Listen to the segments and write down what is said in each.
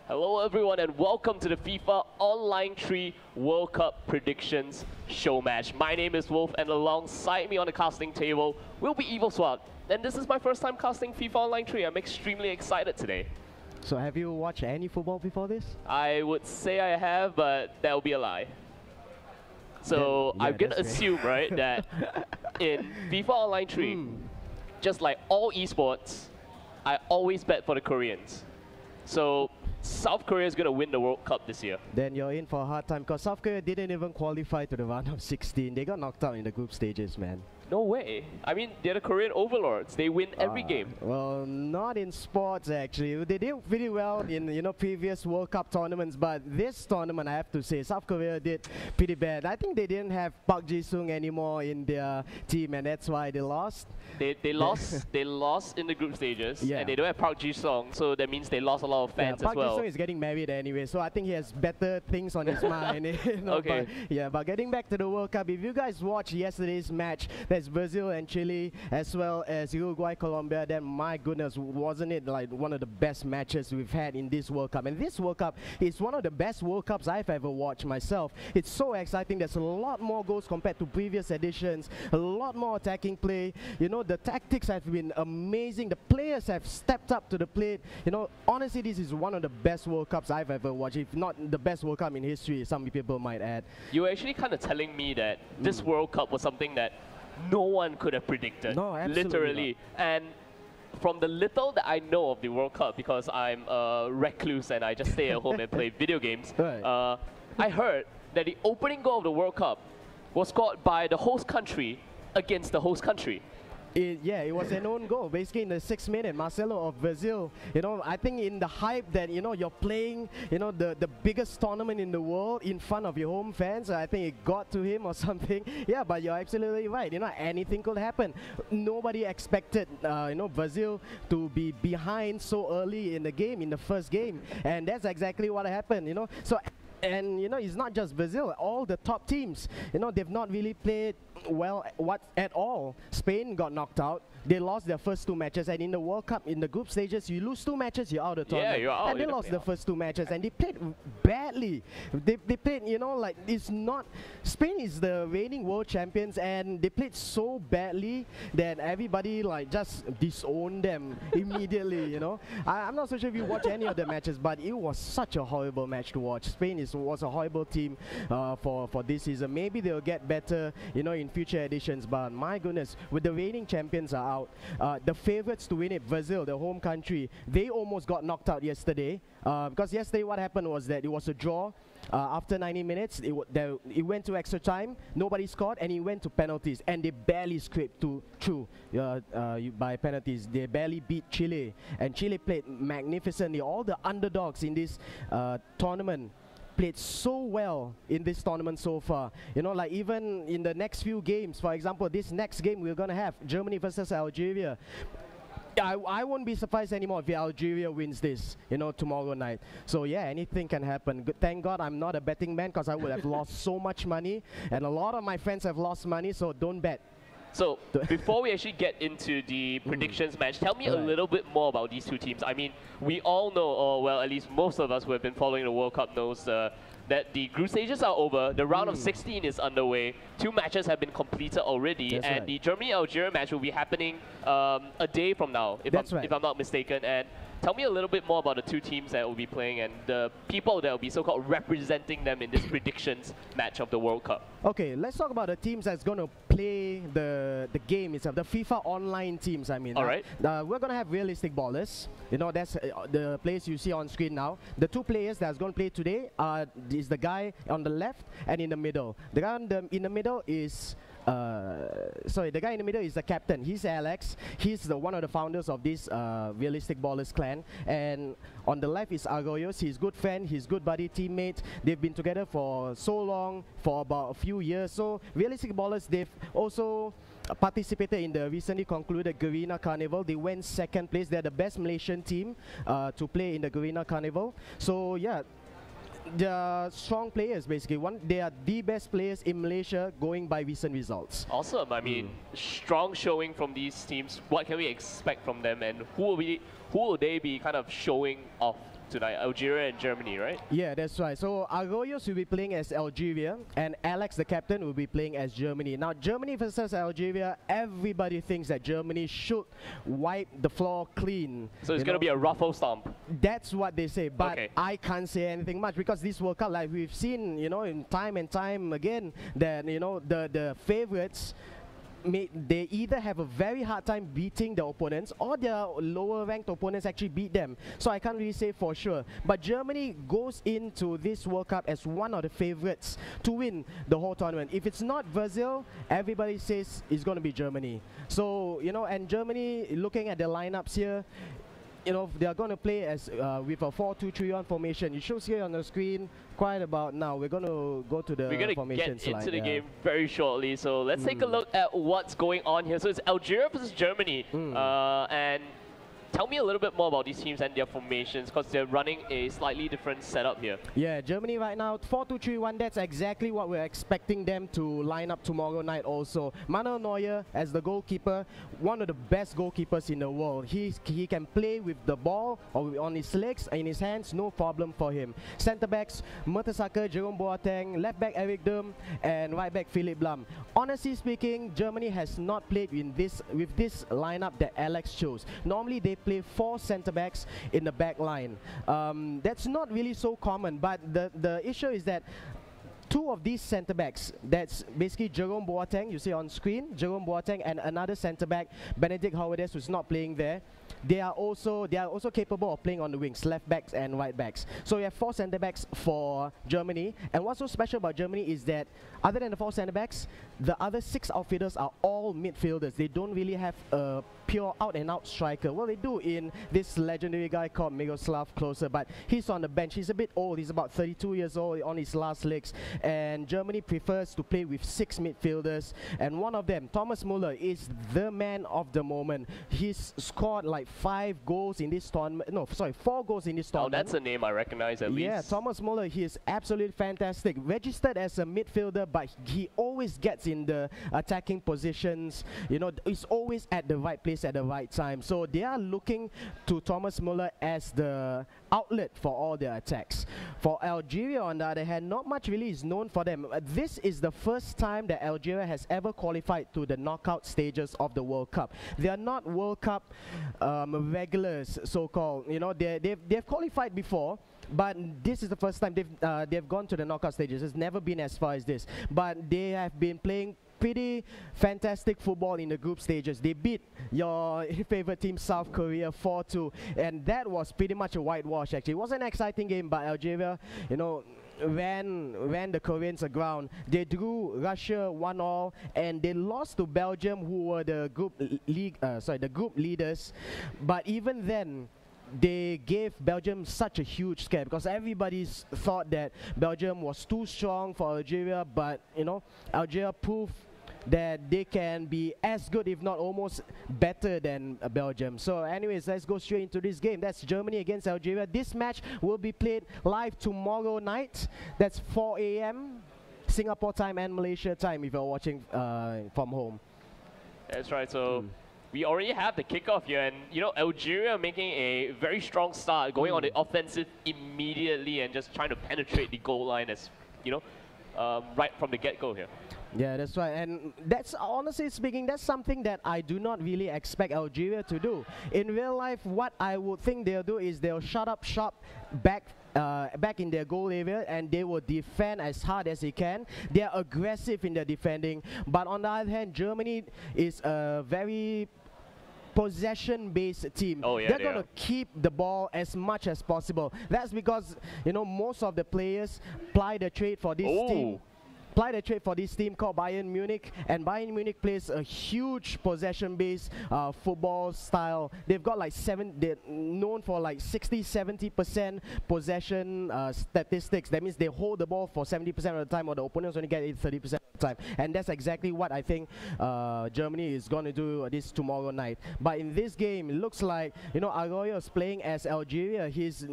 Hello everyone and welcome to the FIFA Online 3 World Cup Predictions Show Match. My name is Wolf and alongside me on the casting table will be Evil Swat. And this is my first time casting FIFA Online 3. I'm extremely excited today. So have you watched any football before this? I would say I have, but that would be a lie. So then, yeah, I'm going to assume, right, that in FIFA Online 3, just like all esports, I always bet for the Koreans. So South Korea is going to win the World Cup this year. Then you're in for a hard time because South Korea didn't even qualify to the round of 16. They got knocked out in the group stages, man. No way. I mean, they're the Korean overlords. They win every game. Well, not in sports actually. They did pretty well in previous World Cup tournaments, but this tournament I have to say South Korea did pretty bad. I think they didn't have Park Ji-sung anymore in their team, and that's why they lost. They lost. They lost in the group stages, yeah. And they don't have Park Ji-sung, so that means they lost a lot of fans Park as well. Ji-sung is getting married anyway, so I think he has better things on his mind. Okay. But getting back to the World Cup, if you guys watched yesterday's match, that's Brazil and Chile as well as Uruguay, Colombia, then my goodness, wasn't it like one of the best matches we've had in this World Cup? And this World Cup is one of the best World Cups I've ever watched myself. It's so exciting. There's a lot more goals compared to previous editions, a lot more attacking play. The tactics have been amazing. The players have stepped up to the plate. Honestly, this is one of the best World Cups I've ever watched, if not the best World Cup in history, some people might add. You were actually kind of telling me that this World Cup was something that no one could have predicted. No, absolutely literally. not. And from the little that I know of the World Cup, because I'm a recluse and I just stay at home and play video games, Right. I heard that the opening goal of the World Cup was scored by the host country against the host country. It was an own goal. Basically, in the 6th minute, Marcelo of Brazil. I think in the hype that you're playing, the biggest tournament in the world in front of your home fans. I think it got to him or something. Yeah, but you're absolutely right. Anything could happen. Nobody expected, Brazil to be behind so early in the game, in the first game, and that's exactly what happened. And it's not just Brazil. All the top teams, they've not really played well at all. Spain got knocked out. They lost their first 2 matches, and in the World Cup, in the group stages, you lose 2 matches, you're out of the tournament. Yeah, you're out. And they lost the first 2 matches, and they played badly. They played, like it's not. Spain is the reigning world champions, and they played so badly that everybody just disowned them immediately. I'm not so sure if you watch any of the matches, but it was such a horrible match to watch. Spain was a horrible team for this season. Maybe they'll get better, in future editions. But my goodness, with the reigning champions are out. The favorites to win it, Brazil, the home country, they almost got knocked out yesterday. Because yesterday what happened was that it was a draw. After 90 minutes, it went to extra time, nobody scored, and it went to penalties, and they barely scraped through by penalties. They barely beat Chile, and Chile played magnificently. All the underdogs in this tournament played so well in this tournament so far. Even in the next few games, for example, this next game we're going to have, Germany versus Algeria. I won't be surprised anymore if Algeria wins this, tomorrow night. So yeah, anything can happen. Thank God I'm not a betting man, because I would have lost so much money, and a lot of my friends have lost money, so don't bet. So, before we actually get into the predictions match, tell me a little bit more about these 2 teams. I mean, we all know, or well, at least most of us who have been following the World Cup knows that the group stages are over, the round of 16 is underway, 2 matches have been completed already, and the Germany-Algeria match will be happening a day from now, if I'm not mistaken. And tell me a little bit more about the 2 teams that will be playing and the people that will be so-called representing them in this predictions match of the World Cup. Okay, let's talk about the teams that's going to play the game itself, the FIFA online teams, I mean. All right. We're going to have realistic ballers. That's the players you see on screen now. The 2 players that's going to play today is the guy on the left and in the middle. The guy in the middle is... the guy in the middle is the captain. He's Alex. He's one of the founders of this Realistic Ballers clan. And on the left is Arroyos. He's good friend, his good buddy, teammate. They've been together for so long, for about a few years. So Realistic Ballers, they've also participated in the recently concluded Garena Carnival. They went 2nd place. They're the best Malaysian team to play in the Garena Carnival. So yeah, they're strong players basically. They are the best players in Malaysia going by recent results. Awesome. I mean, strong showing from these teams. What can we expect from them, and who who will they be kind of showing off tonight? Algeria and Germany, right? Yeah, that's right. So Arroyos will be playing as Algeria, and Alex, the captain, will be playing as Germany. Now, Germany versus Algeria, everybody thinks that Germany should wipe the floor clean. So it's going to be a ruffle stomp. That's what they say, but Okay. I can't say anything much because this World Cup, like we've seen, in time and time again, that the favorites. They either have a very hard time beating the opponents or their lower ranked opponents actually beat them. So I can't really say for sure. But Germany goes into this World Cup as one of the favorites to win the whole tournament. If it's not Brazil, everybody says it's going to be Germany. So, and Germany, looking at the lineups here, they are going to play as with a 4-2-3-1 formation. It shows here on the screen quite about now. We're going to go to the formation slide. We're going to get into the game very shortly. So let's take a look at what's going on here. So it's Algeria versus Germany. And tell me a little bit more about these teams and their formations because they're running a slightly different setup here. Yeah, Germany right now, 4-2-3-1. That's exactly what we're expecting them to line up tomorrow night also. Manuel Neuer as the goalkeeper, one of the best goalkeepers in the world. He can play with the ball or on his legs, in his hands, no problem for him. Centre backs, Mertesacker, Jerome Boateng, left back Eric Durm, and right back Philipp Lahm. Honestly speaking, Germany has not played with this lineup that Alex chose. Normally they play 4 centre backs in the back line. That's not really so common, but the issue is that 2 of these centre backs, that's basically Jerome Boateng, you see on screen, Jerome Boateng, and another centre back, Benedict Howades, who's not playing there. They are also capable of playing on the wings, left backs and right backs. So we have 4 centre backs for Germany. And what's so special about Germany is that other than the 4 centre backs, the other 6 outfielders are all midfielders. They don't really have a pure out-and-out striker. Well, they do in this legendary guy called Miroslav Klose, but he's on the bench. He's a bit old. He's about 32 years old, on his last legs. And Germany prefers to play with 6 midfielders. And one of them, Thomas Muller, is the man of the moment. He's scored like 5 goals in this tournament. No, sorry, 4 goals in this tournament. Oh, that's a name I recognize at least. Yeah, Thomas Muller, he is absolutely fantastic. Registered as a midfielder, but he always gets in the attacking positions. He's always at the right place at the right time. So they are looking to Thomas Muller as the outlet for all their attacks. For Algeria, on the other hand, not much really is known for them. This is the first time that Algeria has ever qualified to the knockout stages of the World Cup. They are not World Cup regulars, so-called. They've qualified before, but this is the first time they've gone to the knockout stages. It's never been as far as this, but they have been playing pretty fantastic football in the group stages. They beat your favorite team, South Korea, 4-2, and that was pretty much a whitewash. Actually, it was an exciting game, but Algeria, ran the Koreans aground. They drew Russia 1-1, and they lost to Belgium, who were the group leaders. But even then, they gave Belgium such a huge scare because everybody thought that Belgium was too strong for Algeria, but Algeria proved that they can be as good, if not almost better than Belgium. So anyways, let's go straight into this game. That's Germany against Algeria. This match will be played live tomorrow night. That's 4 a.m. Singapore time and Malaysia time if you're watching from home. That's right. So we already have the kickoff here, and Algeria making a very strong start, going on the offensive immediately and just trying to penetrate the goal line as right from the get-go here. Yeah, that's right, and that's, honestly speaking, that's something that I do not really expect Algeria to do. In real life, what I would think they'll do is they'll shut up shop back in their goal area, and they will defend as hard as they can. They're aggressive in their defending, but on the other hand, Germany is a very possession-based team. Oh, yeah, they're going to keep the ball as much as possible. That's because most of the players ply the trade for this team. Called Bayern Munich, and Bayern Munich plays a huge possession-based football style. They've got they're known for 60-70% possession statistics. That means they hold the ball for 70% of the time, or the opponents only get it 30% of the time. And that's exactly what I think Germany is going to do this tomorrow night. But in this game, it looks like Arroyo is playing as Algeria. He's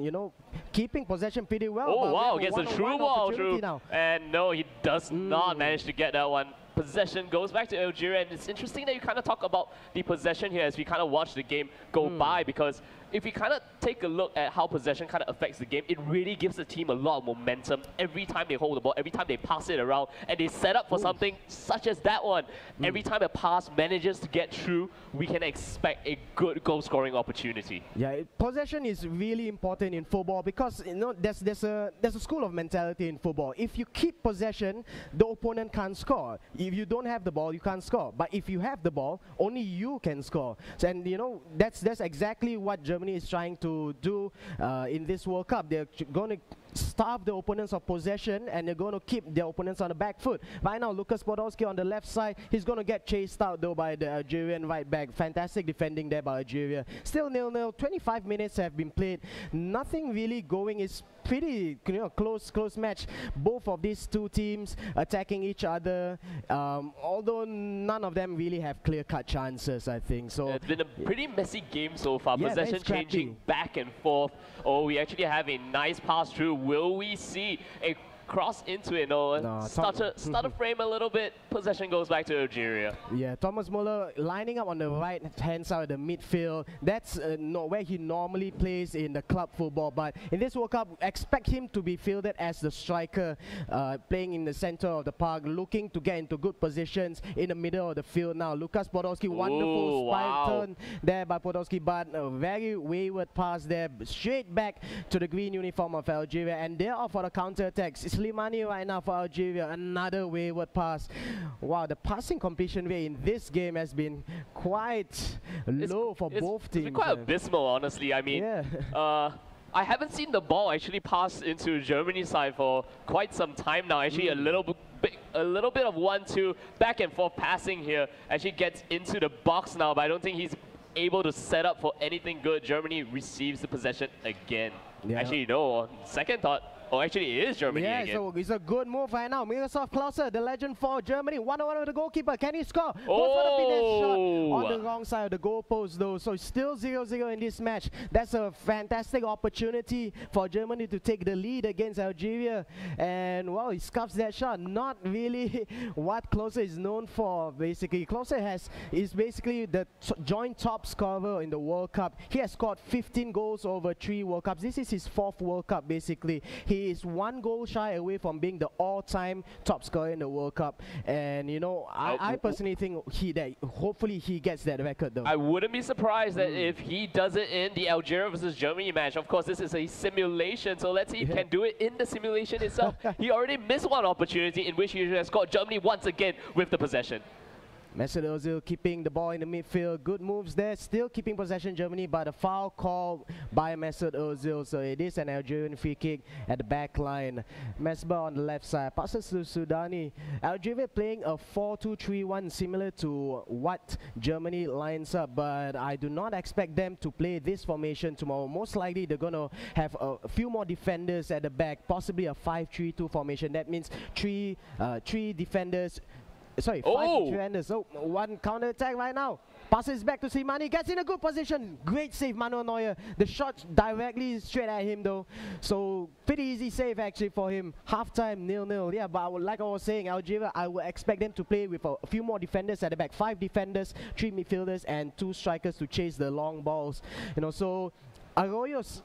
keeping possession pretty well. Oh wow, gets a true ball through, and no, he does not manage to get that one. Possession goes back to Algeria, and it's interesting that you kind of talk about the possession here as we kind of watch the game go by, because if we kind of take a look at how possession kind of affects the game, it really gives the team a lot of momentum every time they hold the ball, every time they pass it around, and they set up for something such as that one. Every time a pass manages to get through, we can expect a good goal-scoring opportunity. Yeah, possession is really important in football because there's a school of mentality in football. If you keep possession, the opponent can't score. If you don't have the ball, you can't score. But if you have the ball, only you can score. So, and that's exactly what Germany is trying to do in this World Cup. They're going to starve the opponents of possession, and they're going to keep their opponents on the back foot. Right now, Lukas Podolski on the left side, he's going to get chased out though by the Algerian right back. Fantastic defending there by Algeria. Still 0-0, 25 minutes have been played. Nothing really going. It's pretty close match. Both of these two teams attacking each other, although none of them really have clear-cut chances, I think. So it's been a pretty messy game so far. Yeah, possession changing back and forth. Oh, we actually have a nice pass through. Will we see a cross into it? No, start a frame a little bit. Possession goes back to Algeria. Yeah, Thomas Muller lining up on the right-hand side of the midfield. That's not where he normally plays in the club football. But in this World Cup, expect him to be fielded as the striker, playing in the center of the park, looking to get into good positions in the middle of the field now. Lukas Podolski, wonderful spike turn there by Podolski, but a very wayward pass there, straight back to the green uniform of Algeria. And they're off for the counter-attacks. Slimani right now for Algeria, another wayward pass. Wow, the passing completion rate in this game has been quite low for both teams. It's quite abysmal, honestly. I mean, I haven't seen the ball actually pass into Germany's side for quite some time now. Actually, a little bit of 1-2 back and forth passing here. Actually gets into the box now, but I don't think he's able to set up for anything good. Germany receives the possession again. Yeah. Actually, no. Second thought. Oh, actually, it is Germany again. So it's a good move right now. Miroslav Klose, the legend for Germany. 1-1 with the goalkeeper. Can he score? Goes for the finesse shot on the wrong side of the goalpost, though. So it's still 0-0 in this match. That's a fantastic opportunity for Germany to take the lead against Algeria. And, well, he scuffs that shot. Not really what Klose is known for, basically. Klose is basically the joint top scorer in the World Cup. He has scored 15 goals over 3 World Cups. This is his 4th World Cup, basically. He is 1 goal shy away from being the all-time top scorer in the World Cup. And, I personally think hopefully he gets that record, though. I wouldn't be surprised that if he does it in the Algeria versus Germany match. Of course, this is a simulation, so let's see if he can do it in the simulation itself. He already missed one opportunity in which he has scored Germany once again with the possession. Mesut Ozil keeping the ball in the midfield. Good moves there. Still keeping possession, Germany, but a foul call by Mesut Ozil. So it is an Algerian free kick at the back line. Mesbah on the left side. Passes to Sudani. Algeria playing a 4-2-3-1, similar to what Germany lines up, but I do not expect them to play this formation tomorrow. Most likely they're going to have a few more defenders at the back, possibly a 5-3-2 formation. That means three defenders. Sorry, 5 defenders. So 1 counter attack right now. Passes back to Slimani. Gets in a good position. Great save, Manuel Neuer. The shot directly straight at him, though. So pretty easy save actually for him. Halftime 0-0. Yeah, but like I was saying, Algeria, I would expect them to play with a few more defenders at the back. 5 defenders, 3 midfielders, and 2 strikers to chase the long balls. So Arroyo's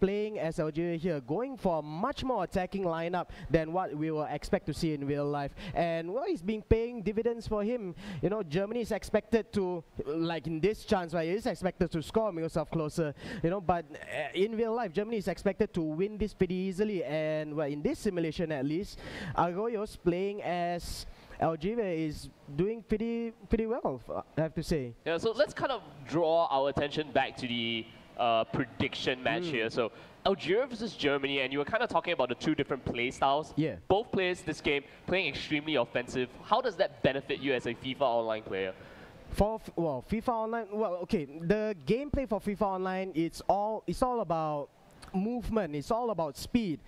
playing as Algeria here, going for a much more attacking lineup than what we will expect to see in real life. And well, he's been paying dividends for him. Germany is expected to, like in this chance, right, is expected to score Miroslav Klose. But in real life, Germany is expected to win this pretty easily. And well, in this simulation at least, Arroyo's playing as Algeria is doing pretty well, I have to say. Yeah, so let's kind of draw our attention back to the prediction match here. So Algeria versus Germany, and you were kind of talking about the 2 different play styles. Yeah. Both players this game playing extremely offensive. How does that benefit you as a FIFA Online player? For FIFA Online, okay, the gameplay for FIFA Online, it's all about movement. It's all about speed.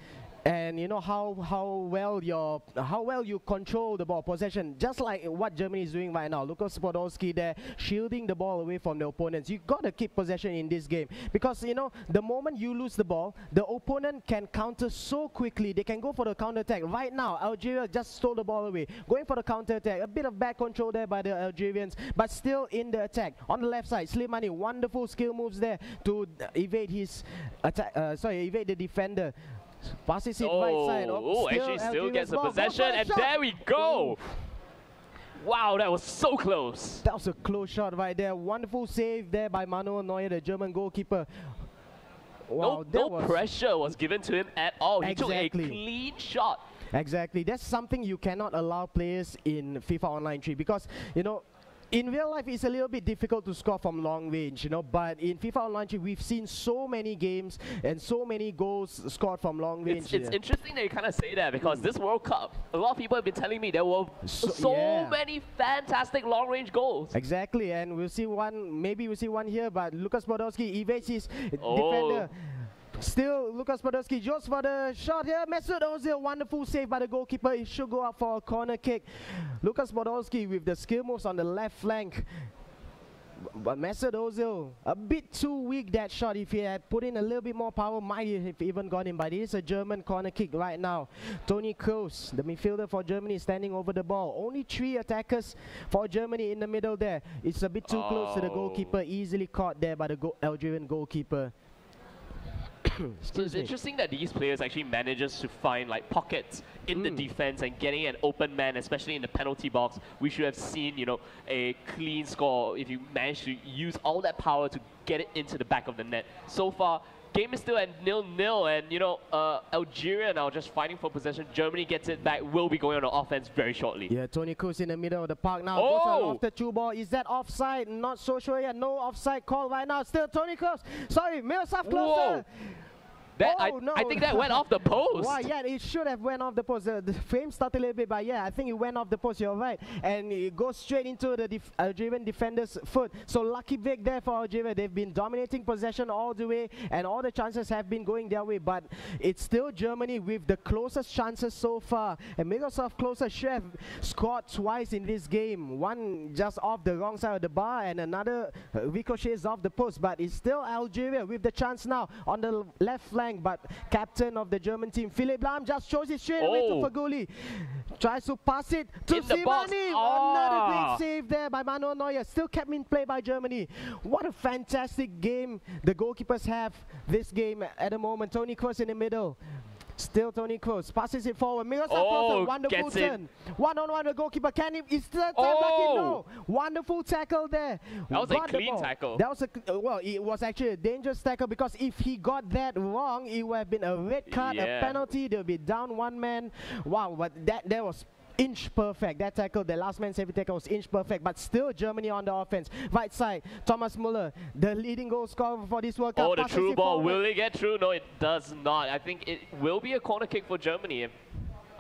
and you know how well you control the ball possession, just like what Germany is doing right now. Lukas Podolski there shielding the ball away from the opponents. You got to keep possession in this game, because you know the moment you lose the ball, the opponent can counter so quickly. They can go for the counter attack. Right now Algeria just stole the ball away, going for the counter attack. A bit of bad control there by the Algerians, but still in the attack. On the left side, Slimani, wonderful skill moves there to evade his attack, evade the defender. Passes it right side. Actually still gets the possession, and there we go. Wow, that was so close. That was a close shot right there. Wonderful save there by Manuel Neuer, the German goalkeeper. Wow, no pressure was given to him at all. He took a Exactly. clean shot. Exactly. That's something you cannot allow players in FIFA Online 3, because you know, in real life it's a little bit difficult to score from long range, you know, but in FIFA Online 3 we've seen so many games and so many goals scored from long range. It's interesting that you kind of say that, because this World Cup, a lot of people have been telling me there were so many fantastic long-range goals. Exactly, and we'll see one, maybe we'll see one here, but Lukas Podolski evades his defender. Still, Lukas Podolski goes for the shot here. Mesut Ozil, wonderful save by the goalkeeper. It should go up for a corner kick. Lukas Podolski with the skill moves on the left flank. But Mesut Ozil, a bit too weak that shot. If he had put in a little bit more power, might have even gone in. But it is a German corner kick right now. Toni Kroos, the midfielder for Germany, is standing over the ball. Only 3 attackers for Germany in the middle there. It's a bit too close to the goalkeeper. Easily caught there by the Algerian goalkeeper. So it's interesting that these players actually manages to find like pockets in the defense and getting an open man, especially in the penalty box. We should have seen, you know, a clean score if you manage to use all that power to get it into the back of the net. So far, game is still at 0-0, and you know, Algeria now just fighting for possession. Germany gets it back, will be going on the offense very shortly. Yeah, Toni Kroos in the middle of the park now. Goes off the through ball. Is that offside? Not so sure yet. No offside call right now. Still Toni Kroos. Sorry, Miroslav Klose. I think that went off the post. Wow, yeah, it should have went off the post. The frame started a little bit, but yeah, I think it went off the post. You're right, and it goes straight into the Algerian defender's foot. So lucky break there for Algeria. They've been dominating possession all the way, and all the chances have been going their way. But it's still Germany with the closest chances so far. And Miroslav Klose should have scored twice in this game. One just off the wrong side of the bar, and another ricochets off the post. But it's still Algeria with the chance now on the left flank. But captain of the German team, Philipp Lahm, just shows it straight away to Feghouli. Tries to pass it to Slimani. Another great save there by Manuel Neuer. Still kept in play by Germany. What a fantastic game the goalkeepers have this game at the moment. Toni Kroos in the middle. Still Toni Kroos passes it forward. Miroslav Klose, wonderful turn. One-on-one the goalkeeper. Can he? Is that lucky? No. Wonderful tackle there. That was a clean tackle. That was well, it was actually a dangerous tackle, because if he got that wrong, it would have been a red card, a penalty. They'll be down 1 man. Wow, but that was inch perfect. That tackle, the last man safety tackle was inch perfect, but still Germany on the offense. Right side, Thomas Müller, the leading goal scorer for this World Cup. Oh, the true ball. Will it get through? No, it does not. I think it will be a corner kick for Germany, if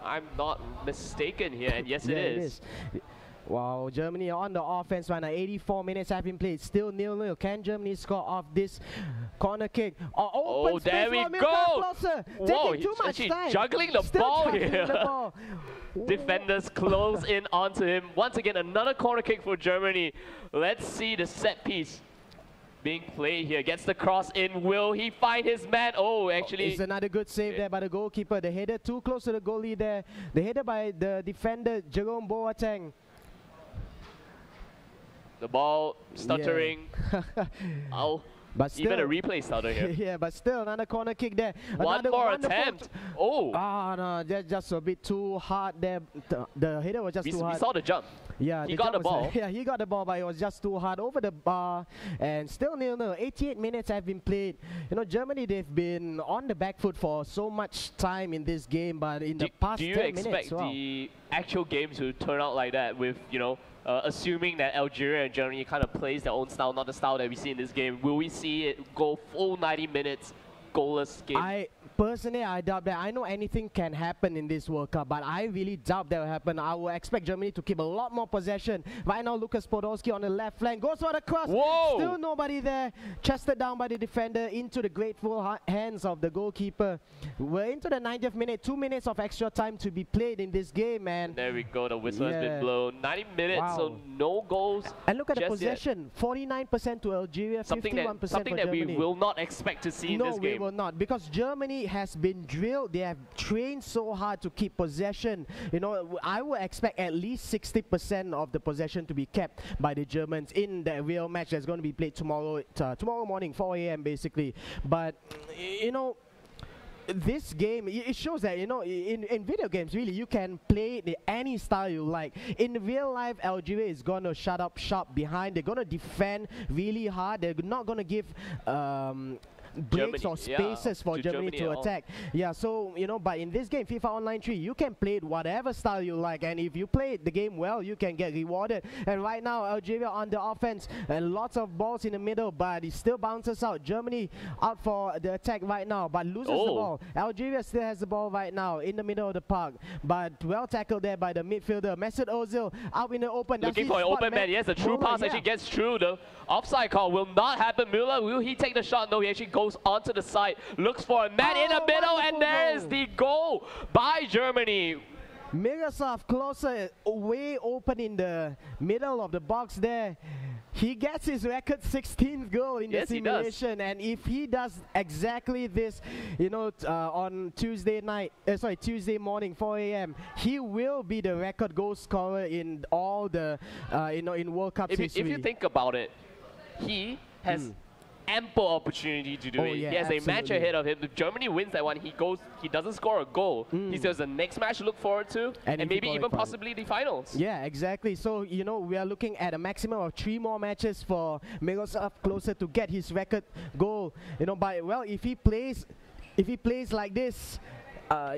I'm not mistaken here, and yes, it is. Wow, Germany on the offense right now. 84 minutes have been played. Still 0-0. Can Germany score off this corner kick? There we go! Whoa, taking too much time. Juggling the ball here. Defenders close in onto him. Once again, another corner kick for Germany. Let's see the set piece being played here. Gets the cross in. Will he find his man? Oh, actually. It's another good save there by the goalkeeper. The header too close to the goalie there. The header by the defender, Jerome Boateng. The ball stuttering. But still, even a replay starter here. Yeah, but still another corner kick there. One more attempt. No, that's just a bit too hard there. The header was just too hard. We saw the jump. Yeah, he got the ball. Yeah, he got the ball, but it was just too hard over the bar. And still 0-0. 88 minutes have been played. You know, Germany, they've been on the back foot for so much time in this game, but in the past 10 minutes. Do you expect the actual game to turn out like that with, you know, assuming that Algeria and Germany kind of plays their own style, not the style that we see in this game? Will we see it go full 90 minutes, goalless game? Personally, I doubt that. I know anything can happen in this World Cup, but I really doubt that will happen. I will expect Germany to keep a lot more possession. Right now, Lucas Podolski on the left flank goes for the cross. Whoa! Still nobody there. Chested down by the defender into the grateful hands of the goalkeeper. We're into the 90th minute. 2 minutes of extra time to be played in this game, man. There we go. The whistle has been blown. 90 minutes, so no goals. And look at the possession. 49% to Algeria, 51% something for that Germany. we will not expect to see in this game. No, we will not, because Germany has been drilled. They have trained so hard to keep possession. You know, I would expect at least 60% of the possession to be kept by the Germans in the real match that's going to be played tomorrow morning, 4 a.m. basically. But, you know, this game, it shows that, you know, in video games, really, you can play any style you like. In real life, Algeria is going to shut up shop behind. They're going to defend really hard. They're not going to give breaks or spaces for Germany to attack. Yeah, so, you know, but in this game, FIFA Online 3, you can play it whatever style you like, and if you play the game well, you can get rewarded. And right now, Algeria on the offense, and lots of balls in the middle, but it still bounces out. Germany out for the attack right now, but loses the ball. Algeria still has the ball right now in the middle of the park, but well tackled there by the midfielder. Mesut Ozil out in the open. Looking for an open man. Yes, the true pass actually gets through. The offside call will not happen. Müller, will he take the shot? No, he actually goes onto the side, looks for a man in the middle, and there is the goal by Germany. Miroslav Klose way open in the middle of the box there. He gets his record 16th goal in the simulation, and if he does exactly this, you know, on Tuesday morning, 4 a.m., he will be the record goal scorer in all the, you know, in World Cup history. If you think about it, he has ample opportunity to do it. Yeah, he has a match ahead of him. If Germany wins that one, he doesn't score a goal. He still has the next match to look forward to, and maybe even possibly the finals. Yeah, exactly. So, you know, we are looking at a maximum of 3 more matches for Miroslav Klose to get his record goal. You know, but well, if he plays like this,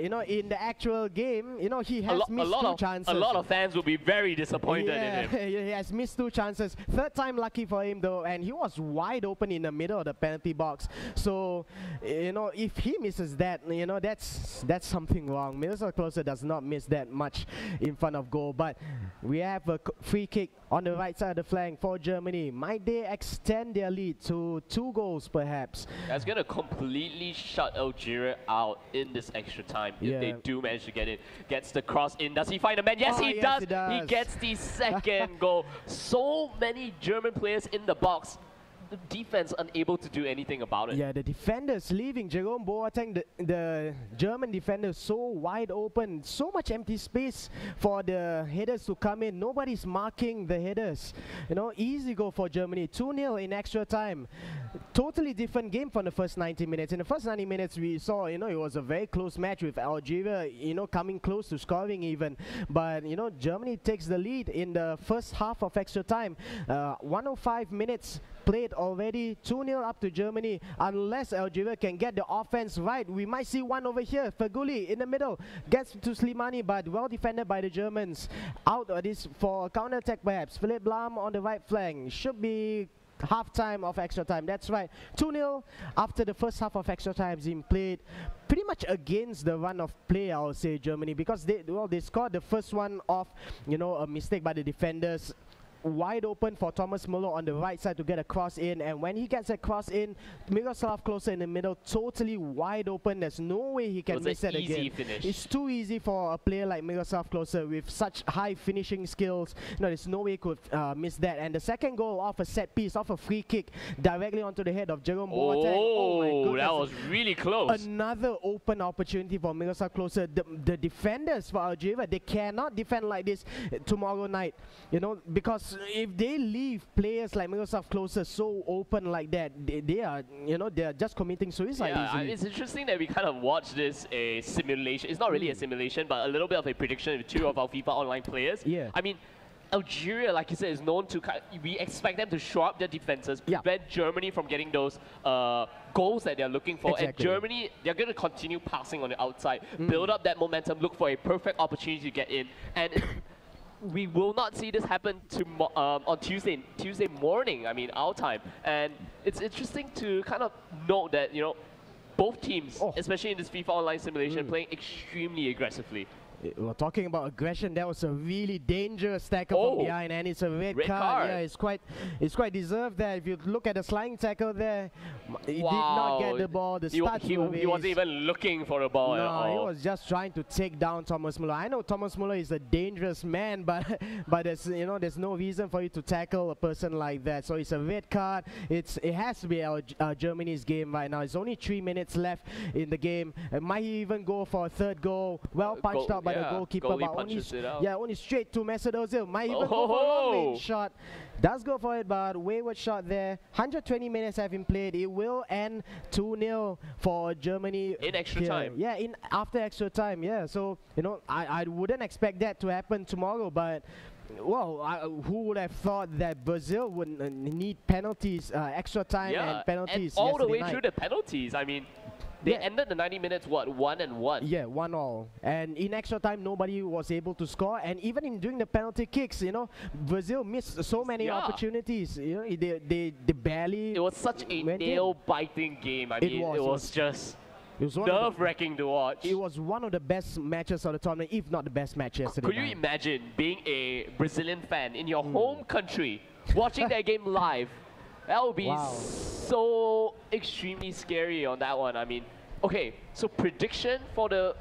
you know, in the actual game, you know, he has missed 2 chances. A lot of fans will be very disappointed in him. He has missed 2 chances. 3rd time lucky for him though, and he was wide open in the middle of the penalty box. So, you know, if he misses that, you know, that's something wrong. Miroslav Klose does not miss that much in front of goal. But we have a free kick on the right side of the flank for Germany. Might they extend their lead to 2 goals perhaps? That's going to completely shut Algeria out in this extra time if they do manage to get it. Gets the cross in. Does he find a man? Yes, he does. He gets the 2nd goal. So many German players in the box. The defense unable to do anything about it. Yeah, the defenders leaving. Jerome Boateng, the German defender, so wide open. So much empty space for the headers to come in. Nobody's marking the headers. You know, easy goal for Germany. 2-0 in extra time. Totally different game from the first 90 minutes. In the first 90 minutes, we saw, you know, it was a very close match with Algeria, you know, coming close to scoring even. But, you know, Germany takes the lead in the first half of extra time. 105 minutes played already. 2-0 up to Germany. Unless Algeria can get the offense right, we might see one over here. Feghouli in the middle gets to Slimani, but well defended by the Germans. Out of this for a counter-attack perhaps. Philipp Lahm on the right flank. Should be half time of extra time. That's right. 2-0 after the first half of extra time has been played. Pretty much against the run of play, I would say, Germany, because they scored the first one off, you know, a mistake by the defenders. Wide open for Thomas Müller on the right side to get a cross in, and when he gets a cross in, Miroslav Klose in the middle, totally wide open. There's no way he can miss it again. Finish. It's too easy for a player like Miroslav Klose with such high finishing skills. No, there's no way he could miss that. And the second goal off a set piece, off a free kick, directly onto the head of Jerome Boateng. Oh my goodness, that was really close. Another open opportunity for Miroslav Klose. The defenders for Algeria, they cannot defend like this tomorrow night, you know, because if they leave players like Miroslav Klose so open like that, they are, you know, they are just committing suicide easily. It's interesting that we kind of watched this a simulation. It's not really a simulation, but a little bit of a prediction with 2 of our FIFA Online players. Yeah. I mean, Algeria, like you said, is known to we expect them to shore up their defenses, prevent Germany from getting those goals that they're looking for. Exactly. And Germany, they're going to continue passing on the outside, build up that momentum, look for a perfect opportunity to get in. And we will not see this happen on Tuesday morning, I mean, our time. And it's interesting to kind of note that, you know, both teams, Oh. especially in this FIFA Online simulation, playing extremely aggressively. We're talking about aggression. That was a really dangerous tackle Oh. from behind, and it's a red Red card. card. Yeah, it's quite deserved there. If you look at the sliding tackle there, he did Wow. not get the ball. The He start wasn't even looking for the ball at No, all. he was just trying to take down Thomas Muller. I know Thomas Muller is a dangerous man, but there's no reason for you to tackle a person like that. So it's a red card. It has to be Germany's game right now. It's only 3 minutes left in the game. Might he even go for a third goal? Well punched out by the goalkeeper, goalie but punches it out. only straight to Mesut Ozil. Might even go for a long-range shot. Does go for it, but wayward shot there. 120 minutes have been played. It will end 2-0 for Germany. In extra here. time. Yeah, after extra time, yeah. So, I wouldn't expect that to happen tomorrow, but well, who would have thought that Brazil would need penalties, extra time and penalties and all the way yesterday through night. the penalties. I mean, they ended the 90 minutes, what, 1-1? Yeah, 1-1. And in extra time, nobody was able to score. And even in doing the penalty kicks, Brazil missed so many opportunities. They barely. It was such a nail-biting game. I mean, it was just nerve-wracking to watch. It was one of the best matches of the tournament, if not the best match yesterday. Could you imagine being a Brazilian fan in your home country, watching that game live? That would be so extremely scary on that one. I mean, okay, so prediction for the...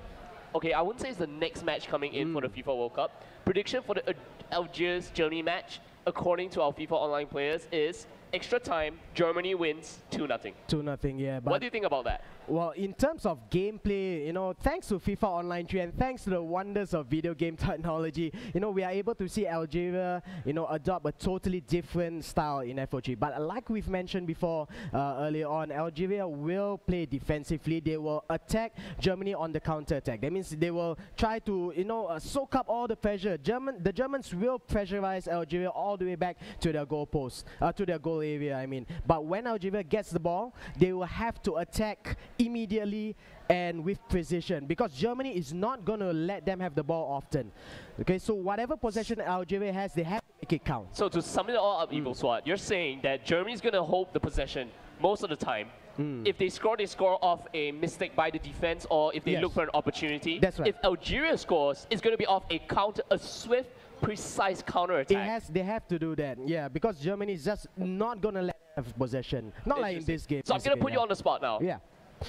Okay, I wouldn't say it's the next match coming in for the FIFA World Cup. Prediction for the Algiers-Germany match, according to our FIFA Online players, is extra time, Germany wins 2-0. 2-0, yeah. But what do you think about that? Well, in terms of gameplay, thanks to FIFA Online 3 and thanks to the wonders of video game technology, we are able to see Algeria, adopt a totally different style in FO3. But like we've mentioned before earlier on, Algeria will play defensively. They will attack Germany on the counter-attack. That means they will try to, soak up all the pressure. The Germans will pressurize Algeria all the way back to their goal post, to their goal area, I mean. But when Algeria gets the ball, they will have to attack immediately and with precision, because Germany is not going to let them have the ball often. Okay, so whatever possession Algeria has, they have to make it count. So to sum it all up, Evil Swat, you're saying that Germany's going to hold the possession most of the time. If they score off a mistake by the defense, or if they look for an opportunity. That's right. If Algeria scores, it's going to be off a swift, precise counter-attack. They have to do that, yeah, because Germany is just not going to let them have possession. Not like in this game. So I'm going to put you on the spot now. Yeah.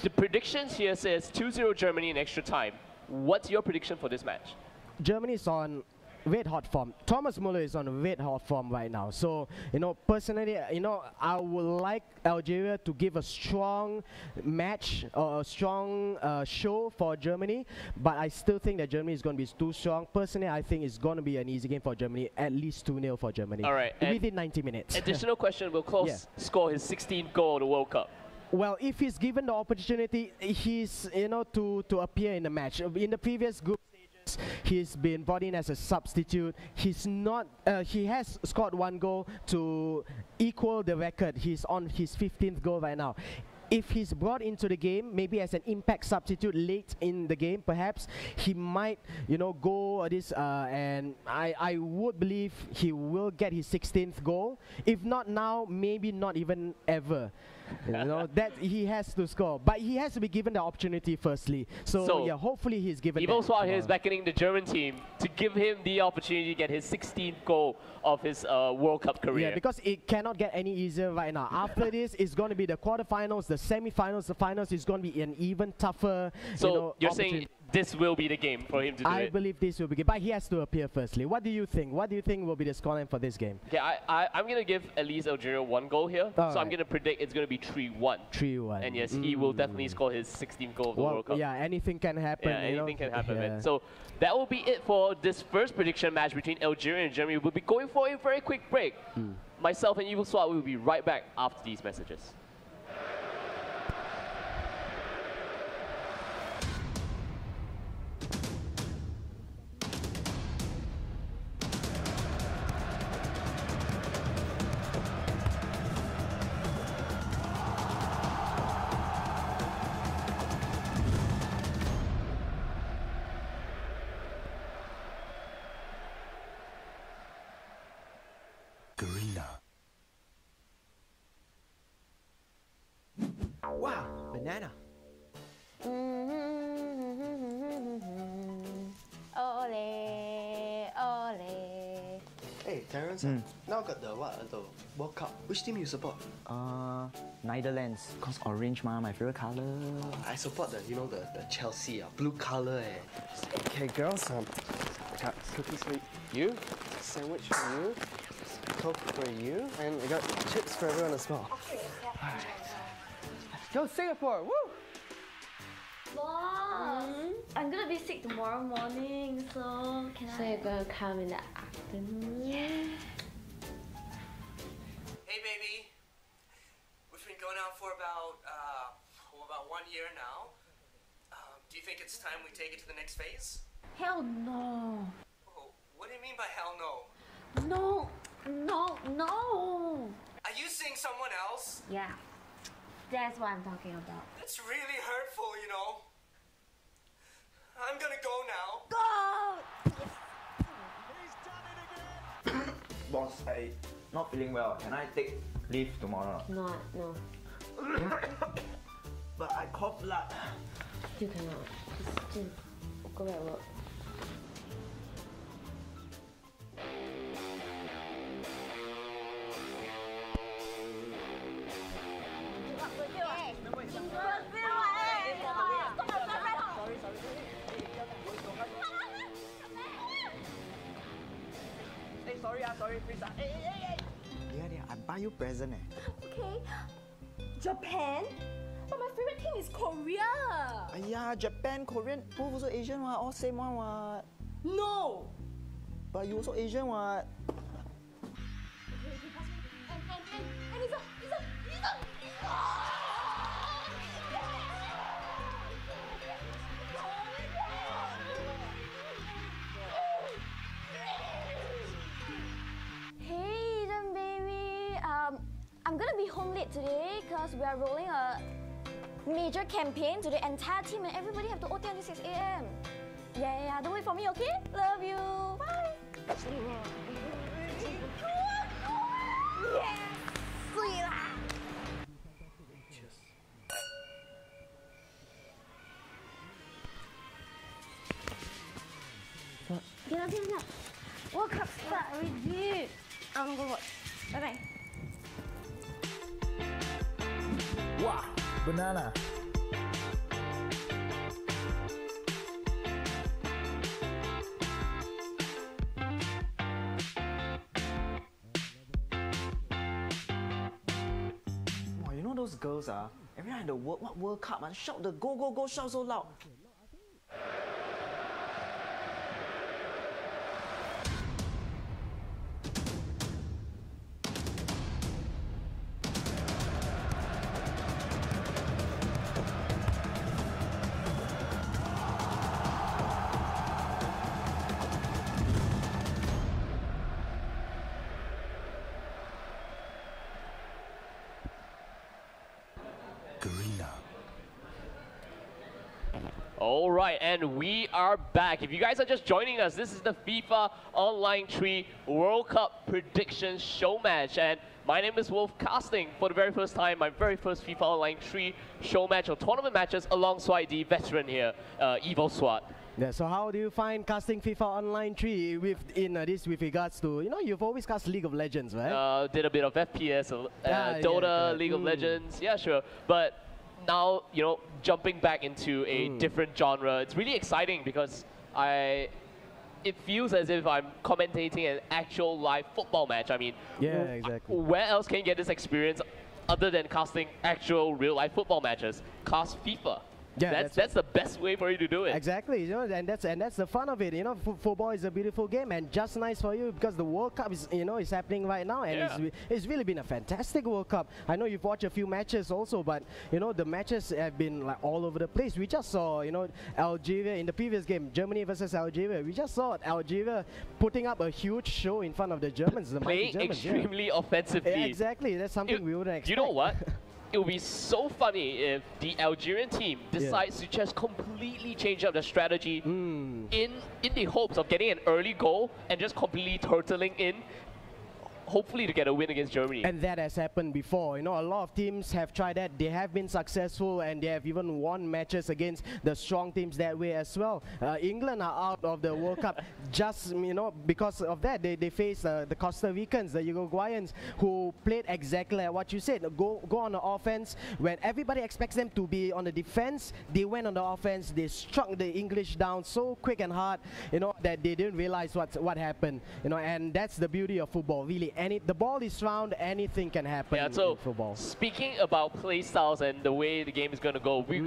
The predictions here says 2-0 Germany in extra time. What's your prediction for this match? Germany is on red hot form. Thomas Muller is on red hot form right now. So, personally, I would like Algeria to give a strong match or a strong show for Germany, but I still think that Germany is going to be too strong. Personally, I think it's going to be an easy game for Germany, at least 2-0 for Germany. All right. Within 90 minutes. Additional question, will Klose score his 16th goal in the World Cup? Well, if he's given the opportunity, he's, to appear in the match. In the previous group stages, he's been brought in as a substitute. He's not, he has scored 1 goal to equal the record. He's on his 15th goal right now. If he's brought into the game, maybe as an impact substitute late in the game, perhaps he might, go this, and I would believe he will get his 16th goal. If not now, maybe not even ever. That he has to score, but he has to be given the opportunity firstly. So yeah, hopefully he's given. Evil Swat here is beckoning the German team to give him the opportunity to get his 16th goal of his World Cup career. Yeah, because it cannot get any easier right now. After this, it's going to be the quarterfinals, the semi-finals, the finals. Is going to be an even tougher. So you're saying this will be the game for him to do it? I believe this will be good, but he has to appear firstly. What do you think? What do you think will be the scoreline for this game? Okay, I'm going to give at least Algeria 1 goal here. So I'm going to predict it's going to be 3-1. 3-1. And yes, he will definitely score his 16th goal of the World Cup. Yeah, anything can happen. Yeah, anything can happen, man. So that will be it for this first prediction match between Algeria and Germany. We'll be going for a very quick break. Myself and Evil Swat will be right back after these messages. Wow, banana. Ole, ole. Hey, Terence, now got the World Cup. Which team you support? Netherlands. Cause orange, my favorite color. I support the Chelsea, blue color. Okay, girls, got cookies for you, sandwich for you, Coke for you, and we got chips for everyone as well. Alright. Go Singapore! Woo! Boss, I'm gonna be sick tomorrow morning, so can I? So you're gonna come in the afternoon? Yeah. Hey, baby. We've been going out for about 1 year now. Do you think it's time we take it to the next phase? Hell no. Oh, what do you mean by hell no? No, no, no. Are you seeing someone else? Yeah, that's what I'm talking about. That's really hurtful, you know. I'm gonna go now. Go! Boss, I not feeling well. Can I take leave tomorrow? No, no. But I cough blood. You cannot. Just go back to work. Sorry, please. Hey. Yeah, I buy you present. Okay. Japan? But my favorite team is Korea. Yeah, Japan, Korean, both also Asian what? All same one what? No. But you also Asian what? And it's a Hey, then baby. I'm gonna be home late today because we are rolling a major campaign to the entire team and everybody have to OT until 6 a.m. Yeah, don't wait for me, okay? Love you. Bye. Yes, sweet. Get up. World Cup start already. I'm gonna go watch. Bye-bye. Wow, banana. Wow, you know those girls every night the World Cup shout the go, shout so loud. All right, and we are back. If you guys are just joining us, this is the FIFA Online 3 World Cup Prediction Show Match. And my name is Wolf, casting for the very first time my very first FIFA Online 3 show match or tournament matches alongside the veteran here, Evo SWAT. Yeah, so how do you find casting FIFA Online 3 with regards to, you've always cast League of Legends, right? Did a bit of FPS, Dota, yeah, League of Legends, yeah, sure. But now, jumping back into a different genre, it's really exciting because it feels as if I'm commentating an actual live football match. I mean, yeah, exactly. Where else can you get this experience other than casting actual real-life football matches? Cast FIFA. Yeah, that's the best way for you to do it. Exactly, and that's the fun of it. Football is a beautiful game, and just nice for you because the World Cup is is happening right now, and it's really been a fantastic World Cup. I know you've watched a few matches also, but the matches have been like all over the place. We just saw Algeria in the previous game, Germany versus Algeria. We just saw Algeria putting up a huge show in front of the Germans, the mighty Playing Germans. extremely offensively. Yeah, exactly, that's something we wouldn't expect. You know what? It would be so funny if the Algerian team decides to just completely change up the strategy in the hopes of getting an early goal and just completely turtling in, hopefully to get a win against Germany. And that has happened before. You know, a lot of teams have tried that. They have been successful, and they have even won matches against the strong teams that way as well. England are out of the World Cup just, you know, because of that. They face the Costa Ricans, the Uruguayans, who played exactly like what you said. Go on the offense. When everybody expects them to be on the defense, they went on the offense. They struck the English down so quick and hard, you know, that they didn't realize what happened. You know, and that's the beauty of football. Really, the ball is round, anything can happen in football. Speaking about play styles and the way the game is going to go, we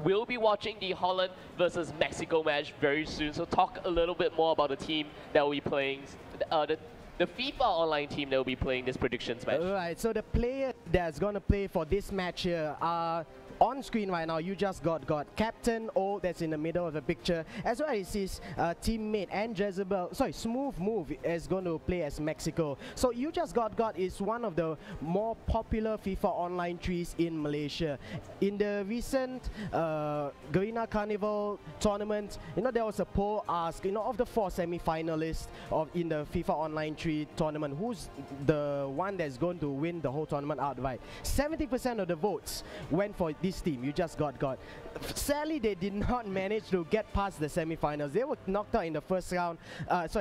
will be watching the Holland versus Mexico match very soon. So talk a little bit more about the team that will be playing, the FIFA online team that will be playing this predictions match. Right, so the player that's going to play for this match here are on screen right now. You just got Captain O, that's in the middle of the picture, as well as his teammate and Smooth Move is going to play as Mexico. So You Just Got is one of the more popular FIFA online trees in Malaysia. In the recent Garena Carnival tournament, you know, there was a poll asked, you know, of the 4 semi-finalists in the FIFA online tree tournament, who's the one that's going to win the whole tournament outright. 70% of the votes went for this team. You Just Got. Sadly, they did not manage to get past the semi-finals. They were knocked out in the first round,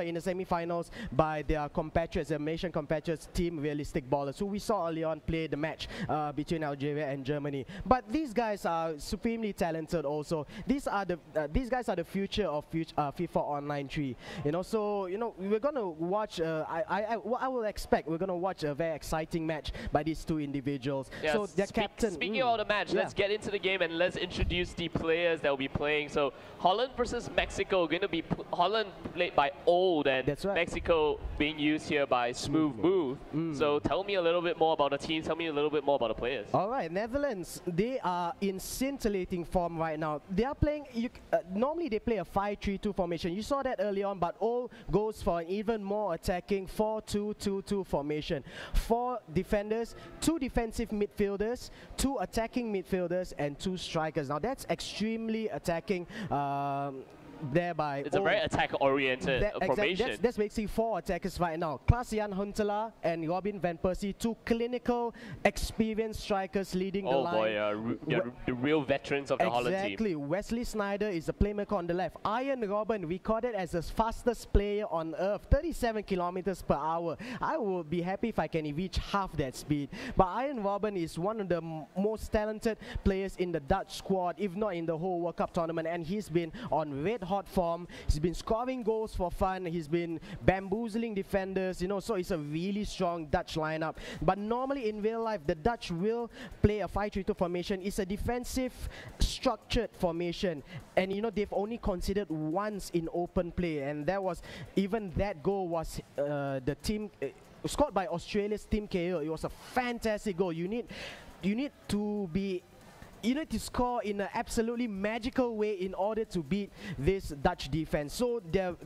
in the semi-finals by their compatriots, their Malaysian compatriots, Team Realistic Ballers, who we saw early on play the match between Algeria and Germany. But these guys are supremely talented also. These guys are the future of FIFA Online 3. You know, so, you know, we're going to watch, I will expect we're going to watch a very exciting match by these two individuals. Yeah, so their captain. Speaking of the match, let's get into the game and let's introduce the players that will be playing. So Holland versus Mexico, going to be Holland played by Old and Mexico being used here by Smooth Move. So tell me a little bit more about the team. Tell me a little bit more about the players. All right, Netherlands, they are in scintillating form right now. They are playing, normally they play a 5-3-2 formation. You saw that early on, but Old goes for an even more attacking 4-2-2-2 formation. 4 defenders, 2 defensive midfielders, 2 attacking midfielders, and 2 strikers. Now that's extremely attacking. Thereby, it's a very attack-oriented formation. That's basically 4 attackers right now. Klaas-Jan Huntelaar and Robin van Persie, 2 clinical, experienced strikers leading the line. Oh boy, the real veterans of the Holland team. Exactly. Wesley Sneijder is the playmaker on the left. Arjen Robben recorded as the fastest player on earth, 37 kilometers per hour. I would be happy if I can reach half that speed. But Arjen Robben is one of the most talented players in the Dutch squad, if not in the whole World Cup tournament, and he's been on red hot form. He's been scoring goals for fun. He's been bamboozling defenders, you know, so it's a really strong Dutch lineup. But normally in real life, the Dutch will play a 5-3-2 formation. It's a defensive structured formation, and you know, they've only considered once in open play, and that goal was the team scored by Australia's Tim Cahill. It was a fantastic goal. You need to score in an absolutely magical way in order to beat this Dutch defense. So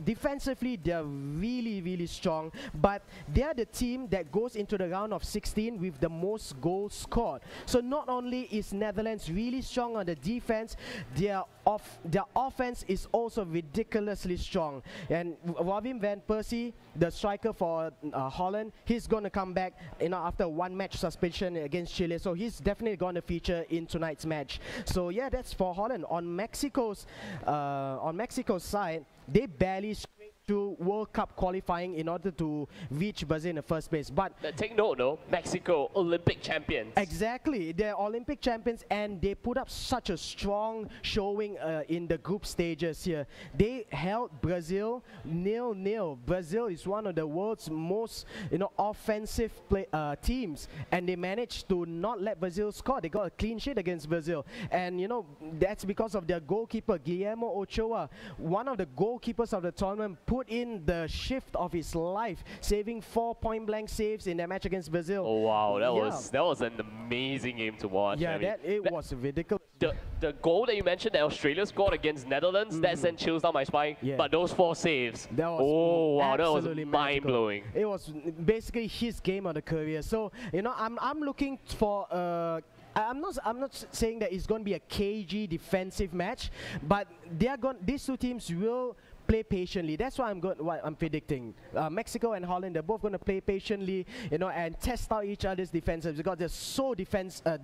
defensively, they're really, really strong, but they're the team that goes into the round of 16 with the most goals scored. So not only is Netherlands really strong on the defense, their offense is also ridiculously strong. And Robin van Persie, the striker for Holland, he's going to come back, you know, after 1 match suspension against Chile. So he's definitely going to feature in tonight's match. So yeah, that's for Holland. On Mexico's side, they barely scraped through World Cup qualifying in order to reach Brazil in the first place. But take note, though, Mexico, Olympic champions. Exactly, they're Olympic champions, and they put up such a strong showing in the group stages here. They held Brazil 0-0. Brazil is one of the world's most, you know, offensive teams, and they managed to not let Brazil score. They got a clean sheet against Brazil, and you know, that's because of their goalkeeper Guillermo Ochoa, one of the goalkeepers of the tournament, put in the shift of his life, saving 4 point-blank saves in their match against Brazil. Oh wow, that was an amazing game to watch. Yeah, it was ridiculous. The goal that you mentioned that Australia scored against Netherlands, that sent chills down my spine. Yeah. But those 4 saves, that was mind-blowing. It was basically his game of the career. So you know, I'm looking for I'm not saying that it's going to be a cagey defensive match, but these two teams will play patiently. That's what I'm predicting. Mexico and Holland, they're both going to play patiently, you know, and test out each other's defenses because they're so defensively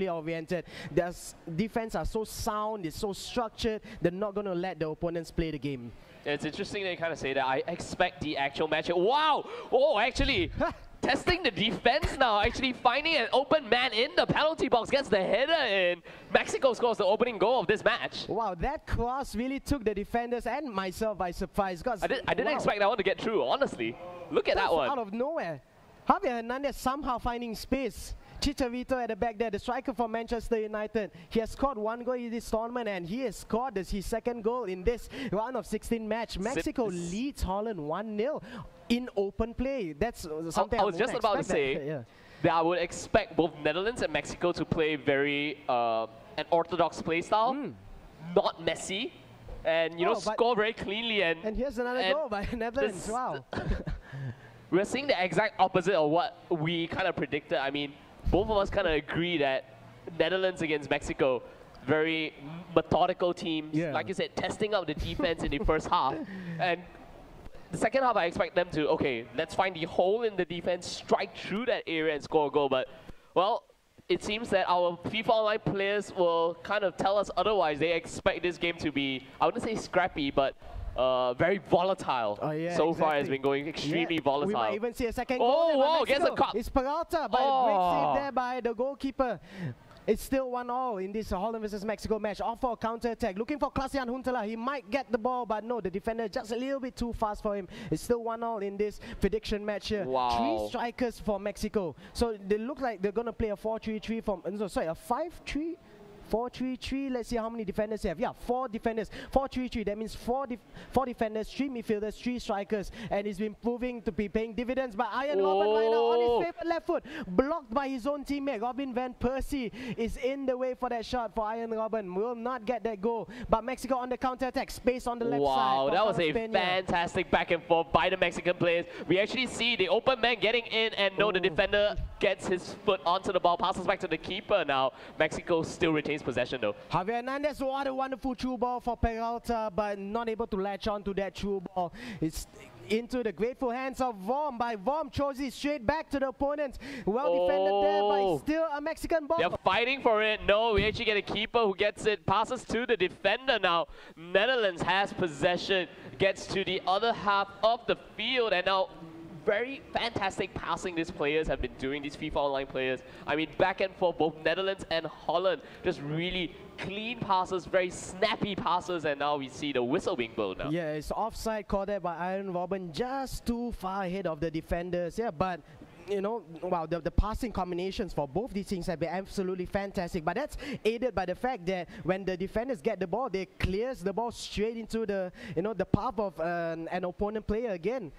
oriented. Their defense are so sound, it's so structured. They're not going to let the opponents play the game. It's interesting that you kind of say that. I expect the actual match. Wow! Oh, actually. Testing the defense now, actually finding an open man in the penalty box, gets the header in. Mexico scores the opening goal of this match. Wow, that cross really took the defenders and myself by surprise. I didn't expect that one to get through, honestly. Look at that one. Out of nowhere. Javier Hernandez somehow finding space. Chicharito at the back there, the striker for Manchester United. He has scored 1 goal in this tournament and he has scored his second goal in this round of 16 match. Mexico leads Holland 1-0 in open play. That's something I was just about to say that I would expect both Netherlands and Mexico to play very an orthodox play style, not messy, and score very cleanly. And here's another goal by Netherlands. Wow. We're seeing the exact opposite of what we kind of predicted. I mean, both of us kind of agree that Netherlands against Mexico, very methodical teams. Yeah. Like you said, testing out the defense in the first half. And the second half, I expect them to, okay, let's find the hole in the defense, strike through that area and score a goal. But, well, it seems that our FIFA Online players will kind of tell us otherwise. They expect this game to be, I wouldn't say scrappy, but very volatile. So far has been going extremely volatile. We might even see a second goal. Oh, wow, gets a cup. It's Peralta, but a great save there by the goalkeeper. It's still 1-1 in this Holland versus Mexico match. Off for a counter-attack. Looking for Klaas-Jan Huntelaar. He might get the ball, but no, the defender just a little bit too fast for him. It's still 1-1 in this prediction match here. Wow. 3 strikers for Mexico. So they look like they're going to play a 4-3-3 from, sorry, a 5-3? 4-3-3, let's see how many defenders they have. Yeah, 4 defenders. 4-3-3, that means 4 defenders, 3 midfielders, 3 strikers. And he's been proving to be paying dividends. But Arjen Robben right now on his favorite left foot, blocked by his own teammate. Robin van Persie is in the way for that shot for Arjen Robben. Will not get that goal. But Mexico on the counter-attack, space on the left side. Wow, that was a fantastic back and forth by the Mexican players. We actually see the open man getting in, and no, the defender gets his foot onto the ball, passes back to the keeper now. Mexico still retains possession though. Javier Hernandez, what a wonderful through ball for Peralta, but not able to latch on to that through ball. It's into the grateful hands of Vorm, by Vorm throws it straight back to the opponent. Well defended there, but still a Mexican ball. They're fighting for it. No, we actually get a keeper who gets it, passes to the defender now. Netherlands has possession, gets to the other half of the field, and now very fantastic passing these players have been doing, these FIFA Online players. I mean, back and forth, both Netherlands and Holland, just really clean passes, very snappy passes, and now we see the whistle being blown now. Yeah, it's offside called there by Arjen Robben, just too far ahead of the defenders. Yeah, but you know, wow, the passing combinations for both these teams have been absolutely fantastic. But that's aided by the fact that when the defenders get the ball, they clears the ball straight into the, the path of an opponent player again.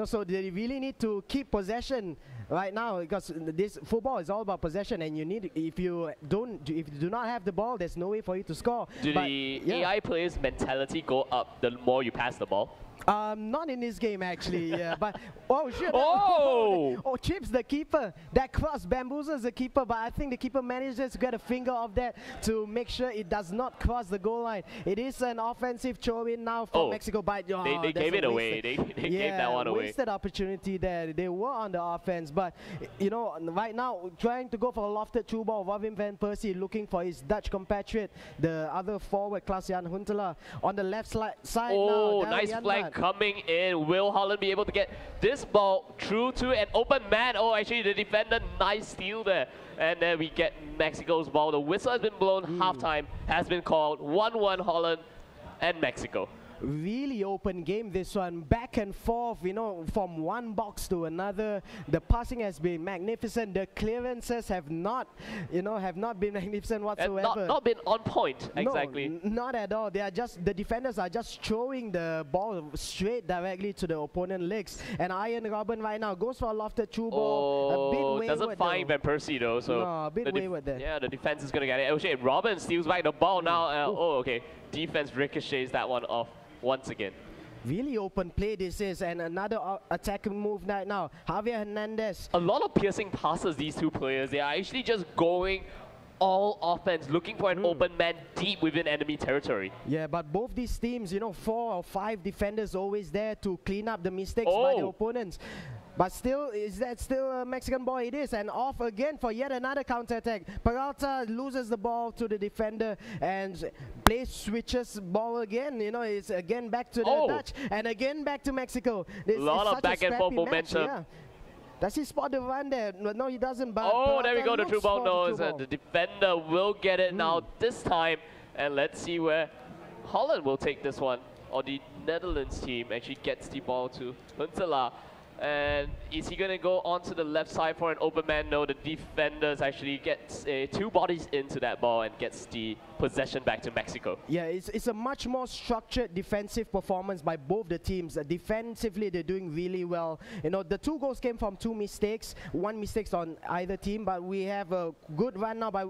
So they really need to keep possession right now, because this football is all about possession, and you need, if you do not have the ball, there's no way for you to score. Do the AI players' mentality go up the more you pass the ball? Not in this game actually, yeah. But oh shit! Chips the keeper. That cross bamboozles the keeper, but I think the keeper manages to get a finger off that to make sure it does not cross the goal line. It is an offensive throw-in now for Mexico, but they gave it away. They gave that one away. Wasted opportunity there. They were on the offense, but right now trying to go for a lofted through ball. Robin van Persie looking for his Dutch compatriot, the other forward Klaas-Jan Huntelaar on the left side now. Oh, nice flank coming in. Will Holland be able to get this ball through to an open man? Oh, actually the defender, nice steal there. And then we get Mexico's ball. The whistle has been blown, halftime has been called. 1-1 Holland and Mexico. Really open game, this one, back and forth, from one box to another. The passing has been magnificent. The clearances have not been magnificent whatsoever. Not been on point, exactly. No, not at all. They are just, the defenders are just throwing the ball straight directly to the opponent legs. And Arjen Robben right now goes for a lofted through ball. A bit wayward, doesn't find Van Persie though. So no, a bit wayward there. Yeah, the defense is gonna get it. Oh shit, Robben steals back the ball now. Okay, defense ricochets that one off once again. Really open play this is, and another attacking move right now. Javier Hernandez. A lot of piercing passes, these two players. They are actually just going all offense, looking for an open man deep within enemy territory. Yeah, but both these teams, 4 or 5 defenders always there to clean up the mistakes by the opponents. But still, is that still a Mexican ball? It is, and off again for yet another counter-attack. Peralta loses the ball to the defender and switches ball again. It's again back to the Dutch and again back to Mexico. A lot of back and forth momentum. Yeah. Does he spot the run there? No, he doesn't. But there we go. The true ball knows, and the defender will get it now this time. And let's see where Holland will take this one, or the Netherlands team actually gets the ball to Huntelaar. And is he going to go onto the left side for an open man? No, the defenders actually gets 2 bodies into that ball and gets the possession back to Mexico. Yeah, it's a much more structured defensive performance by both the teams. Defensively, they're doing really well. The 2 goals came from 2 mistakes. 1 mistake on either team, but we have a good run now by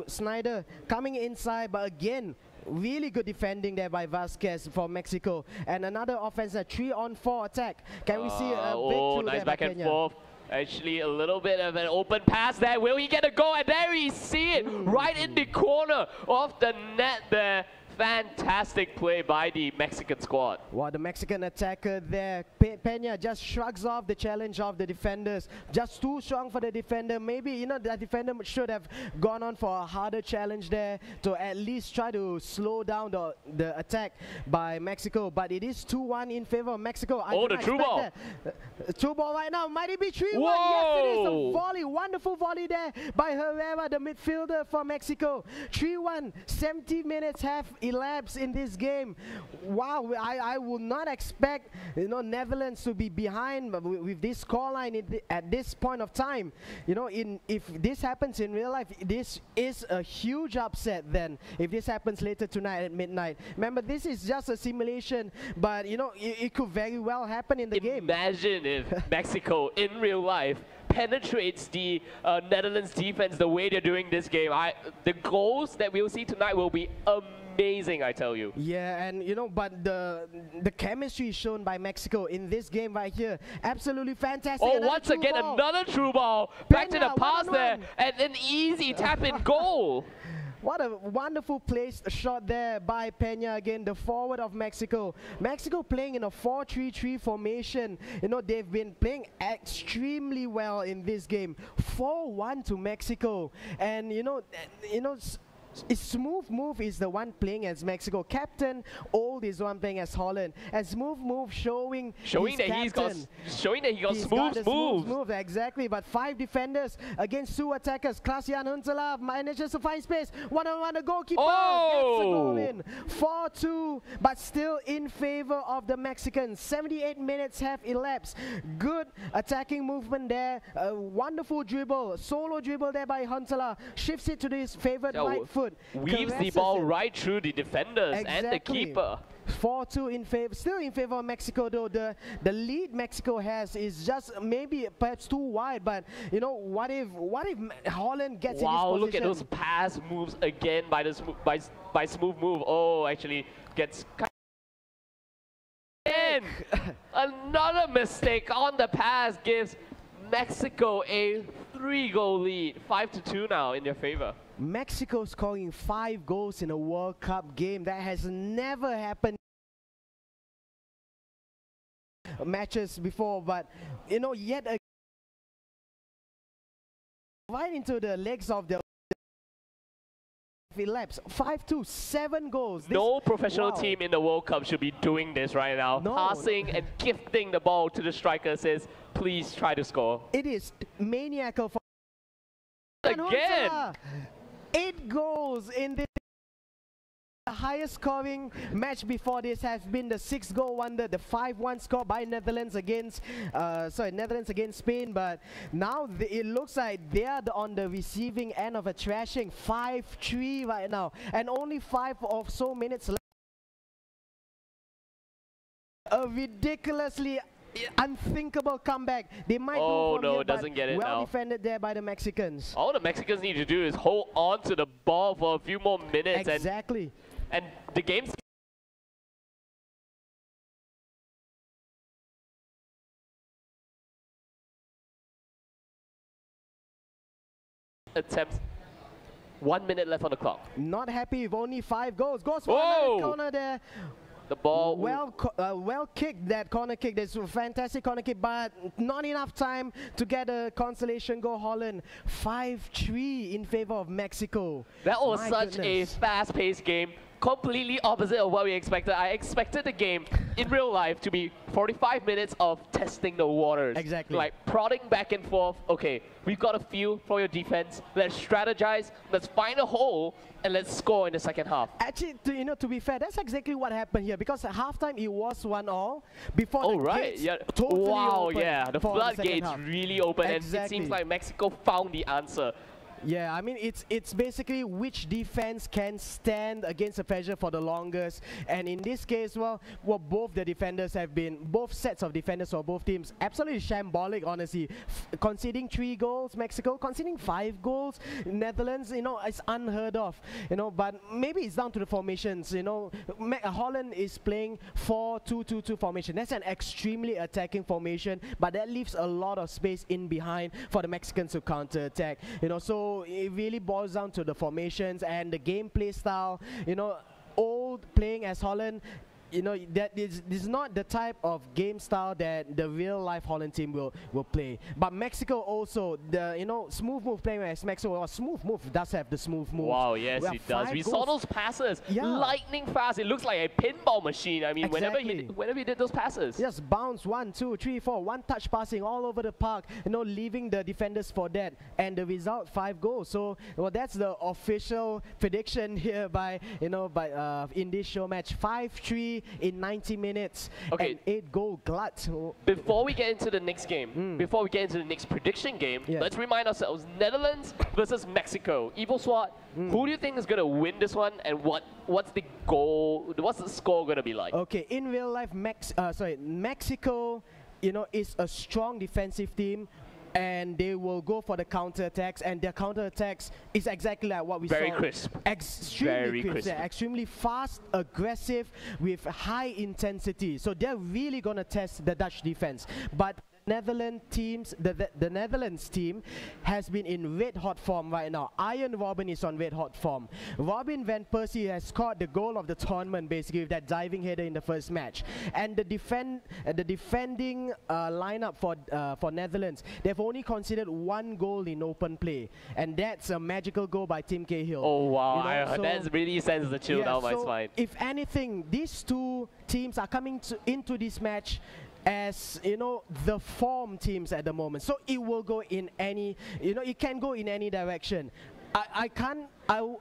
Snyder coming inside, but again, really good defending there by Vasquez for Mexico. And another offense, a 3-on-4 attack. Can we see a breakthrough nice there back and forth. Actually, a little bit of an open pass there. Will he get a goal? And there we see it right in the corner of the net there. Fantastic play by the Mexican squad. Wow, the Mexican attacker there, Peña, just shrugs off the challenge of the defenders. Just too strong for the defender. Maybe, the defender should have gone on for a harder challenge there to at least try to slow down the attack by Mexico. But it is 2-1 in favor of Mexico. The true ball. True ball right now. Might it be 3-1? Yes, it is a volley. Wonderful volley there by Herrera, the midfielder for Mexico. 3-1, 70 minutes have elapsed in this game. Wow, I would not expect Netherlands to be behind with this scoreline at this point of time. If this happens in real life, this is a huge upset then. If this happens later tonight at midnight. Remember, this is just a simulation, but it could very well happen in the game. Imagine if Mexico in real life penetrates the Netherlands defense the way they're doing this game. The goals that we'll see tonight will be amazing, I tell you. Yeah, and but the chemistry shown by Mexico in this game right here, absolutely fantastic. Once again, another true ball. Back to the pass there, and an easy tap-in goal. What a wonderful placed shot there by Peña again, the forward of Mexico. Mexico playing in a 4-3-3 formation. They've been playing extremely well in this game. 4-1 to Mexico. And Smooth Move is the one playing as Mexico. Captain Old is the one playing as Holland. And Smooth Move showing that he got smooth moves. Exactly, but 5 defenders against 2 attackers. Klaas-Jan Huntelaar manages to find space. One-on-one, the goalkeeper gets a goal in. 4-2, but still in favor of the Mexicans. 78 minutes have elapsed. Good attacking movement there. A wonderful dribble, solo dribble there by Huntelaar. Shifts it to his favorite right foot. Weaves the ball right through the defenders and the keeper. 4-2 in favor, still in favor of Mexico though. The lead Mexico has is just maybe perhaps too wide, but what if Holland gets in this position? Look at those pass moves again by the by Smooth Move. Actually gets in. Another mistake on the pass gives Mexico a 3-goal lead. 5-2 now in their favor. Mexico scoring 5 goals in a World Cup game. That has never happened matches before, but yet again, right into the legs of the elapsed. 5-2, 7 goals. No professional team in the World Cup should be doing this right now. Passing and gifting the ball to the striker says, please try to score. It is maniacal for again. 8 goals in this. The highest scoring match before this has been the 6-goal wonder, the 5-1 score by Netherlands against Spain. But now it looks like they are on the receiving end of a thrashing. 5-3 right now, and only 5 or so minutes left. A ridiculously unthinkable comeback. They might doesn't get it now. Well defended there by the Mexicans. All the Mexicans need to do is hold on to the ball for a few more minutes. Exactly. And the game's attempts. 1 minute left on the clock. Not happy with only 5 goals. Goes for Whoa! another corner there. The ball. Well kicked, that corner kick. That's a fantastic corner kick, but not enough time to get a consolation goal. Holland 5-3 in favor of Mexico. That was My such goodness. a fast-paced game. Completely opposite of what we expected. I expected the game in real life to be 45 minutes of testing the waters. Exactly. Like prodding back and forth. Okay, we've got a feel for your defense. Let's strategize. Let's find a hole and let's score in the second half. Actually, to be fair, that's exactly what happened here, because at halftime it was 1-1 before Oh, the right. gates Yeah. totally Wow, opened yeah. The for floodgates second half. really opened, and it Exactly. seems like Mexico found the answer. Yeah, I mean, it's basically which defense can stand against the pressure for the longest. And in this case, well, both the defenders have been, both sets of defenders for both teams, absolutely shambolic, honestly. Conceding 3 goals, Mexico, conceding 5 goals, Netherlands, you know, it's unheard of, you know, but maybe it's down to the formations, you know. Holland is playing 4-2-2-2 formation. That's an extremely attacking formation, but that leaves a lot of space in behind for the Mexicans to counter-attack, you know, so it really boils down to the formations and the gameplay style. You know, old playing as Holland, you know, that this is not the type of game style that the real life Holland team will play. But Mexico also, the, you know, smooth move playing as Mexico, well, smooth move does have the smooth move. Wow, yes, it does. We saw those passes, lightning fast. It looks like a pinball machine. I mean, Exactly. whenever he did those passes. Just bounce 1, 2, 3, 4, one touch passing all over the park, you know, leaving the defenders for dead. And the result, 5 goals. So, well, that's the official prediction here by, you know, by in this show match. 5-3 in 90 minutes. Okay. And 8 goal glut. Before we get into the next game, before we get into the next prediction game, let's remind ourselves, Netherlands versus Mexico. Evil SWAT, who do you think is going to win this one, and what's the goal, what's the score going to be like? Okay, in real life, Mexico, you know, is a strong defensive team, and they will go for the counter-attacks, and their counter-attacks is exactly like what we saw. Very crisp. Extremely crisp. Yeah, extremely fast, aggressive, with high intensity. So they're really going to test the Dutch defense. But Netherlands team has been in red hot form right now. Iron Robben is on red hot form. Robin van Persie has scored the goal of the tournament, basically, with that diving header in the first match. And the defending lineup for Netherlands, they've only conceded 1 goal in open play, and that's a magical goal by Tim Cahill. Oh wow, You know, so that really sends the chill down my spine. if anything, these two teams are coming into this match as, you know, the form teams at the moment. So it will go in any, you know, it can go in any direction.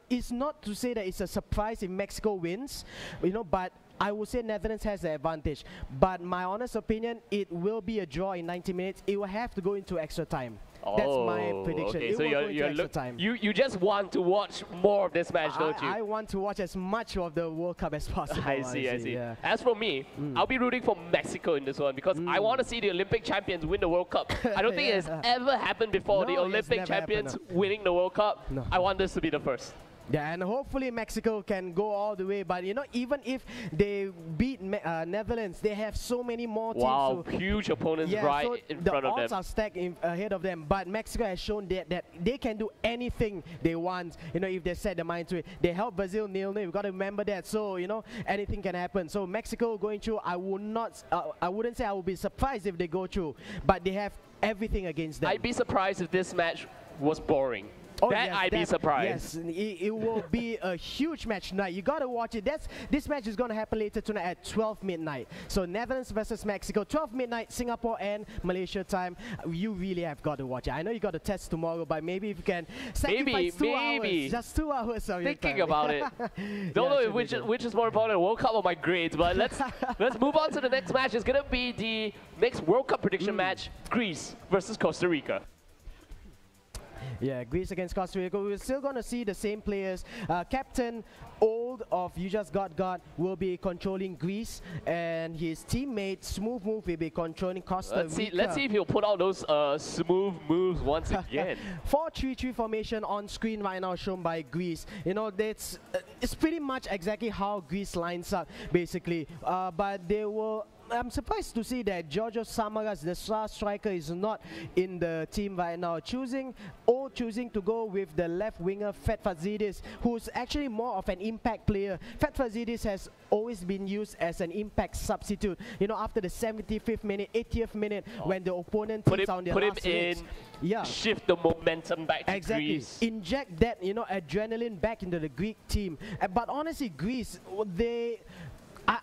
It's not to say that it's a surprise if Mexico wins, you know, but I would say Netherlands has the advantage. But my honest opinion, it will be a draw in 90 minutes. It will have to go into extra time. That's my prediction. Okay, it so will go into extra time. you just want to watch more of this match, don't you? I want to watch as much of the World Cup as possible. I see. Yeah. As for me, I'll be rooting for Mexico in this one because I want to see the Olympic champions win the World Cup. I don't think it has ever happened before, No, the it has Olympic never champions happened. winning the World Cup. No. I want this to be the first. Yeah, and hopefully Mexico can go all the way. But, you know, even if they beat Netherlands, they have so many more teams. Wow, so huge opponents right so in the front of odds them. are stacked ahead of them. But Mexico has shown that they can do anything they want, you know, if they set their mind to it. They helped Brazil 0-0. We've got to remember that. So, you know, anything can happen. So Mexico going through, I wouldn't say I would be surprised if they go through, but they have everything against them. I'd be surprised if this match was boring. Oh, that yes, I'd be surprised. Yes, it will be a huge match tonight. You got to watch it. This match is going to happen later tonight at 12 midnight. So Netherlands versus Mexico, 12 midnight, Singapore and Malaysia time. You really have got to watch it. I know you got to test tomorrow, but maybe if you can sacrifice 2 hours, just 2 hours of your Thinking time. about it. Don't know which is more important, World Cup or my grades, but let's move on to the next match. It's going to be the next World Cup prediction match, Greece versus Costa Rica. Yeah, Greece against Costa Rica. We're still going to see the same players. Captain Old of You Just Got God will be controlling Greece, and his teammate Smooth Move will be controlling Costa Rica. Let's see if he'll put out those smooth moves once again. 4-3-3 formation on screen right now shown by Greece. You know, it's pretty much exactly how Greece lines up, basically. But they will I'm surprised to see that Giorgio Samaras, the star striker, is not in the team right now. Choosing to go with the left winger Fazidis, who's actually more of an impact player. Fazidis has always been used as an impact substitute. You know, after the 75th minute, 80th minute, when the opponent takes on their last legs. Yeah. Shift the momentum back to Greece. Inject that, you know, adrenaline back into the Greek team. But honestly, Greece,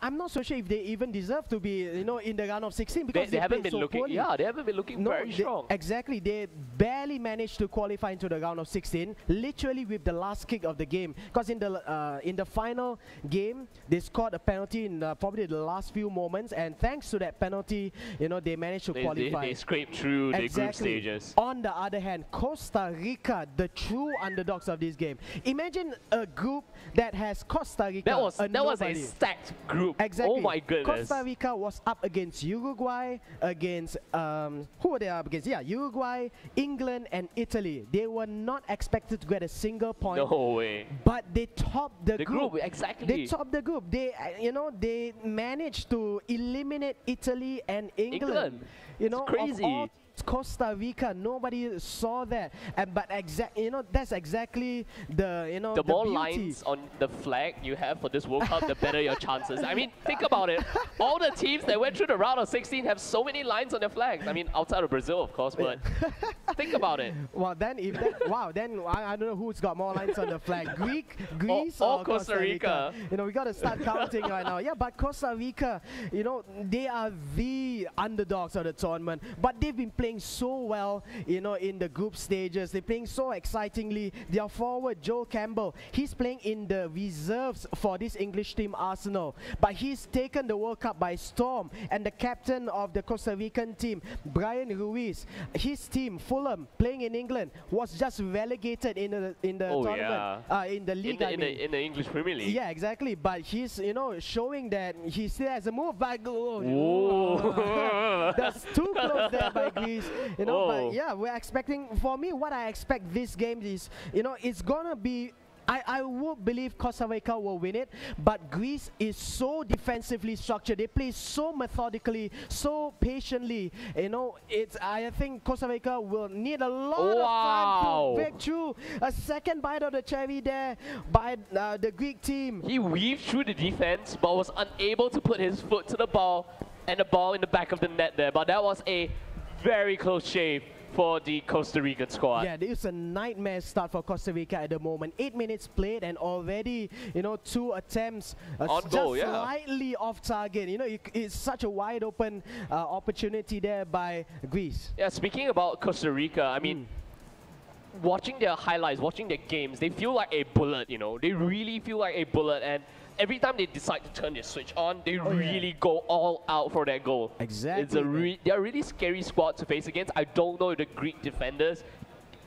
I'm not so sure if they even deserve to be, you know, in the round of 16 because they haven't been so looking. poorly. Yeah, they haven't been looking very strong. Exactly, they barely managed to qualify into the round of 16, literally with the last kick of the game. Because in the final game, they scored a penalty in probably the last few moments, and thanks to that penalty, you know, they managed to qualify. They scraped through the group stages. On the other hand, Costa Rica, the true underdogs of this game. Imagine a group that has Costa Rica. That was a stacked group. Exactly. Oh my goodness. Costa Rica was up against Uruguay, against who were they up against? Yeah, Uruguay, England, and Italy. They were not expected to get a single point. No way. But they topped the group. Exactly. They topped the group. They, you know, they managed to eliminate Italy and England. You know, it's crazy. Of all Costa Rica, nobody saw that, but you know, that's exactly the, you know, the more beauty. lines on the flag you have for this World Cup, the better your chances. I mean, think about it. All the teams that went through the round of 16 have so many lines on their flags. I mean, outside of Brazil, of course, but think about it. Well, then if that, wow, then I don't know who's got more lines on the flag, Greece or Costa Rica. You know, we got to start counting right now. Yeah, but Costa Rica, you know, they are the underdogs of the tournament, but they've been playing so well, you know, in the group stages. They're playing so excitingly. Their forward, Joel Campbell, he's playing in the reserves for this English team, Arsenal. But he's taken the World Cup by storm. And the captain of the Costa Rican team, Brian Ruiz, his team, Fulham, playing in England, was just relegated in the tournament, in the league. In the English Premier League. Yeah, exactly. But he's, you know, showing that he still has a move back. That's too close there by Greece. You know, but yeah, we're expecting, for me, what I expect this game is, you know, it's gonna be, I would believe Costa Rica will win it, but Greece is so defensively structured. They play so methodically, so patiently. You know, I think Costa Rica will need a lot of time to break through. A second bite of the cherry there by the Greek team. He weaved through the defense, but was unable to put his foot to the ball, and the ball in the back of the net there. But that was a very close shave for the Costa Rican squad. Yeah, it's a nightmare start for Costa Rica at the moment. 8 minutes played and already, you know, 2 attempts on goal, just slightly off target. You know, it's such a wide open opportunity there by Greece. Yeah, speaking about Costa Rica, I mean, watching their highlights, watching their games, they feel like a bullet, you know. They really feel like a bullet, and every time they decide to turn their switch on, they really go all out for that goal. Exactly. They're a really scary squad to face against. I don't know if the Greek defenders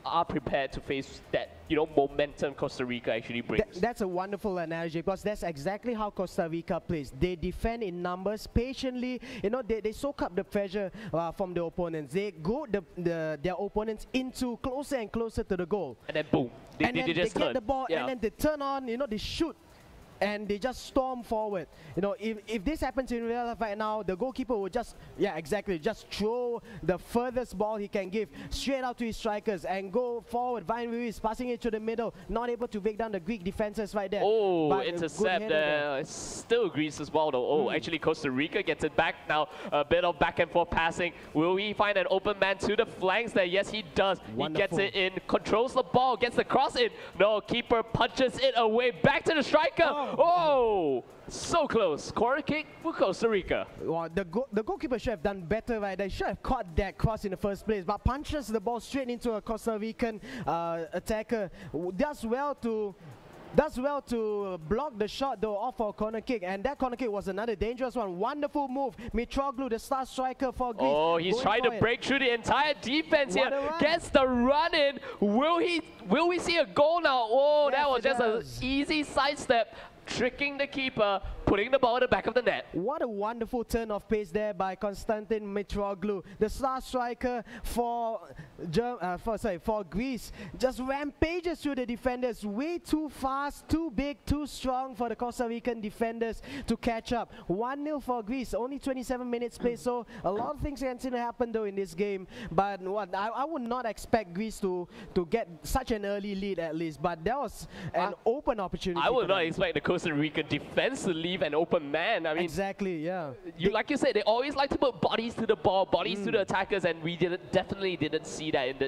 are prepared to face that, you know, momentum Costa Rica actually brings. That's a wonderful analogy, because that's exactly how Costa Rica plays. They defend in numbers patiently. You know, they soak up the pressure from the opponents. They go their opponents into closer and closer to the goal. And then boom, they just get the ball, and then they turn on. You know, they shoot. And they just storm forward. You know, if this happens in real life right now, the goalkeeper will just, just throw the furthest ball he can give straight out to his strikers and go forward. Brian Ruiz passing it to the middle, not able to break down the Greek defenses right there. Oh, but intercept there. It's still Greece as well, though. Oh, actually Costa Rica gets it back now. A bit of back and forth passing. Will he find an open man to the flanks there? Yes, he does. Wonderful. He gets it in, controls the ball, gets the cross in. No, keeper punches it away. Back to the striker. Oh, so close. Corner kick for Costa Rica. Well, the goalkeeper should have done better, right? They should have caught that cross in the first place, but punches the ball straight into a Costa Rican attacker. Does well to block the shot, though, off for a corner kick. And that corner kick was another dangerous one. Wonderful move. Mitroglou, the star striker for Greece. Oh, he's trying to break through the entire defense here. Gets the run in. Will we see a goal now? Oh, that was just an easy sidestep, tricking the keeper. putting the ball at the back of the net. What a wonderful turn of pace there by Konstantin Mitroglou, the star striker for Greece. Just rampages through the defenders, way too fast, too big, too strong for the Costa Rican defenders to catch up. 1-0 for Greece, only 27 minutes played, so a lot of things can still happen though in this game. But I would not expect Greece to get such an early lead at least, but that was an open opportunity. I would not expect the Costa Rican defense to leave an open man. I mean, exactly, yeah. Like you said, they always like to put bodies to the ball, bodies to the attackers, and we definitely didn't see that in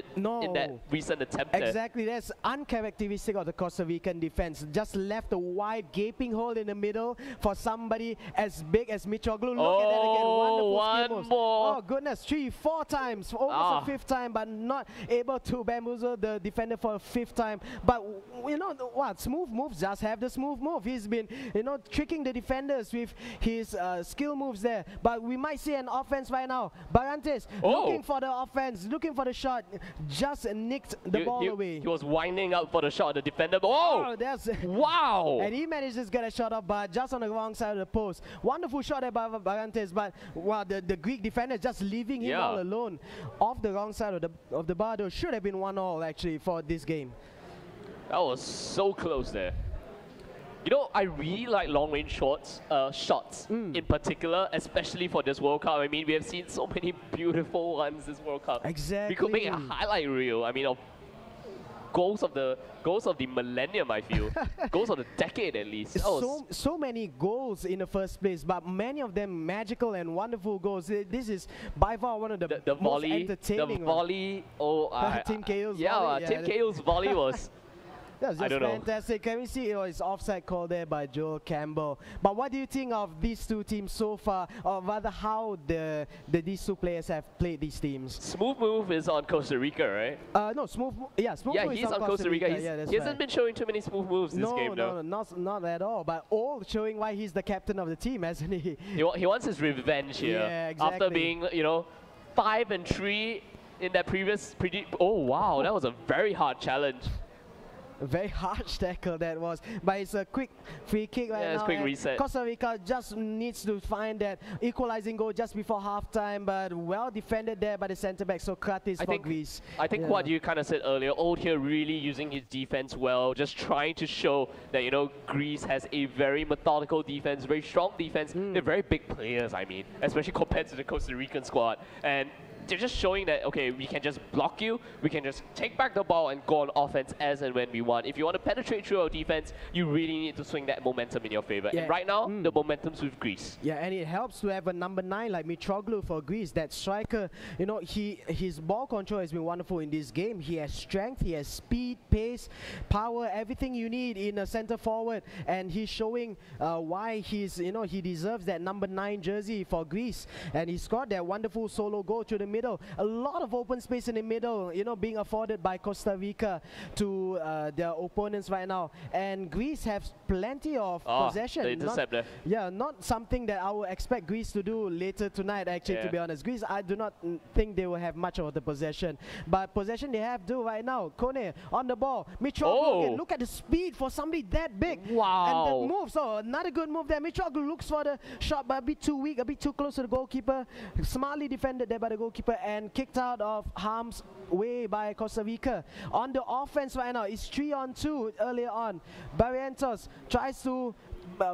that recent attempt. Exactly, that's uncharacteristic of the Costa Rican defense. Just left a wide gaping hole in the middle for somebody as big as Mitroglou. Look at that again, wonderful one skill moves. more. Oh goodness, 3-4 times, almost a fifth time, but not able to bamboozle the defender for a fifth time. But you know what, smooth moves just have the smooth move. He's been, you know, tricking the defenders with his skill moves there. But we might see an offense right now. Barrantes looking for the offense, looking for the shot, just nicked the ball away. He was winding up for the shot, the defender. That's wow! And he managed to get a shot off, but just on the wrong side of the post. Wonderful shot there by Barrantes, but wow, the Greek defender just leaving him all alone off the wrong side of the bar. Though should have been 1-1 actually for this game. That was so close there. You know, I really like long-range shots in particular, especially for this World Cup. I mean, we have seen so many beautiful ones this World Cup. Exactly. We could make a highlight reel. I mean, of goals of the millennium, I feel. Goals of the decade, at least. So many goals in the first place, but many of them magical and wonderful goals. This is by far one of the most volley, entertaining. The volley. Tim Cahill's volley. Yeah, Tim Cahill's volley was... That's just fantastic. Can we see his offside call there by Joel Campbell? But what do you think of these two teams so far, or rather how these two players have played these teams? Smooth Move is on Costa Rica, right? No, Smooth Move is on Costa Rica. He hasn't been showing too many smooth moves this game, though. No, not at all. But all showing why he's the captain of the team, hasn't he? He wants his revenge here. Yeah, exactly. After being, 5-3 in that previous... Oh, wow, that was a very hard challenge. A very harsh tackle that was, but it's a quick free kick right now. It's a quick reset. Costa Rica just needs to find that equalizing goal just before halftime, but well defended there by the centre back Socrates for Greece. I think what you kind of said earlier, Old here really using his defense well, just trying to show that Greece has a very methodical defense, very strong defense. They're very big players, I mean, especially compared to the Costa Rican squad. And they're just showing that, okay, we can just block you, we can just take back the ball and go on offense as and when we want. If you want to penetrate through our defense, you really need to swing that momentum in your favor. Yeah. And right now, the momentum's with Greece. Yeah, and it helps to have a number 9 like Mitroglou for Greece. That striker, his ball control has been wonderful in this game. He has strength, he has speed, pace, power, everything you need in a center forward. And he's showing why he deserves that number 9 jersey for Greece. And he scored that wonderful solo goal through the middle. A lot of open space in the middle, being afforded by Costa Rica to their opponents right now. And Greece have plenty of possession. The intercept there. Not something that I would expect Greece to do later tonight, actually, to be honest. Greece, I do not think they will have much of the possession. But possession they have do right now. Kone on the ball. Mitroglou again. Look at the speed for somebody that big. Wow. And the move. So another good move there. Mitroglou looks for the shot, but a bit too weak, a bit too close to the goalkeeper. Smartly defended there by the goalkeeper and kicked out of harm's way by Costa Rica. On the offense right now, it's 3-on-2 earlier on. Barrientos tries to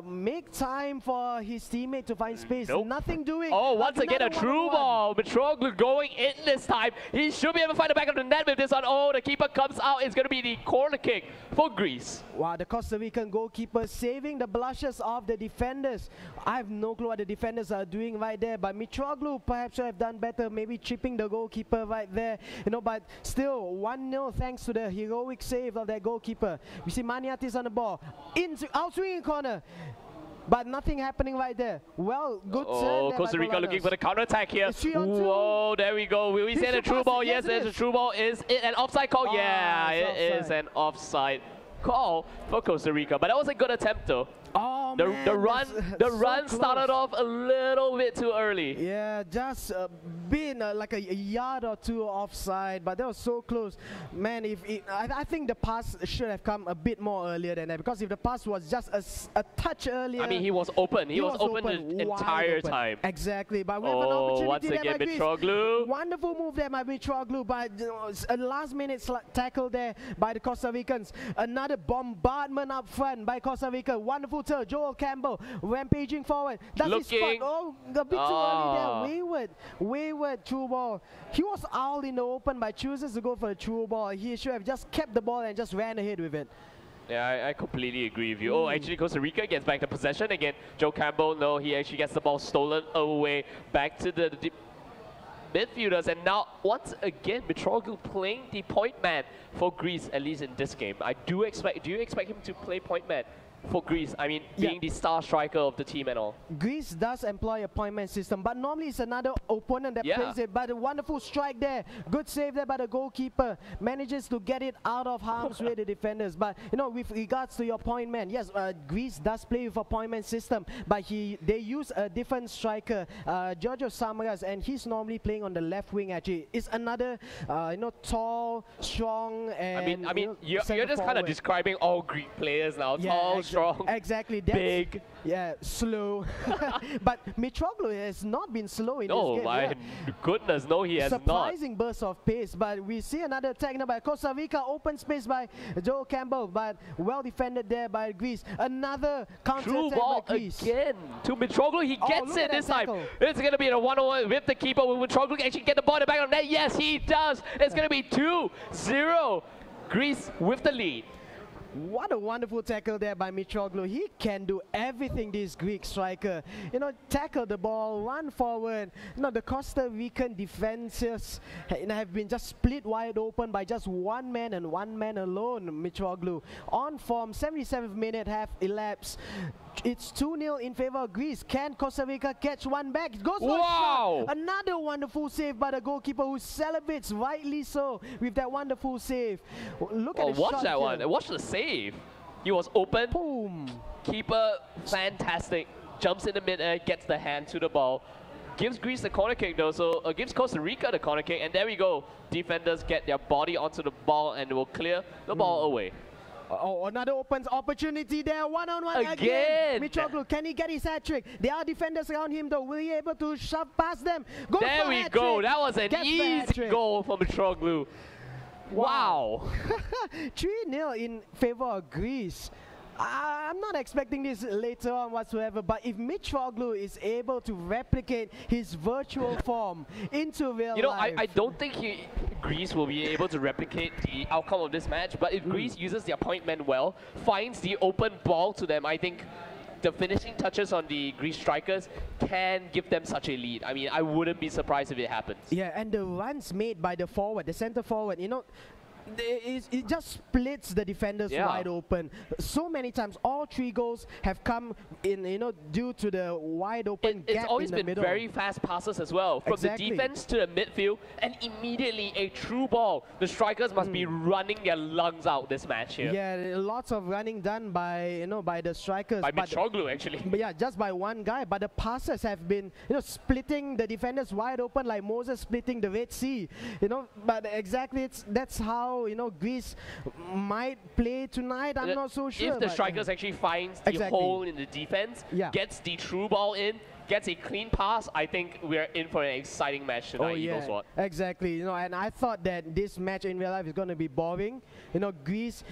make time for his teammate to find space. Nothing doing. Once again a true ball. Mitroglou going in this time. He should be able to find the back of the net with this one. The keeper comes out. It's going to be the corner kick for Greece. Wow, the Costa Rican goalkeeper saving the blushes of the defenders. I have no clue what the defenders are doing right there, but Mitroglou perhaps should have done better, maybe tripping the goalkeeper right there. But still 1-0 thanks to the heroic save of that goalkeeper. You see Maniatis on the ball. Out swinging corner. But nothing happening right there. Well, good turn there. Costa Rica looking for the counter-attack here. Whoa, there we go. Will we say the true ball? Yes, there's a true ball. Is it an offside call? Yeah, it is an offside call for Costa Rica. But that was a good attempt, though. Oh, The man, run, that's the so run started close. off a little bit too early. Yeah, just been like a yard or two offside, but that was so close. Man, I think the pass should have come a bit more earlier than that, because if the pass was just a touch earlier. I mean, he was open. He was open the wide entire open. time. Exactly, but we have an Oh, opportunity once there again, by Greece. Mitroglou. Wonderful move there by Mitroglou, but a last-minute tackle there by the Costa Ricans. Another bombardment up front by Costa Rica. Wonderful turn. Joel Campbell rampaging forward. Does he spot? Looking. Oh, a bit too early there. Wayward through ball. He was all in the open, but chooses to go for a through ball. He should have just kept the ball and just ran ahead with it. Yeah, I completely agree with you. Oh, actually, Costa Rica gets back the possession again. Joe Campbell, no, he actually gets the ball stolen away back to the midfielders. And now, once again, Mitroglou playing the point man for Greece, at least in this game. Do you expect him to play point man for Greece? I mean, being the star striker of the team and all. Greece does employ a point man system, but normally it's another opponent that plays it. But a wonderful strike there. Good save there by the goalkeeper. Manages to get it out of harm's way, the defenders. But, you know, with regards to your point man, yes, Greece does play with a point man system, but they use a different striker, Giorgio Samaras, and he's normally playing on the left wing, actually. It's another, tall, strong, and... I mean, you're just kind of describing all Greek players now. Yeah, Tall, strong, exactly. big. Yeah, slow. But Mitroglou has not been slow in this game. No, my goodness, no, he has not. Surprising burst of pace, but we see another attack now by Costa Rica. Open space by Joel Campbell, but well defended there by Greece. Another counter True attack ball by Greece. again to Mitroglou. He gets look it at this that time. tackle. It's going to be a 1-on-1 with the keeper. Will Mitroglou actually get the ball back on net? Yes, he does. It's going to be 2-0. Greece with the lead. What a wonderful tackle there by Mitroglou. He can do everything, this Greek striker. You know, tackle the ball, run forward. You know, the Costa Rican defenses have been just split wide open by just one man and one man alone, Mitroglou. On form, 77th minute, half elapsed. It's 2-0 in favor of Greece. Can Costa Rica catch one back? It goes for a shot. Another wonderful save by the goalkeeper, who celebrates rightly so with that wonderful save. Look at the watch shot that here. one. Watch the save. He was open. Boom. Keeper, fantastic. Jumps in the mid-air, gets the hand to the ball. Gives Greece the corner kick though, so gives Costa Rica the corner kick. And there we go. Defenders get their body onto the ball and will clear the ball away. Oh, another opens opportunity there. One-on-one Again. Mitroglou, can he get his hat-trick? There are defenders around him though. Will he able to shove past them? Goes There for we hat-trick. go. That was an Gets the easy hat-trick. goal for Mitroglou. Wow. 3-0 in favor of Greece. I'm not expecting this later on whatsoever, but if Mitroglou is able to replicate his virtual form into real life... I don't think Greece will be able to replicate the outcome of this match, but if Greece uses their point man well, finds the open ball to them, I think the finishing touches on the Greece strikers can give them such a lead. I mean, I wouldn't be surprised if it happens. Yeah, and the runs made by the forward, the center forward, you know, it just splits the defenders wide open. So many times, all three goals have come in, you know, due to the wide open gap in the middle. It's always been very fast passes as well. From the Exactly. defense to the midfield, and immediately a true ball. The strikers must be running their lungs out this match here. Yeah, lots of running done by, you know, by the strikers. By Mitroglou, actually. But yeah, just by one guy. But the passes have been, you know, splitting the defenders wide open like Moses splitting the Red Sea. You know, but exactly that's how, you know, Greece might play tonight. I'm not so sure. If the strikers actually finds the hole in the defense, gets the true ball in, gets a clean pass, I think we're in for an exciting match tonight, Eagles What? Exactly. You know, and I thought that this match in real life is going to be boring. You know, Greece,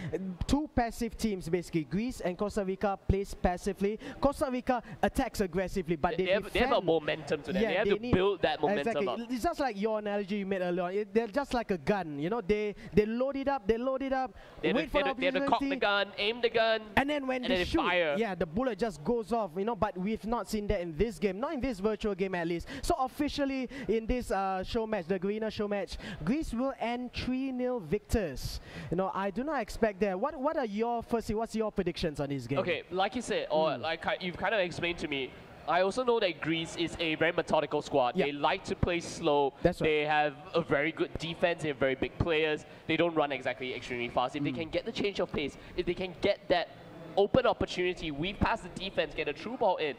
two passive teams basically. Greece and Costa Rica plays passively. Costa Rica attacks aggressively, but they have a momentum to them. Yeah, they have to build that momentum up. It's just like your analogy you made earlier on. They're just like a gun. You know, they load it up, wait for the opportunity. They have to cock the gun, aim the gun, and then when they shoot, fire. yeah, the bullet just goes off. You know, but we've not seen that in this game, not in this virtual game at least. So officially in this show match, the Guiana show match, Greece will end 3-0 victors. You know, I do not expect that. What are your what's your predictions on this game? Okay, like you said, or like you've kind of explained to me, I also know that Greece is a very methodical squad. Yeah. They like to play slow. That's right. They have a very good defense. They have very big players. They don't run exactly extremely fast. If they can get the change of pace, if they can get that open opportunity, weave past the defense, get a true ball in.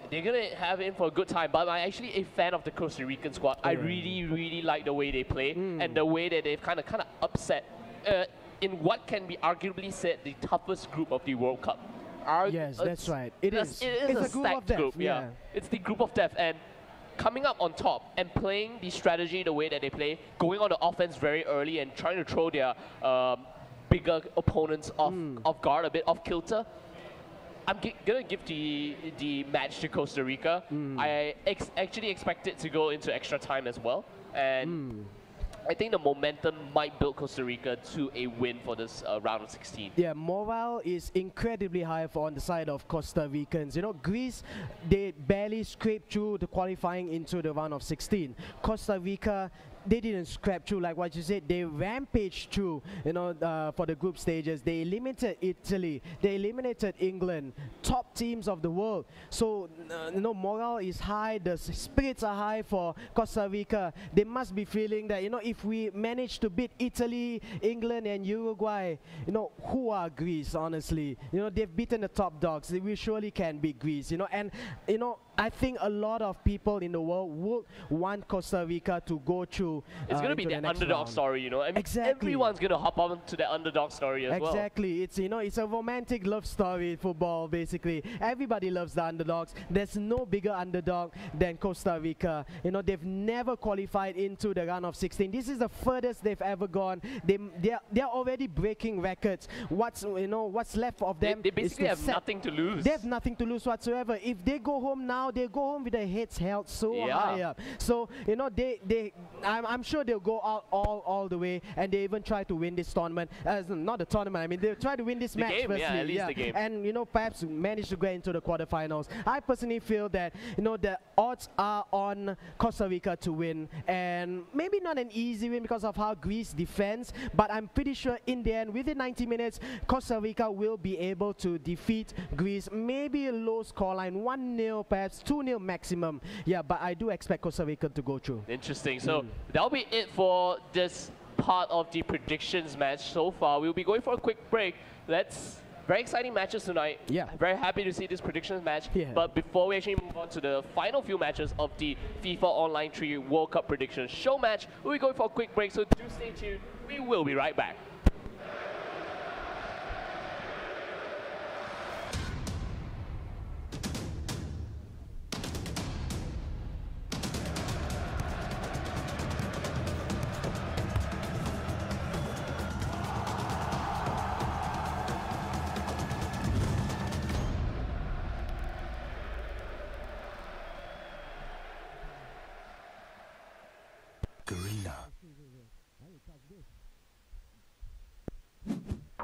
They're going to have in for a good time, but I'm actually a fan of the Costa Rican squad. I really, really like the way they play and the way that they've kind of upset in what can be arguably said the toughest group of the World Cup. Yes, that's right. It's a group of stacked death. group, yeah. It's the group of death, and coming up on top and playing the strategy the way that they play, going on the offense very early and trying to throw their bigger opponents off guard, a bit off kilter. I'm going to give the match to Costa Rica. I actually expect it to go into extra time as well. And I think the momentum might build Costa Rica to a win for this round of 16. Yeah, morale is incredibly high on the side of Costa Ricans. You know, Greece, they barely scraped through the qualifying into the round of 16. Costa Rica, they didn't scrap through, like what you said. They rampaged through, you know, for the group stages. They eliminated Italy. They eliminated England, top teams of the world. So, you know, morale is high. The spirits are high for Costa Rica. They must be feeling that, you know, if we manage to beat Italy, England, and Uruguay, you know, who are Greece, honestly? You know, they've beaten the top dogs. We surely can beat Greece, you know. And, you know, I think a lot of people in the world would want Costa Rica to go through. It's going to be the underdog story, you know. I mean, exactly. Everyone's going to hop on to the underdog story as well. Exactly. It's, you know, it's a romantic love story, football, basically. Everybody loves the underdogs. There's no bigger underdog than Costa Rica. You know, they've never qualified into the round of 16. This is the furthest they've ever gone. They're already breaking records. What's left of them? They basically have nothing to lose. They have nothing to lose whatsoever. If they go home now, they go home with their heads held so high up. So, you know, I'm sure they'll go out all the way, and they even try to win this tournament. Not the tournament, I mean, they'll try to win this match game, firstly. at least the game. And, you know, perhaps manage to get into the quarterfinals. I personally feel that, you know, the odds are on Costa Rica to win, and maybe not an easy win because of how Greece defends, but I'm pretty sure in the end, within 90 minutes, Costa Rica will be able to defeat Greece. Maybe a low scoreline, 1-0, perhaps 2-0 maximum. Yeah, but I do expect Costa Rica to go through. Interesting. So that'll be it for this part of the predictions match so far. We'll be going for a quick break. Very exciting matches tonight. Yeah. Very happy to see this predictions match. Yeah. But before we actually move on to the final few matches of the FIFA Online 3 World Cup predictions show match, we'll be going for a quick break, so do stay tuned. We will be right back.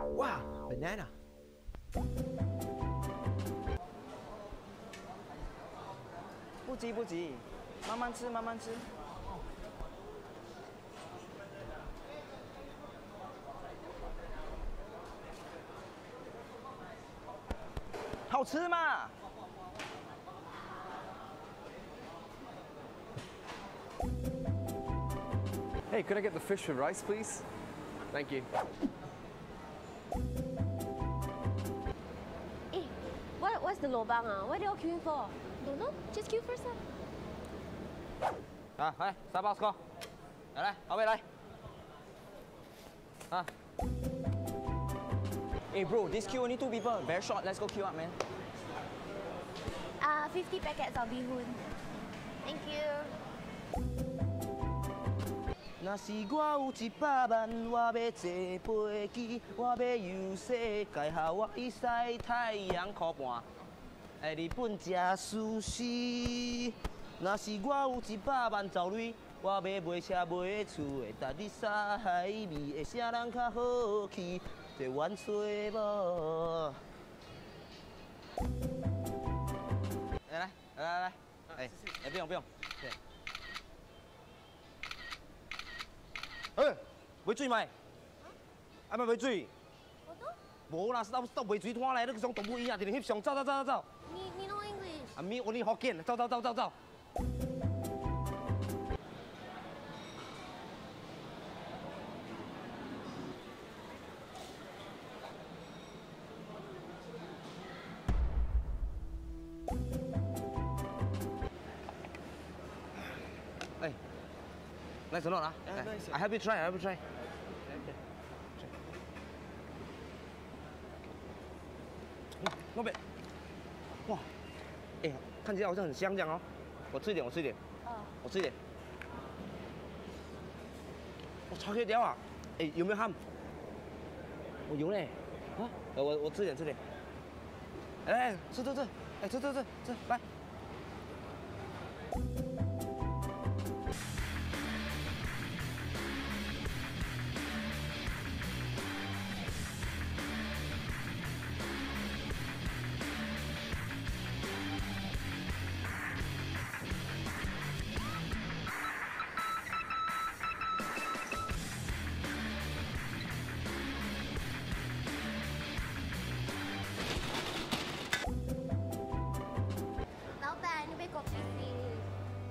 Wow, banana. 不急不急，慢慢吃慢慢吃。好吃嘛？ Hey, could I get the fish with rice, please? Thank you. Eh, what's the lobang? What are you all queuing for? Don't know. Just queue first. 啊，来，Starbucks 来，二位来。啊。Hey bro, this queue only 2 people, very short. Let's go queue up, man. 50 packets of bihun. Thank you. 若是我有100万，我要坐飞机，我要游世界，下我去晒太阳靠半。在日本食寿司。若是我有100万走鐳，我要买车买厝，会搭你沙海味，会啥人较好去？坐阮吹无？来，哎，不用，对。 买水卖，爱买水。无啦，到买水摊来，那个上动物医院，直直翕相，走。你 know English? 啊，me only Hokkien，走。Hey, nice or not? Yeah, nice. I help you try. I help you try. Not bad. 哇，哎，看起来好像很香这样哦。我吃一点，我吃一点。我吃一点。我炒粿条啊，哎，有没有ham？我有嘞。啊，我吃一点，吃点。哎，吃，哎，吃，来。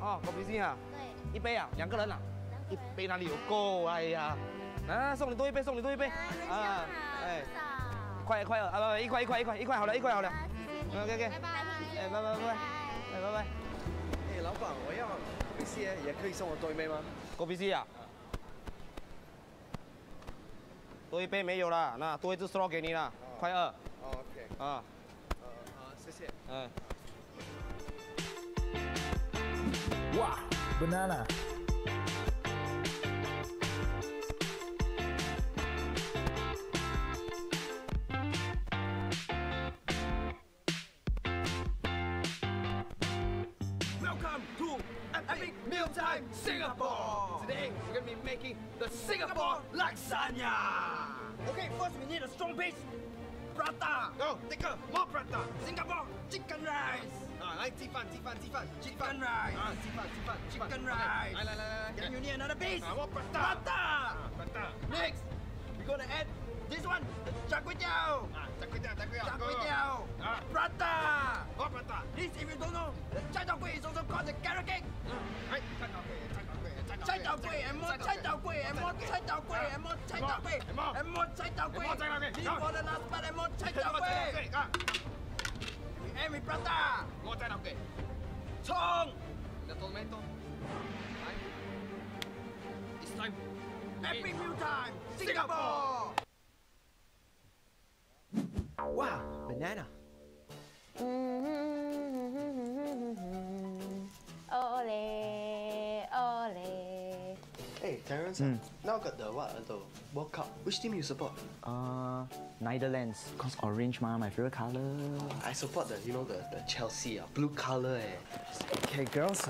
哦，果皮机啊，对，一杯啊，2个人啊，一杯哪里有够？哎呀，啊，送你多一杯，送你多一杯，啊，哎，快啊，不，一块好了，一块好了，OK，拜拜，哎，拜，哎，拜拜。哎，老板，我要果皮机，也可以送我多一杯吗？果皮机啊，多一杯没有了，那多一支 straw 给你了，快2。OK。啊，谢谢。嗯。 Wow, banana. Welcome to Epic Mealtime Singapore. Today we're gonna be making the Singapore lasagna. Okay, first we need a strong base. Prata. Go, take more prata. Singapore chicken rice. 来鸡饭 chicken rice. 鸡饭 chicken rice. 来 Then you need another base. More prata. Next, we're gonna add this one, the char kway teow. Char kway teow. Prata. More prata. This, if you don't know, the chai tow kway is also called the carrot cake. Chai tow kway and more chai tow kway and more chai tow kway and more chai tow kway and more chai tow kway. This for the last part and more chai tow kway. We end with prata. More chai tow kway. Chong. The tomato. It's time. Epic meal time, Singapore. Wow, banana. Ole, ole. Hey, Terence, now got the World Cup. Which team you support? Netherlands, cause orange my favorite color. I support the Chelsea, blue color. Okay, girls,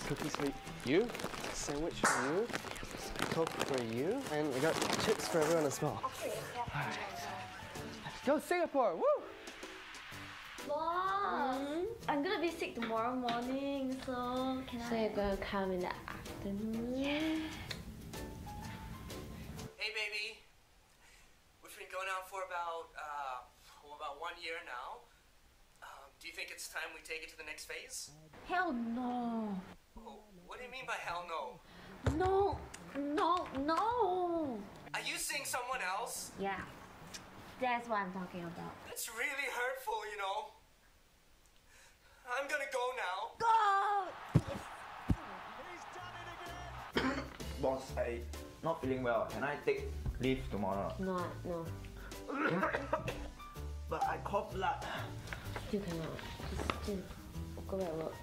cookies for you, sandwich for you, Coke for you, and I got chips for everyone as well. Alright. Go Singapore! Woo! Boss, I'm gonna be sick tomorrow morning, so can I? So you're gonna come in the afternoon? Yeah. Hey baby, we've been going out for about 1 year now. Do you think it's time we take it to the next phase? Hell no. Oh, what do you mean by hell no? No. Are you seeing someone else? Yeah, that's what I'm talking about. That's really hurtful, you know. I'm gonna go now. Go! Boss, I not feeling well. Can I take leave tomorrow? No. But I cough blood. You cannot. Just go back to work.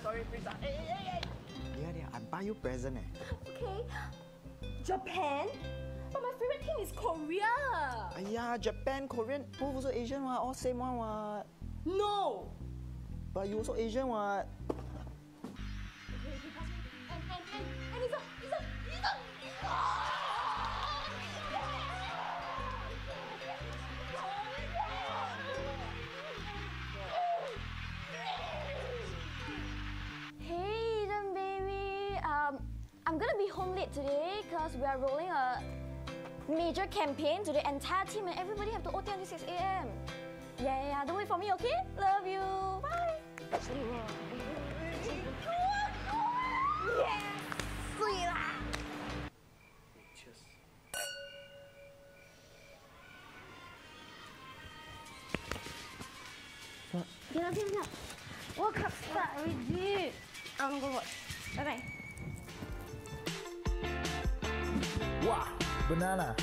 Sorry, please. Hey. Yeah, I buy you present. Okay. Japan? But my favorite team is Korea. Yeah, Japan, Korean, both also Asian one, all same one what. No. But you also Asian what. And he's a Hey, then baby. I'm gonna be home late today because we are rolling a major campaign to the entire team and everybody have to OT until 6 a.m. Yeah, don't wait for me, okay? Love you. Bye. Yes, sweet lah. Cheers. Get up. World Cup start already. I wanna go watch. Bye-bye. Wow, banana.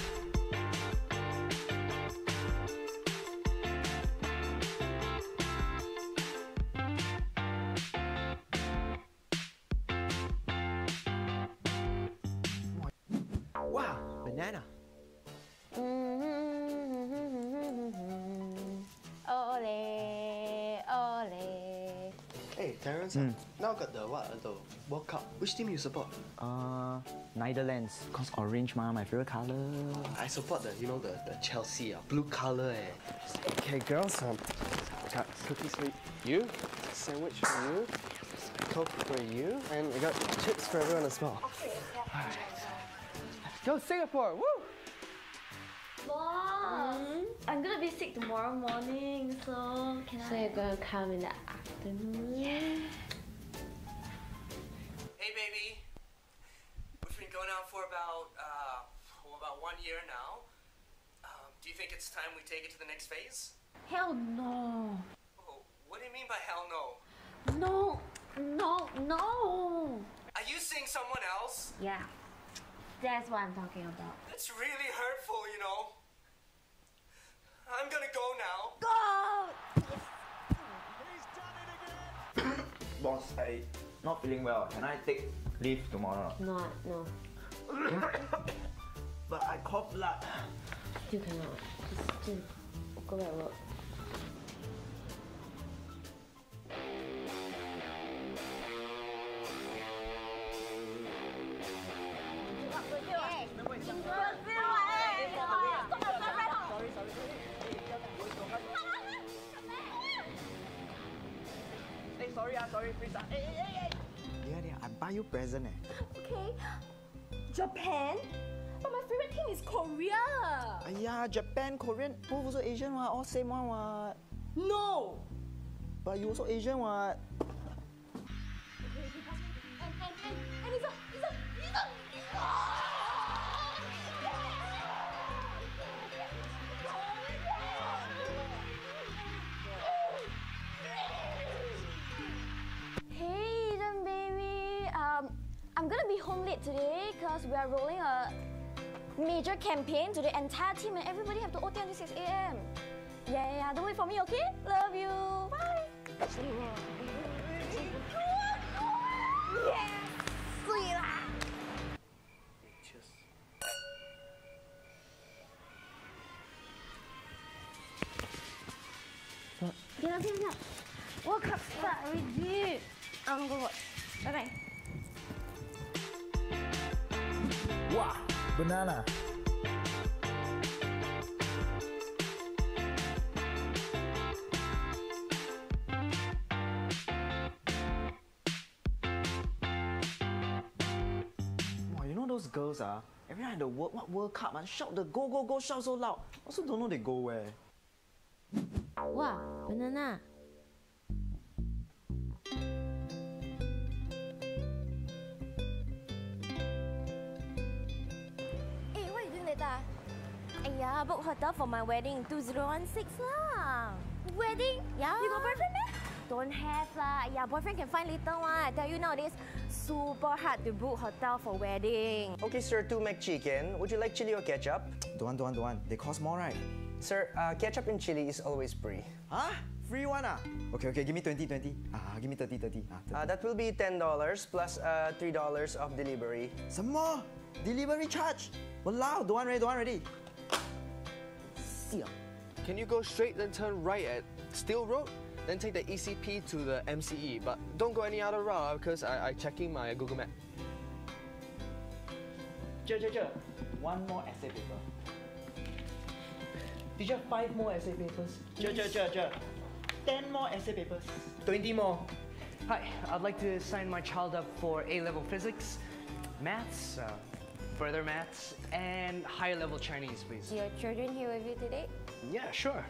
Wow, banana. Ole, ole. Hey, Terrence, now got the World Cup. Which team you support? Netherlands. Cause orange my favorite color. I support the Chelsea, blue color. Okay, girls, cookies for you, sandwich for you, Coke for you, and I got chips for everyone as well. Okay. Alright. Go Singapore! Woo! Boss, I'm gonna be sick tomorrow morning, so can I? So you're gonna come in the afternoon? Yeah. Hey, baby. We've been going out for about 1 year now. Do you think it's time we take it to the next phase? Hell no. Oh, what do you mean by hell no? No. Are you seeing someone else? Yeah, that's what I'm talking about. That's really hurtful, you know. I'm gonna go now. Go! Boss, I not feeling well. Can I take leave tomorrow? No. But I cough blood. Still cannot. Just go back work. Sorry, please. Hey. Yeah, I buy you present. Okay. Japan? But my favorite team is Korea. Yeah, Japan, Korean, both also Asian what, all same one what. No! But you also Asian what. And it's a Hey, then baby. I'm gonna be home late today because we are rolling a major campaign to the entire team and everybody have to OT until 6 a.m. Yeah, don't wait for me, okay? Love you. Bye. Yes, sweet lah. Cheers. Get up. World Cup start already. I wanna go watch. Bye-bye. Wow, banana. Wow, you know those girls every night the World Cup shout the go shout so loud. Also don't know they go where. Wow, banana. Hey, what are you doing later? Aiya, book hotel for my wedding 2016 lah. Wedding? Yeah. You got boyfriend eh? Don't have lah. Yeah, boyfriend can find later one. I tell you nowadays, super hard to book hotel for wedding. Okay, sir, 2 McChicken. Would you like chili or ketchup? Don't want. They cost more, right? Sir, ketchup and chili is always free. Huh? Free one Okay, give me 20. Give me 30. 30. That will be $10 plus $3 of delivery. Some more? Delivery charge? Walao, don't want already. Can you go straight then turn right at Steel Road? Then take the ECP to the MCE, but don't go any other route because I'm checking my Google Map. Teacher, one more essay paper. Teacher, 5 more essay papers. Teacher, 10 more essay papers. 20 more. Hi, I'd like to sign my child up for A-level physics, maths, further maths and higher level Chinese, please. Your children here with you today? Yeah, sure.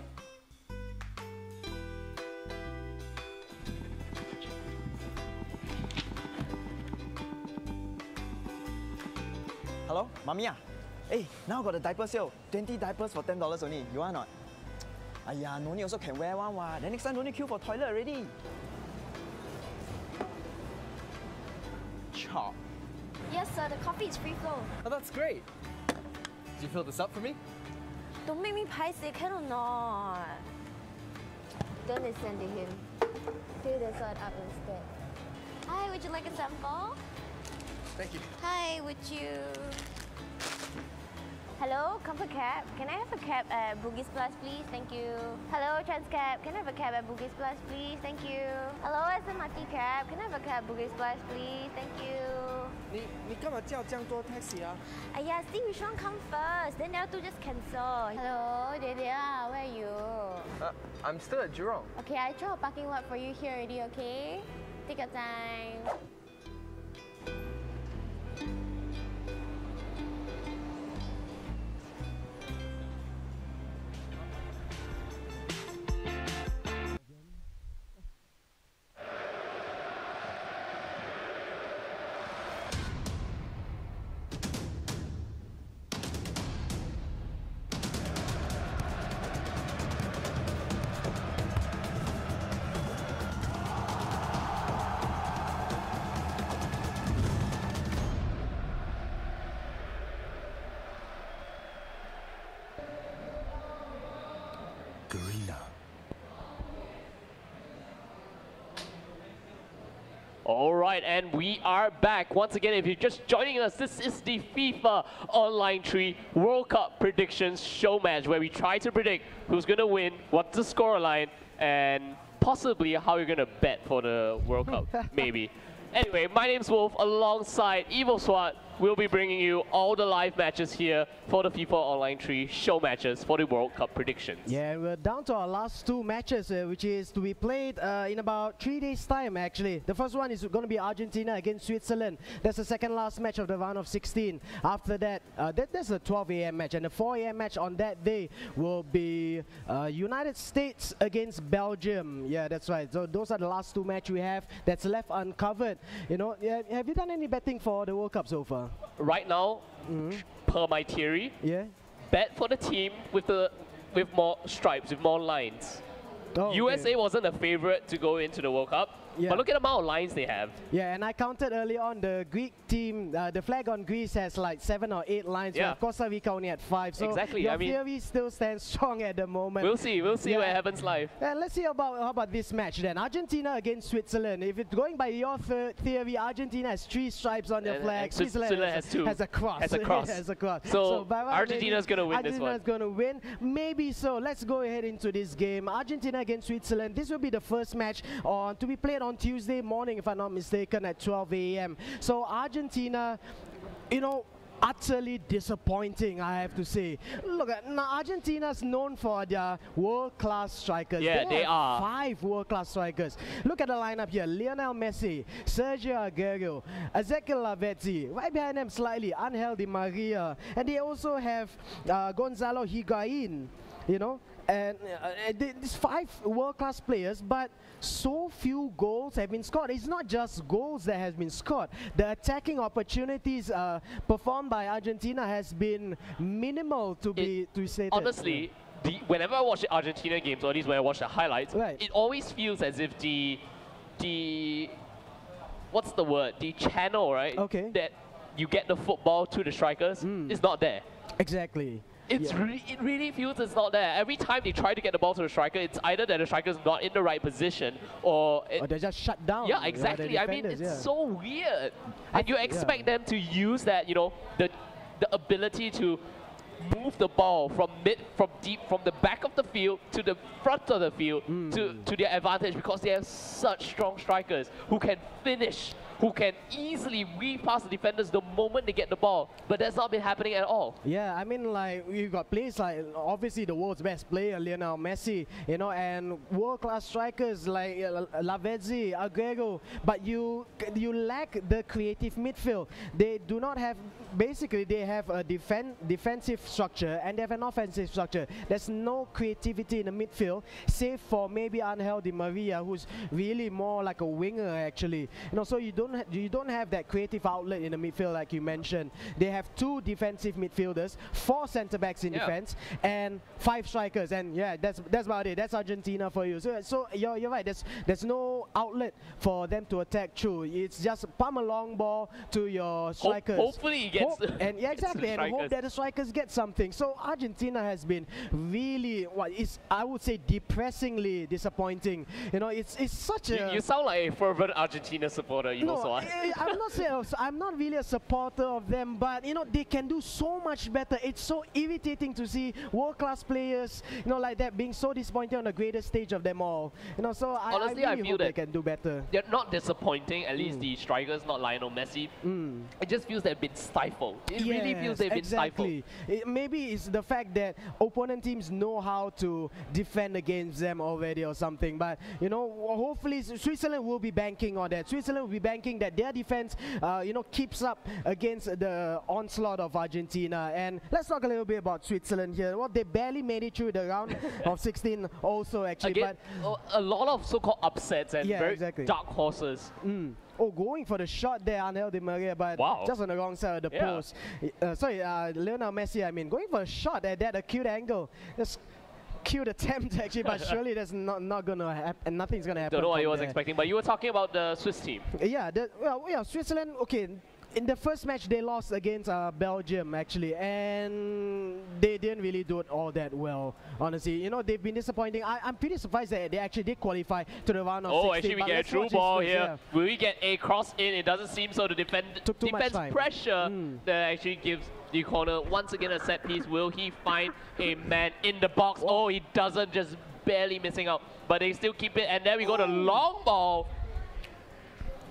Hello, Mommy ah. Hey, now got a diaper sale. 20 diapers for $10 only. You want or not? Aiya, no need also can wear one what. Then next time no need queue for toilet already. Chop. Yes, sir. The coffee is free flow. Oh, that's great. Did you fill this up for me? Don't make me paiseh, can or not? Don't listen to him. Fill the salt up instead. Hi, would you like a sample? Thank you. Hi, would you? Hello, Comfort Cab. Can I have a cab at Bugis Plus, please? Thank you. Hello, Transcab. Can I have a cab at Bugis Plus, please? Thank you. Hello, SMRT Cab. Can I have a cab at Bugis Plus, please? Thank you. 你干嘛叫这样多 taxi 啊？ Aya, see which one come first. Then the other two just cancel. Hello, Delia. Where are you? I'm still at Jurong. Okay, I draw a parking lot for you here already, okay? Take your time. All right, and we are back. Once again, if you're just joining us, this is the FIFA Online 3 World Cup Predictions Show Match, where we try to predict who's going to win, what's the scoreline, and possibly how you're going to bet for the World Cup, maybe. Anyway, my name's Wolf. Alongside Evil SWAT, we'll be bringing you all the live matches here for the FIFA Online 3 show matches for the World Cup predictions. Yeah, we're down to our last two matches, which is to be played in about 3 days' time, actually. The first one is going to be Argentina against Switzerland. That's the second last match of the round of 16. After that, that's a 12 a.m. match. And the 4 a.m. match on that day will be United States against Belgium. Yeah, that's right. So those are the last two matches we have that's left uncovered. You know, have you done any betting for the World Cup so far? Right now, per my theory, bet for the team with more stripes, with more lines. Oh, USA wasn't a favorite to go into the World Cup, but look at the amount of lines they have. Yeah, and I counted early on the Greek team, the flag on Greece has like 7 or 8 lines, while Costa Rica only had 5. So exactly. your theory still stands strong at the moment. We'll see what happens live. And let's see how about this match then. Argentina against Switzerland. If it's going by your theory, Argentina has 3 stripes on their flag. Switzerland has 2. Has a cross. Has a cross. Has a cross. So Argentina's going to win this one. Argentina's going to win. Maybe so. Let's go ahead into this game. Argentina against Switzerland. This will be the first match to be played on Tuesday morning, if I'm not mistaken, at 12 a.m. So Argentina, you know, utterly disappointing, I have to say. Look, Argentina's known for their world-class strikers. Yeah, they are. 5 world-class strikers. Look at the lineup here. Lionel Messi, Sergio Aguero, Ezequiel Lavezzi, right behind them slightly, Angel Di Maria. And they also have Gonzalo Higuain, you know. And these 5 world-class players, but so few goals have been scored. It's not just goals that has been scored. The attacking opportunities performed by Argentina has been minimal, to say. Honestly, whenever I watch the Argentina games, or at least when I watch the highlights, it always feels as if the what's the word? The channel, right? Okay. That you get the football to the strikers is not there. Exactly. It really feels it's not there. Every time they try to get the ball to the striker, it's either that the striker's not in the right position or they're just shut down. Yeah, exactly. I mean, it's so weird. And you expect them to use that, you know, the ability to move the ball from the back of the field to the front of the field to their advantage, because they have such strong strikers who can finish, who can easily weave past the defenders the moment they get the ball. But that's not been happening at all. Yeah, I mean, like, we've got players like, obviously, the world's best player, Lionel Messi, you know, and world-class strikers like Lavezzi, Aguero, but you lack the creative midfield. They do not have basically they have a defensive structure and they have an offensive structure. There's no creativity in the midfield, save for maybe Angel Di Maria, who's really more like a winger actually. So you don't have that creative outlet in the midfield like you mentioned. They have 2 defensive midfielders, 4 centre backs in defense, and 5 strikers. And yeah, that's about it. That's Argentina for you. So you're right. There's no outlet for them to attack through. It's just pump a long ball to your strikers. Hopefully he gets and yeah, exactly, and hope that the strikers get something. So Argentina has been really, I would say, depressingly disappointing. It's such a. You sound like a fervent Argentina supporter. I'm not really a supporter of them, but they can do so much better. It's so irritating to see world-class players, like that, being so disappointed on the greatest stage of them all. So honestly, I I really feel hope that they can do better. They're not disappointing. At least the strikers, not Lionel Messi. It just feels they've been stifled. It really feels they've been stifled. Maybe it's the fact that opponent teams know how to defend against them already or something. But hopefully Switzerland will be banking on that. Switzerland will be banking that their defense, keeps up against the onslaught of Argentina. And let's talk a little bit about Switzerland here. Well, they barely made it through the round of 16 also actually. Again, a lot of so-called upsets and very dark horses. Going for the shot there, Angel Di Maria, but just on the wrong side of the post. Lionel Messi, going for a shot at that acute angle. Just cute attempt actually, but surely that's not gonna happen. Nothing's gonna happen. Don't know what he was expecting, but you were talking about the Swiss team. Switzerland. Okay. In the first match, they lost against Belgium, actually, and they didn't really do it all that well, honestly. They've been disappointing. I'm pretty surprised that they actually did qualify to the round of 16. Actually, we get a true ball here. Will we get a cross in? It doesn't seem so. The defense pressure that actually gives the corner once again a set piece. Will he find a man in the box? He doesn't, just barely missing out. But they still keep it, and there we go. The long ball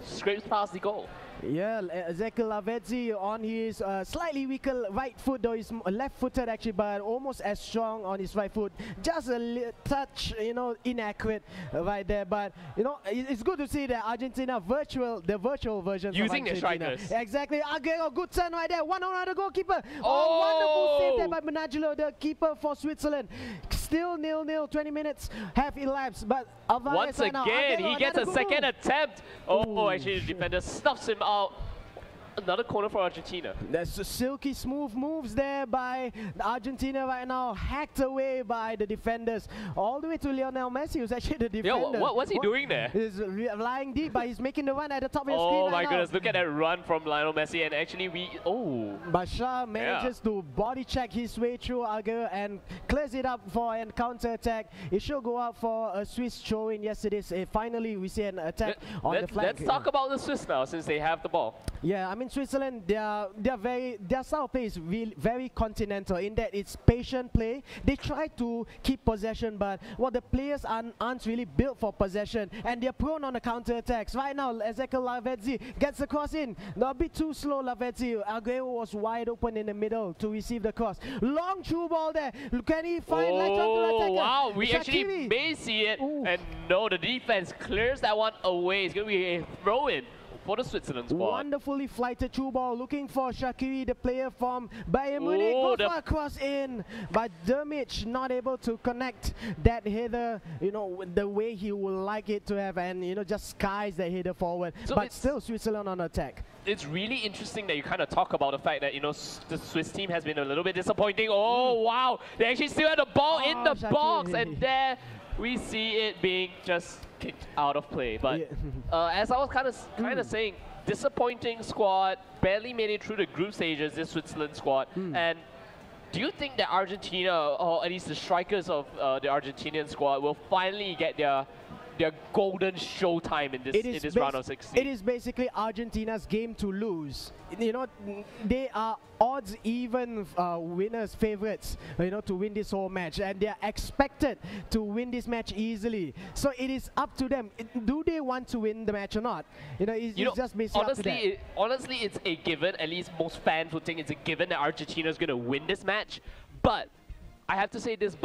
scrapes past the goal. Yeah, Ezekiel Lavezzi on his slightly weaker right foot, though he's left-footed actually, but almost as strong on his right foot. Just a touch, inaccurate right there. But it's good to see that Argentina the virtual version using the strikers. Exactly. Aguero, good turn right there. 1-0 the goalkeeper. Wonderful save there by Benagilo, the keeper for Switzerland. Still 0-0. 20 minutes have elapsed, but Alvarez once again he gets a second attempt. Actually the defender stuffs him out. Another corner for Argentina. There's silky smooth moves there by Argentina right now, hacked away by the defenders. All the way to Lionel Messi, who's actually the defender. What's he doing there? He's lying deep, but he's making the run at the top of the screen. Oh my goodness, look at that run from Lionel Messi, and actually Bashar manages to body check his way through Aguero and clears it up for a counter attack. It should go out for a Swiss throw-in. Yes, it is. Finally, we see an attack on the flank. Let's talk about the Swiss now, since they have the ball. Yeah, Switzerland, their style of play is very continental in that it's patient play. They try to keep possession, but the players aren't really built for possession, and they're prone on the counter attacks. Right now, Ezekiel Lavezzi gets the cross in. A bit too slow, Lavezzi. Aguero was wide open in the middle to receive the cross. Long through ball there. Can he find wow, we actually may see it. And no, the defense clears that one away. It's going to be a throw-in for the Switzerland squad. Wonderfully flighted through ball, looking for Shaqiri, the player from Bayern Munich. Goes for a cross in, but Dermich not able to connect that header, the way he would like it to have, and just skies that header forward. So but still Switzerland on attack. It's really interesting that you kind of talk about the fact that the Swiss team has been a little bit disappointing. Wow, they actually still had the ball in the box, and there we see it being just kicked out of play. But as I was kind of saying, disappointing squad, barely made it through the group stages, this Switzerland squad. And do you think that Argentina, or at least the strikers of the Argentinian squad, will finally get their golden showtime in this round of 16? It is basically Argentina's game to lose. They are odds-even winners, favorites, to win this whole match, and they are expected to win this match easily. So it is up to them. Do they want to win the match or not? It's just basically up to them. Honestly, it's a given. At least most fans would think it's a given that Argentina is going to win this match. But I have to say this,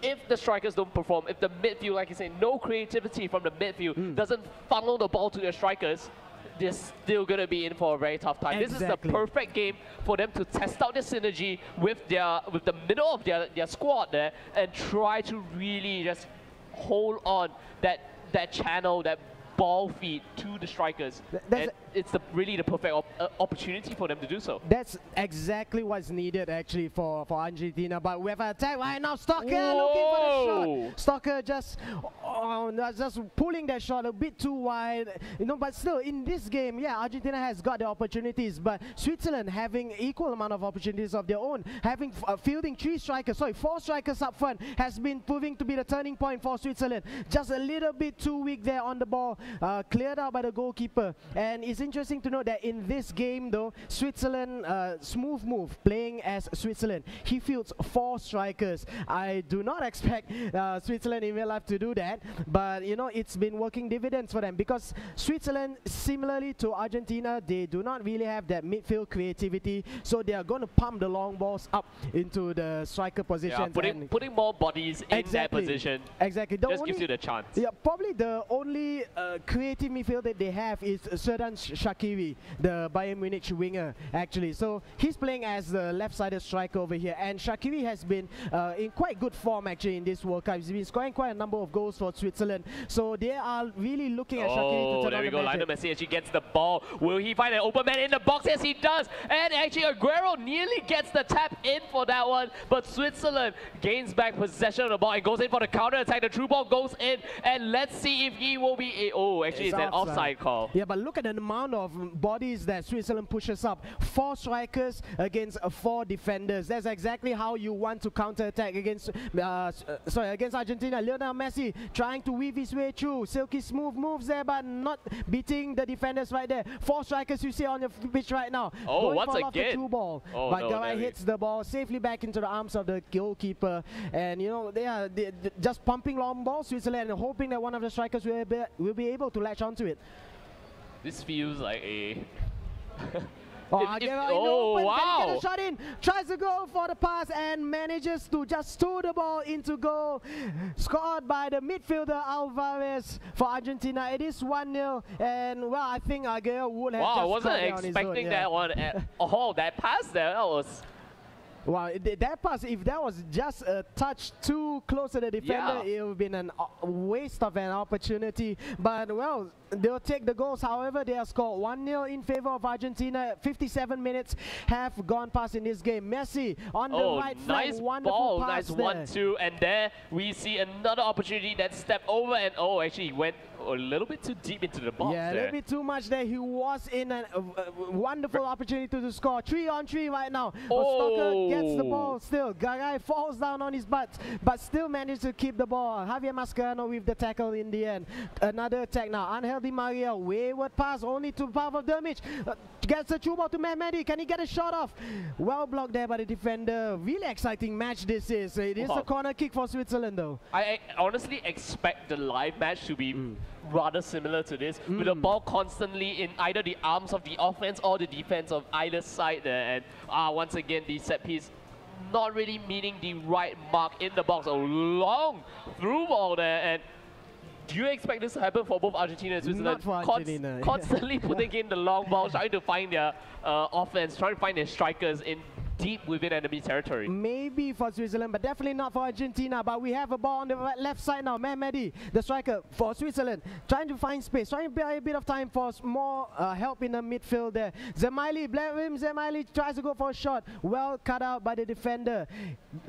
if the strikers don't perform, if the midfield, like you say, no creativity from the midfield, doesn't funnel the ball to their strikers, they're still going to be in for a very tough time. This is the perfect game for them to test out their synergy with the middle of their squad there and try to really just hold on that channel, that ball feed to the strikers. And it's really the perfect opportunity for them to do so. That's exactly what's needed actually for Argentina. But we have an attack right now. Stalker looking for the shot. Stalker just pulling that shot a bit too wide. You know, but still in this game, yeah, Argentina has got the opportunities, but Switzerland having equal amount of opportunities of their own, having fielding 4 strikers up front has been proving to be the turning point for Switzerland. Just a little bit too weak there on the ball. Cleared out by the goalkeeper. And it's interesting to note that in this game though, Switzerland, smooth move, playing as Switzerland. He fields 4 strikers. I do not expect Switzerland in real life to do that, but you know, it's been working dividends for them because Switzerland, similarly to Argentina, they do not really have that midfield creativity, so they are going to pump the long balls up into the striker position. Yeah, putting more bodies in that position just gives you the chance. Yeah, probably the only creative midfield that they have is Serdan Shaqiri, the Bayern Munich winger, actually. So he's playing as the left-sided striker over here, and Shaqiri has been in quite good form actually in this World Cup. He's been scoring quite a number of goals for Switzerland, so they are really looking at Shaqiri to turn there we on go. the Lionel magic. Messi actually gets the ball. Will he find an open man in the box? Yes, he does. And actually Aguero nearly gets the tap in for that one, but Switzerland gains back possession of the ball and goes in for the counter attack. The true ball goes in, and let's see if he will be. Actually it's an offside call. Yeah, but look at the amount of bodies that Switzerland pushes up. 4 strikers against 4 defenders. That's exactly how you want to counter-attack against against Argentina. Lionel Messi trying to weave his way through. Silky smooth moves there, but not beating the defenders right there. 4 strikers you see on the pitch right now. Once again. The 2 ball. But Garay hits the ball safely back into the arms of the goalkeeper. And you know, they're just pumping long balls, Switzerland, and hoping that one of the strikers will be able to latch onto it. This feels like a... Wow! Can get a shot in, tries to go for the pass and manages to just stow the ball into goal. Scored by the midfielder Alvarez for Argentina. It is 1-0, and well, I think Argentina would have just I wasn't scored on his own, expecting that one at all. That pass there, that was... Wow, that pass, if that was just a touch too close to the defender, it would have been a waste of an opportunity. But, well, they'll take the goals. However, they have scored 1-0 in favor of Argentina. 57 minutes have gone past in this game. Messi on the right flank, wonderful pass nice 1-2, and there we see another opportunity that stepped over and actually went a little bit too deep into the box. Yeah, a little bit too much there. He was in a wonderful opportunity to score. 3-on-3 right now. Stalker gets the ball still. Garay falls down on his butt, but still managed to keep the ball. Javier Mascherano with the tackle in the end. Another attack now. Angel Di Maria, wayward pass only to Pavel Dermic. Gets the true ball to Mehmedi. Can he get a shot off? Well blocked there by the defender. Really exciting match this is. It is a corner kick for Switzerland though. I honestly expect the live match to be rather similar to this, with the ball constantly in either the arms of the offense or the defense of either side there. And once again, the set piece not really meeting the right mark in the box. A long through ball there. And do you expect this to happen for both Argentina and Switzerland? Not for Argentina. Constantly putting in the long ball, trying to find their offense, trying to find their strikers in deep within enemy territory. Maybe for Switzerland, but definitely not for Argentina. But we have a ball on the left side now. Mehmedi, the striker for Switzerland, trying to find space, trying to buy a bit of time for more help in the midfield there. Zemaili tries to go for a shot. Well cut out by the defender.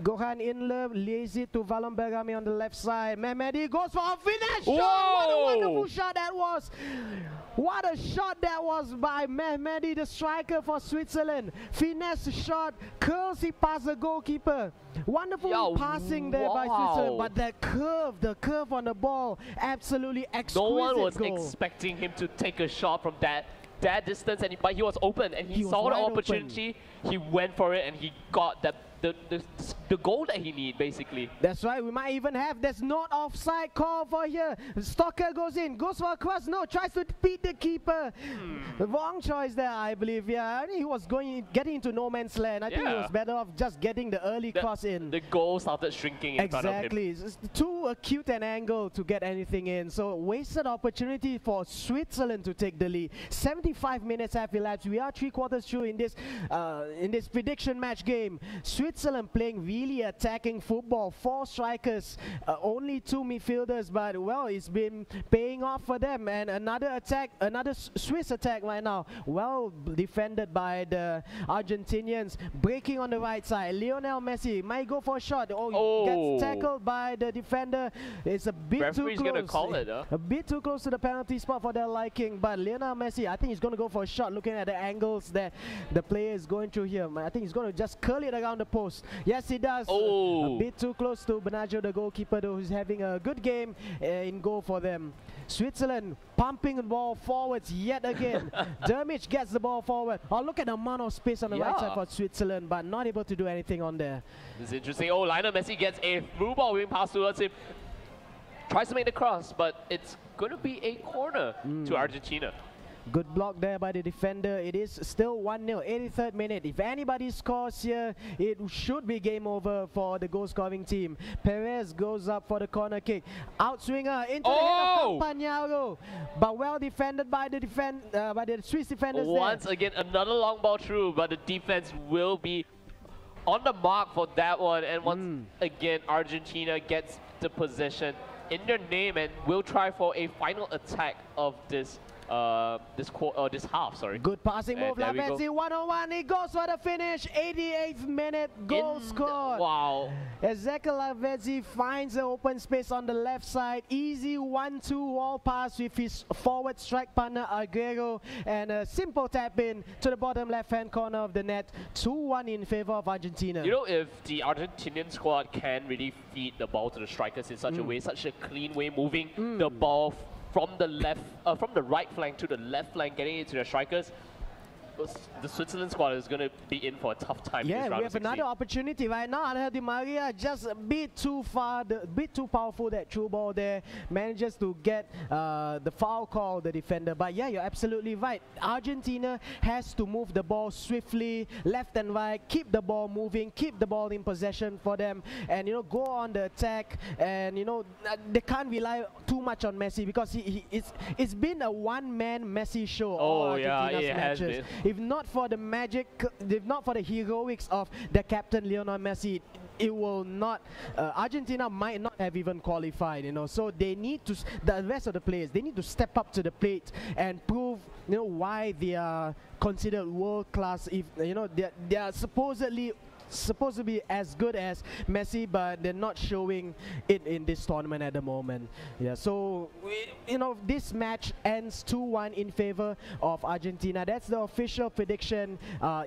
Gohan Inler lays it to Valon Bergami on the left side. Mehmedi goes for a finish shot. What a wonderful shot that was. What a shot that was by Mehmedi, the striker for Switzerland. Finesse shot, curls it past the goalkeeper. Wonderful passing there by Switzerland, but the curve on the ball, absolutely exquisite. No one was goal. expecting him to take a shot from that distance, but he was open and he saw the opportunity. He went for it and he got that. The the goal that he needs, basically. That's right, we might even have, there's not offside call for here. Stalker goes in, goes for a cross, no, tries to beat the keeper. Wrong choice there, I believe. Yeah, I think he was getting into no man's land. I think he was better off just getting the early cross in. The goal started shrinking in front of him. Exactly, it's too acute an angle to get anything in. So wasted opportunity for Switzerland to take the lead. 75 minutes have elapsed. We are 3/4 through in this prediction match game. Switzerland playing really attacking football. 4 strikers, only 2 midfielders, but well, it's been paying off for them. And another attack, another Swiss attack right now, well defended by the Argentinians. Breaking on the right side, Lionel Messi might go for a shot. Oh, gets tackled by the defender. It's a bit Referee's too close. Gonna call it, huh? A bit too close to the penalty spot for their liking. But Lionel Messi, I think he's going to go for a shot. Looking at the angles that the player is going through here, I think he's going to just curl it around the post. Yes, he does. A bit too close to Bernardo, the goalkeeper, though, who's having a good game in goal for them. Switzerland pumping the ball forwards yet again. Dermich gets the ball forward. Oh, look at the amount of space on the right side for Switzerland, but not able to do anything on there. This is interesting. Oh, Lionel Messi gets a through ball wing pass towards him. Tries to make the cross, but it's going to be a corner to Argentina. Good block there by the defender. It is still 1-0, 83rd minute. If anybody scores here, it should be game over for the goal-scoring team. Perez goes up for the corner kick. Outswinger into the head of Campagnaro, but well defended by the Swiss defenders. Once again, another long ball through, but the defense will be on the mark for that one. And once again, Argentina gets the possession in their name and will try for a final attack of this this half, sorry. Good passing move, Lavezzi, 1-on-1, he goes for the finish, 88th minute, goal scored. Wow. Ezekiel Lavezzi finds the open space on the left side, easy 1-2 wall pass with his forward strike partner Aguero, and a simple tap in to the bottom left-hand corner of the net, 2-1 in favor of Argentina. You know, if the Argentinian squad can really feed the ball to the strikers in such a way, such a clean way, moving the ball from the right flank to the left flank, getting it to the strikers, the Switzerland squad is going to be in for a tough time. Yeah, we have another opportunity right now. Angel Di Maria just a bit too far, a bit too powerful, that through ball there. Manages to get the foul call, the defender. But yeah, you're absolutely right. Argentina has to move the ball swiftly, left and right, keep the ball moving, keep the ball in possession for them, and you know, go on the attack. And you know, they can't rely too much on Messi, because it's been a one-man Messi show. Oh yeah, it has been. If not for the magic, if not for the heroics of the captain Lionel Messi, it will not, Argentina might not have even qualified, you know. So they need to, the rest of the players, they need to step up to the plate and prove, you know, why they are considered world class. If you know, they are supposed to be as good as Messi, but they're not showing it in this tournament at the moment. Yeah, so you know, this match ends 2-1 in favor of Argentina. That's the official prediction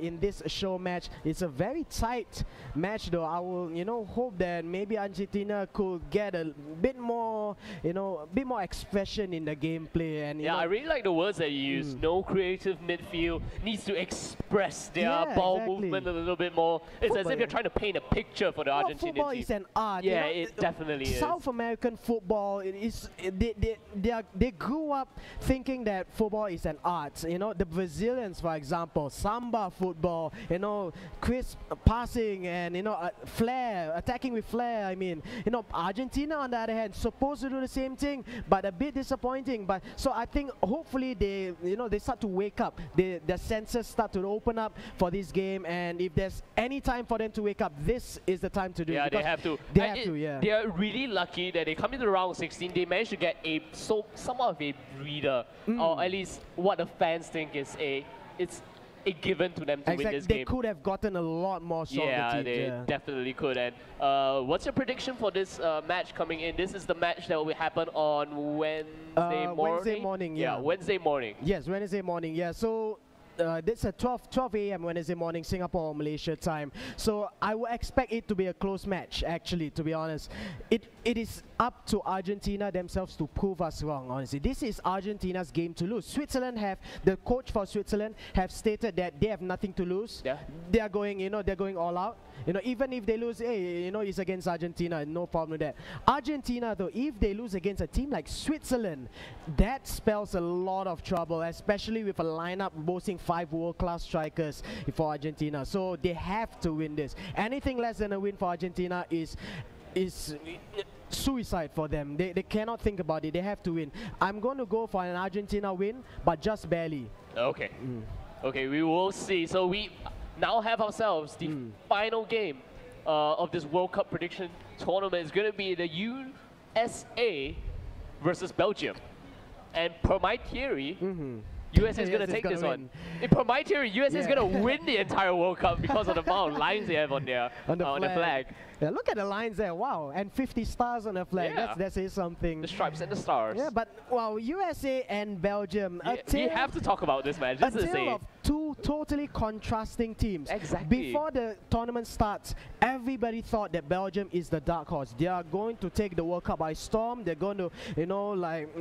in this show match. It's a very tight match, though. I will, you know, hope that maybe Argentina could get a bit more, you know, a bit more expression in the gameplay. And yeah, I really like the words that you use. No creative midfield, needs to express their ball movement a little bit more. It's as if you're trying to paint a picture for the Argentinian football team. is an art. Yeah, you know, it definitely is. South American football, they grew up thinking that football is an art. You know, the Brazilians, for example, samba football, you know, crisp passing and, you know, flair, attacking with flair. I mean, you know, Argentina on the other hand, supposed to do the same thing, but a bit disappointing. But so I think hopefully they, you know, they start to wake up. Their senses start to open up for this game, and if there's any time for them to wake up, this is the time to do it. Yeah, they have to. They have to, yeah. They are really lucky that they come into the round 16. They managed to get somewhat of a breather, or at least what the fans think is it's a given to them to win this game. They could have gotten a lot more stronger teams. They definitely could. And what's your prediction for this match coming in? This is the match that will happen on Wednesday morning. Wednesday morning, yeah. Wednesday morning. Yes, Wednesday morning, yeah. So That's at 12 a.m. Wednesday morning, Singapore or Malaysia time. So I would expect it to be a close match, actually, to be honest. It is up to Argentina themselves to prove us wrong, honestly. This is Argentina's game to lose. The coach for Switzerland have stated that they have nothing to lose. Yeah. They are going, they're going all out. Even if they lose, hey, it's against Argentina, no problem with that. Argentina, though, if they lose against a team like Switzerland, that spells a lot of trouble, especially with a lineup boasting 5 world-class strikers for Argentina. So they have to win this. Anything less than a win for Argentina is suicide for them. They cannot think about it. They have to win. I'm going to go for an Argentina win, but just barely. Okay. Okay, we will see. So we now have ourselves the final game of this World Cup prediction tournament. It's going to be the USA versus Belgium. And per my theory, USA is going to take this one. Per my theory, USA is going to win the entire World Cup because of the amount of lines they have on their flag. Yeah, look at the lines there, wow, and 50 stars on the flag. Yeah. That says something. The stripes and the stars. Yeah, but wow, USA and Belgium. We have to talk about this match. This is a tale of two totally contrasting teams. Exactly. Before the tournament starts, everybody thought that Belgium is the dark horse. They are going to take the World Cup by storm. They're going to,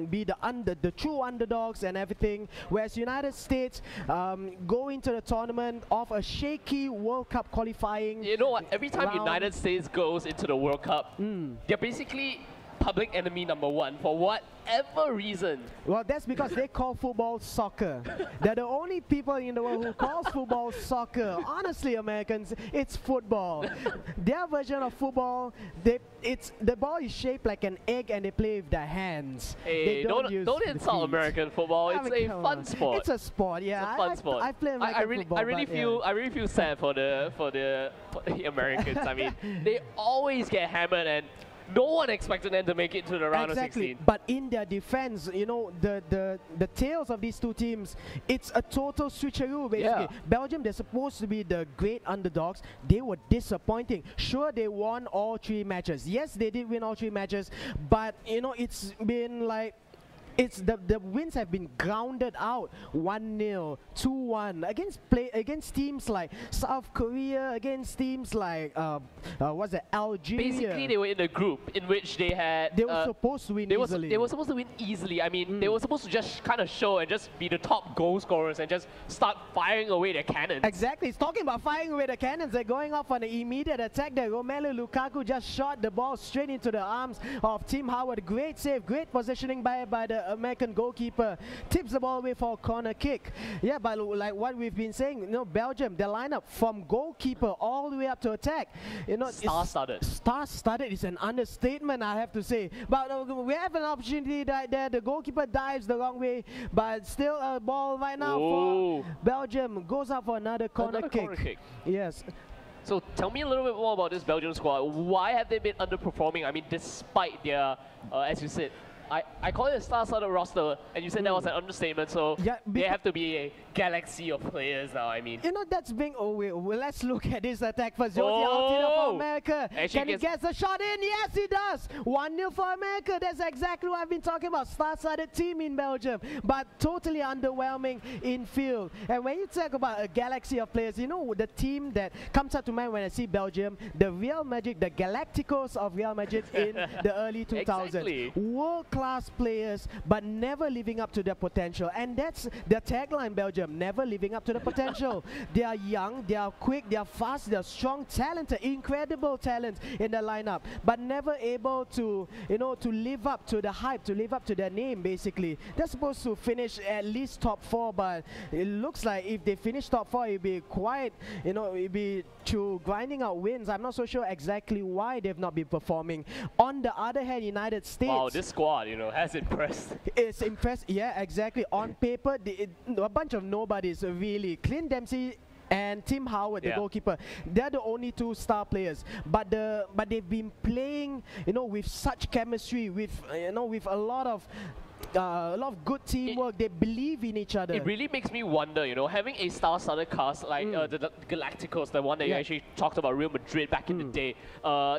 be the true underdogs and everything. Whereas United States go into the tournament off a shaky World Cup qualifying. You know what? Every time round. United States goes into the World Cup, they're basically public enemy number one for whatever reason. Well, that's because they call football soccer. They're the only people in the world who calls football soccer. Honestly, Americans, it's football. Their version of football, the ball is shaped like an egg and they play with their hands. Hey, don't insult American football. It's a fun sport. It's a sport, yeah. It's a fun sport. I play American football. I really feel sad for the Americans. I mean, they always get hammered and no one expected them to make it to the round of 16. But in their defense, the tales of these two teams, it's a total switcheroo, basically. Yeah. Belgium, they're supposed to be the great underdogs. They were disappointing. Sure, they won all 3 matches. Yes, they did win all 3 matches, but, it's been like, the wins have been grounded out 1-0, 2-1 against teams like South Korea, against teams like Algeria. Basically, they were in a group in which they had. They were supposed to win easily. They were supposed to win easily. I mean, they were supposed to just kind of show and just be the top goal scorers and just start firing away their cannons. Exactly. It's talking about firing away the cannons. They're going off on an immediate attack there. Romelu Lukaku just shot the ball straight into the arms of Tim Howard. Great save, great positioning by the American goalkeeper. Tips the ball away for a corner kick. Yeah, but like what we've been saying, Belgium, their lineup from goalkeeper all the way up to attack, star-studded. Star-studded is an understatement, I have to say. But we have an opportunity right there. The goalkeeper dives the wrong way, but still a ball right now for Belgium. Goes out for another corner kick. Yes. So tell me a little bit more about this Belgium squad. Why have they been underperforming? I mean, despite their, as you said, I call it a star-studded roster, and you said that was an understatement, so yeah, they have to be a galaxy of players now, I mean. That's being... let's look at this attack for Josie Altidore for America. Can he get the shot in? Yes, he does. 1-0 for America. That's exactly what I've been talking about. Star-studded team in Belgium, but totally underwhelming in field. And when you talk about a galaxy of players, the team that comes up to mind when I see Belgium, the Real Madrid, the Galacticos of Real Madrid in the early 2000s. Exactly. World-class players, but never living up to their potential. And that's the tagline, Belgium, never living up to the potential. They are young, they are quick, they are fast, they are strong, talented, incredible talent in the lineup, but never able to, to live up to the hype, to live up to their name, basically. They're supposed to finish at least top 4, but it looks like if they finish top 4, it'll be quite, it'll be through grinding out wins. I'm not so sure exactly why they've not been performing. On the other hand, United States. Wow, this squad, has impressed. It's impressed, yeah, exactly. On paper, a bunch of nobodies, really. Clint Dempsey and Tim Howard, the goalkeeper. They're the only two star players. But they've been playing, with such chemistry, with with a lot of good teamwork. They believe in each other. It really makes me wonder, having a star-studded cast like the Galacticos, the one that you actually talked about, Real Madrid back in the day,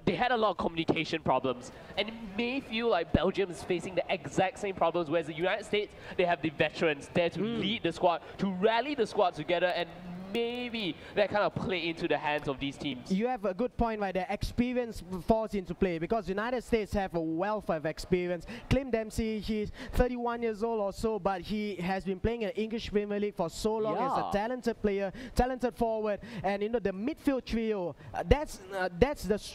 they had a lot of communication problems. And it may feel like Belgium is facing the exact same problems, whereas the United States, they have the veterans there to lead the squad, to rally the squad together, and maybe that kind of play into the hands of these teams. You have a good point right there. Experience falls into play because United States have a wealth of experience. Clem Dempsey, he's 31 years old or so, but he has been playing in the English Premier League for so long. He's a talented player, talented forward, and the midfield trio. That's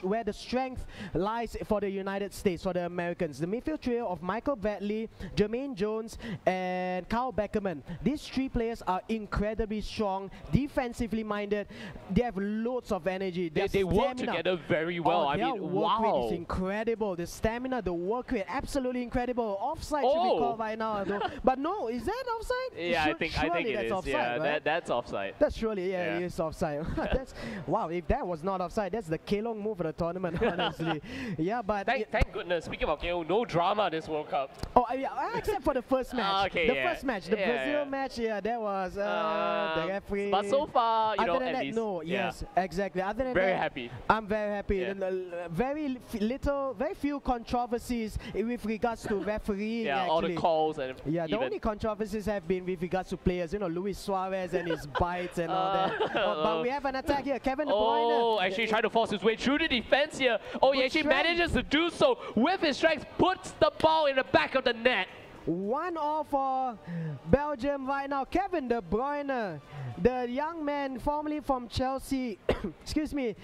where the strength lies for the United States, for the Americans. The midfield trio of Michael Bradley, Jermaine Jones, and Kyle Beckerman. These three players are incredibly strong. Defensively minded, they have loads of energy. They work together very well. I mean, work rate is incredible. The stamina, the work rate, absolutely incredible. Offside should be called by now, though. But no, is that offside? Yeah, I think it is. Offside, right? That's offside. That's surely, it is offside. That's wow. If that was not offside, that's the Kelong move of the tournament, honestly. Yeah, but thank goodness. Speaking of Kelong, no drama this World Cup. Oh, except for the first match. Okay, the first match, the Brazil match. Yeah, that was the referee. But so far, other than at that, least, no, yes, exactly. Other than very that, happy. I'm very happy. Very few controversies with regards to refereeing. Yeah, all the calls and the only controversies have been with regards to players. Luis Suarez and his bites and all that. But we have an attack here, Kevin De Bruyne. Oh, actually trying to force his way through the defense here. Oh, he actually manages to do so with his strength. Puts the ball in the back of the net. 1-0 for Belgium right now. Kevin De Bruyne, the young man formerly from Chelsea, excuse me,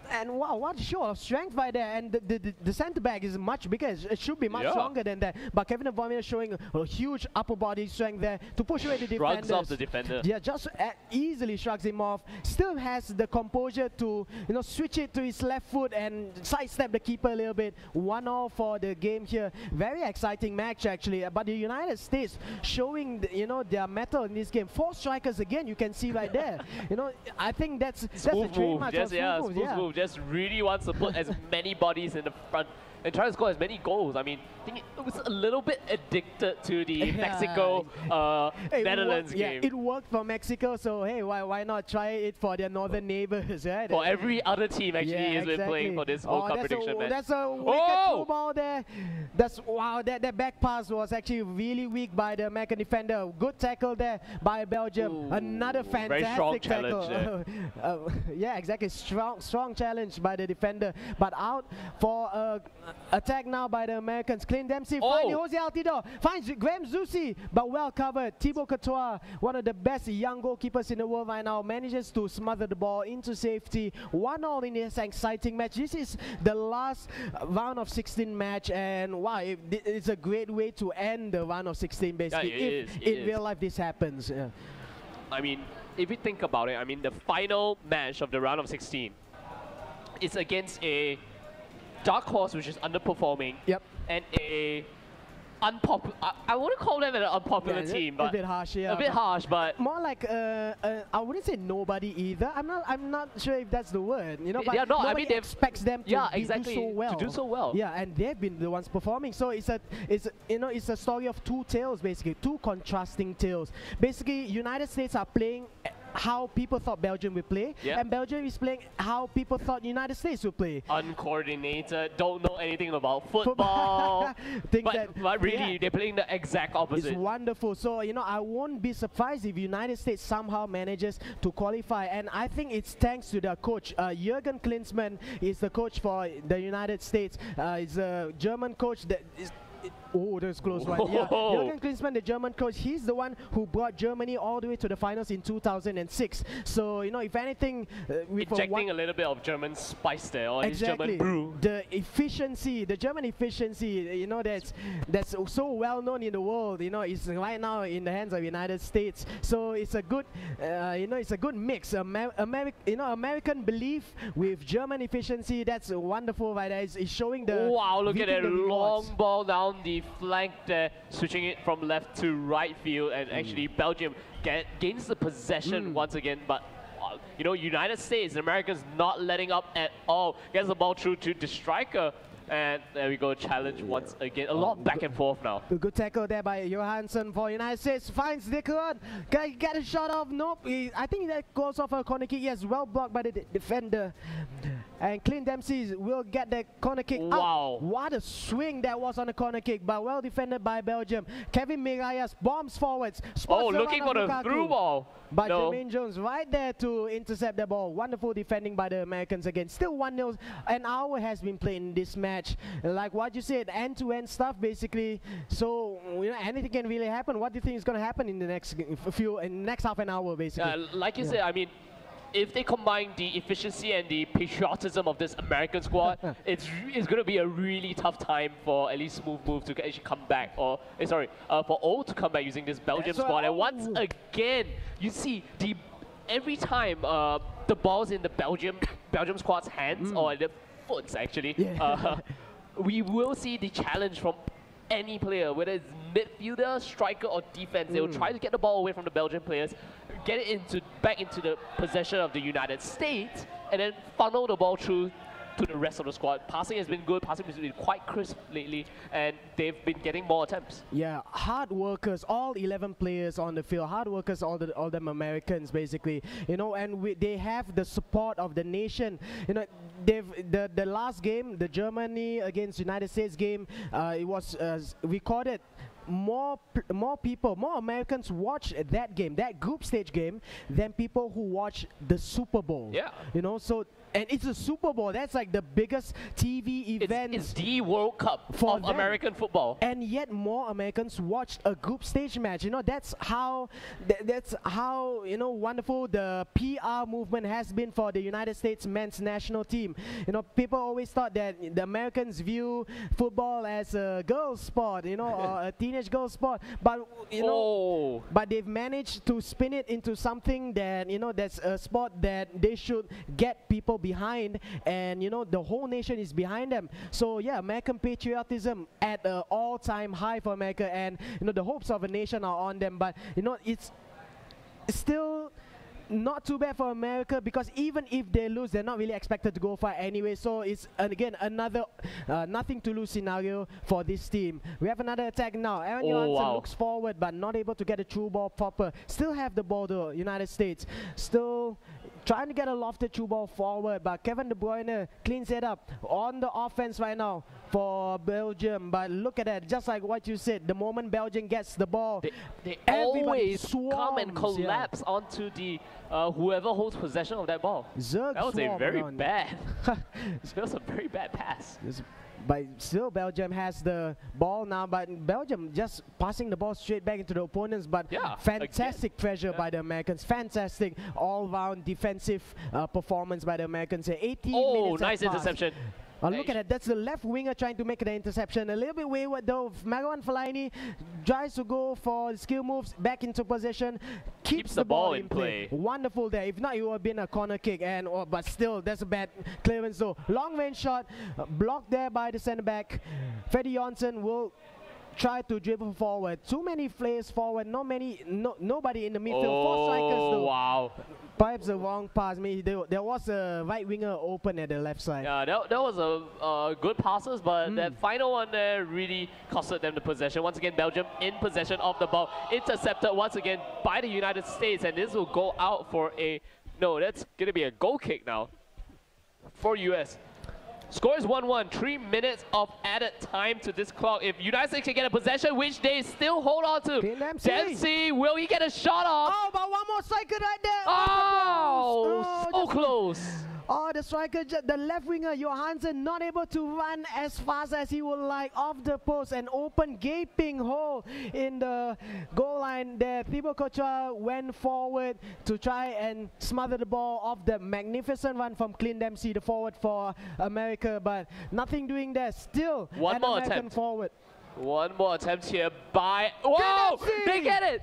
and wow, what a show of strength right there. And the centre back is much bigger. It should be much stronger than that. But Kevin De Bruyne is showing a huge upper body strength there to push away the defenders. Shrugs off the defender. Yeah, just easily shrugs him off. Still has the composure to switch it to his left foot and sidestep the keeper a little bit. 1-0 for the game here. Very exciting match actually. But the United States showing their mettle in this game. 4 strikers again. You can see right there. I think that's a trademark of smooth move. Just really wants to put as many bodies in the front and try to score as many goals. I mean, I think it was a little bit addicted to the Mexico Netherlands game. Yeah, it worked for Mexico, so hey, why not try it for their northern neighbors, right? For every other team actually has been playing for this World Cup prediction match. That's a wicked through ball there. That back pass was actually really weak by the American defender. Good tackle there by Belgium. Ooh, another fantastic very strong tackle. Yeah, exactly. Strong challenge by the defender. But out for attack now by the Americans. Clean Dempsey finding Jose Altidore, finds Graham Zusi, but well covered. Thibaut Courtois, one of the best young goalkeepers in the world right now, manages to smother the ball into safety. 1-0 in this exciting match. This is the last round of 16 match, and wow, it's a great way to end the round of 16 basically. If in real life this happens. Yeah. I mean, if you think about it, I mean, the final match of the round of 16 is against a dark horse which is underperforming, and a unpopular. I wouldn't call them an unpopular team, but a bit harsh, yeah. A bit harsh, but more like I wouldn't say nobody either. I'm not sure if that's the word. But nobody expects them to do so well. To do so well. Yeah, and they've been the ones performing. So it's a story of two tales basically, two contrasting tales. Basically, United States are playing how people thought Belgium would play, and Belgium is playing how people thought United States would play. Uncoordinated, don't know anything about football. but really, they're playing the exact opposite. It's wonderful. So, I won't be surprised if United States somehow manages to qualify. And I think it's thanks to their coach. Jürgen Klinsmann is the coach for the United States. He's a German coach that is... Oh, that's close one. Yeah, Jürgen Klinsmann, the German coach, he's the one who brought Germany all the way to the finals in 2006. So, if anything... injecting a little bit of German spice there, or his German brew. The efficiency, the German efficiency, that's so well known in the world, is right now in the hands of the United States. So it's a good, it's a good mix. American belief with German efficiency, that's wonderful right there. It's showing the... Wow, look at that long ball down the flank there, switching it from left to right field, and actually Belgium gains the possession once again, but you know, United States, the Americans not letting up at all. Gets the ball through to the striker. And there we go, challenge once again. A lot back and forth now. A good tackle there by Johansson for United States. Finds Dickon. Get a shot off. Nope. I think that goes off a corner kick. Yes, well blocked by the defender. And Clint Dempsey will get the corner kick wow. out. What a swing that was on the corner kick, but well defended by Belgium. Kevin Mirallas bombs forwards. Looking for the through ball. But Jermaine Jones right there to intercept the ball. Wonderful defending by the Americans again. Still 1-0. An hour has been played in this match. Like what you said, end-to-end stuff basically. So you know, anything can really happen. What do you think is going to happen in the next next half an hour basically? Like you said, I mean, if they combine the efficiency and the patriotism of this American squad, it's going to be a really tough time for at least Smooth Move to actually come back, or for O to come back using this Belgium squad. And once again, you see every time the ball's in the Belgium squad's hands or the foots actually, we will see the challenge from any player, whether it's midfielder, striker, or defense. They will try to get the ball away from the Belgian players, get it back into the possession of the United States, and then funnel the ball through to the rest of the squad. Passing has been good, passing has been quite crisp lately, and they've been getting more attempts. Yeah, hard workers, all 11 players on the field, hard workers, all them Americans basically, you know, and they have the support of the nation. You know, the last game, the Germany against United States game, it was recorded. More people, more Americans watch that game, that group stage game, than people who watch the Super Bowl. Yeah. You know, so, and it's a Super Bowl. That's like the biggest TV event. It's the World Cup for American football. And yet more Americans watched a group stage match. You know, that's how you know, wonderful the PR movement has been for the United States men's national team. You know, people always thought that the Americans view football as a girls' sport, you know, or a teenage girls' sport. But you know, but they've managed to spin it into something that, you know, that's a sport that they should get people behind, and you know, the whole nation is behind them. So yeah, American patriotism at an all-time high for America, and you know, the hopes of a nation are on them. But you know, it's still not too bad for America, because even if they lose, they're not really expected to go far anyway. So it's again another nothing to lose scenario for this team. We have another attack now. Aaron Johansson looks forward but not able to get a true ball proper. Still have the ball though, United States. Still trying to get a lofted true ball forward, but Kevin De Bruyne cleans it up on the offense right now for Belgium. But look at that, just like what you said, the moment Belgium gets the ball, they always come and collapse onto the whoever holds possession of that ball. That was a very bad that was a very bad pass. But still, Belgium has the ball now, but Belgium just passing the ball straight back into the opponents. But fantastic pressure by the Americans. Fantastic all-round defensive performance by the Americans. 18 minutes. Nice interception. Look at that. That's the left winger trying to make the interception. A little bit wayward though. Marouane Fellaini tries to go for skill moves back into possession. Keeps the ball in play. Wonderful there. If not, it would have been a corner kick. And but still, that's a bad clearance though. Long range shot blocked there by the centre back. Freddie Johnson will try to dribble forward. Too many players forward. Nobody in the midfield. Four strikers though. Wow. Perhaps the wrong pass. Maybe there was a right winger open at the left side. Yeah, that was a good passes, but that final one there really costed them the possession. Once again, Belgium in possession of the ball. Intercepted once again by the United States, and this will go out for that's going to be a goal kick now for US. Score is 1-1, 3 minutes of added time to this clock. If United States can get a possession, which they still hold on to. Dempsey, will he get a shot off? Oh, but one more striker right there. Oh, so close. Oh, the striker, the left winger, Johansson, not able to run as fast as he would like off the post. An open gaping hole in the goal line there. Thibaut Courtois went forward to try and smother the ball off the magnificent run from Clint Dempsey, the forward for America, but nothing doing there. Still one more American attempt. Forward. One more attempt here by... Whoa! They get it!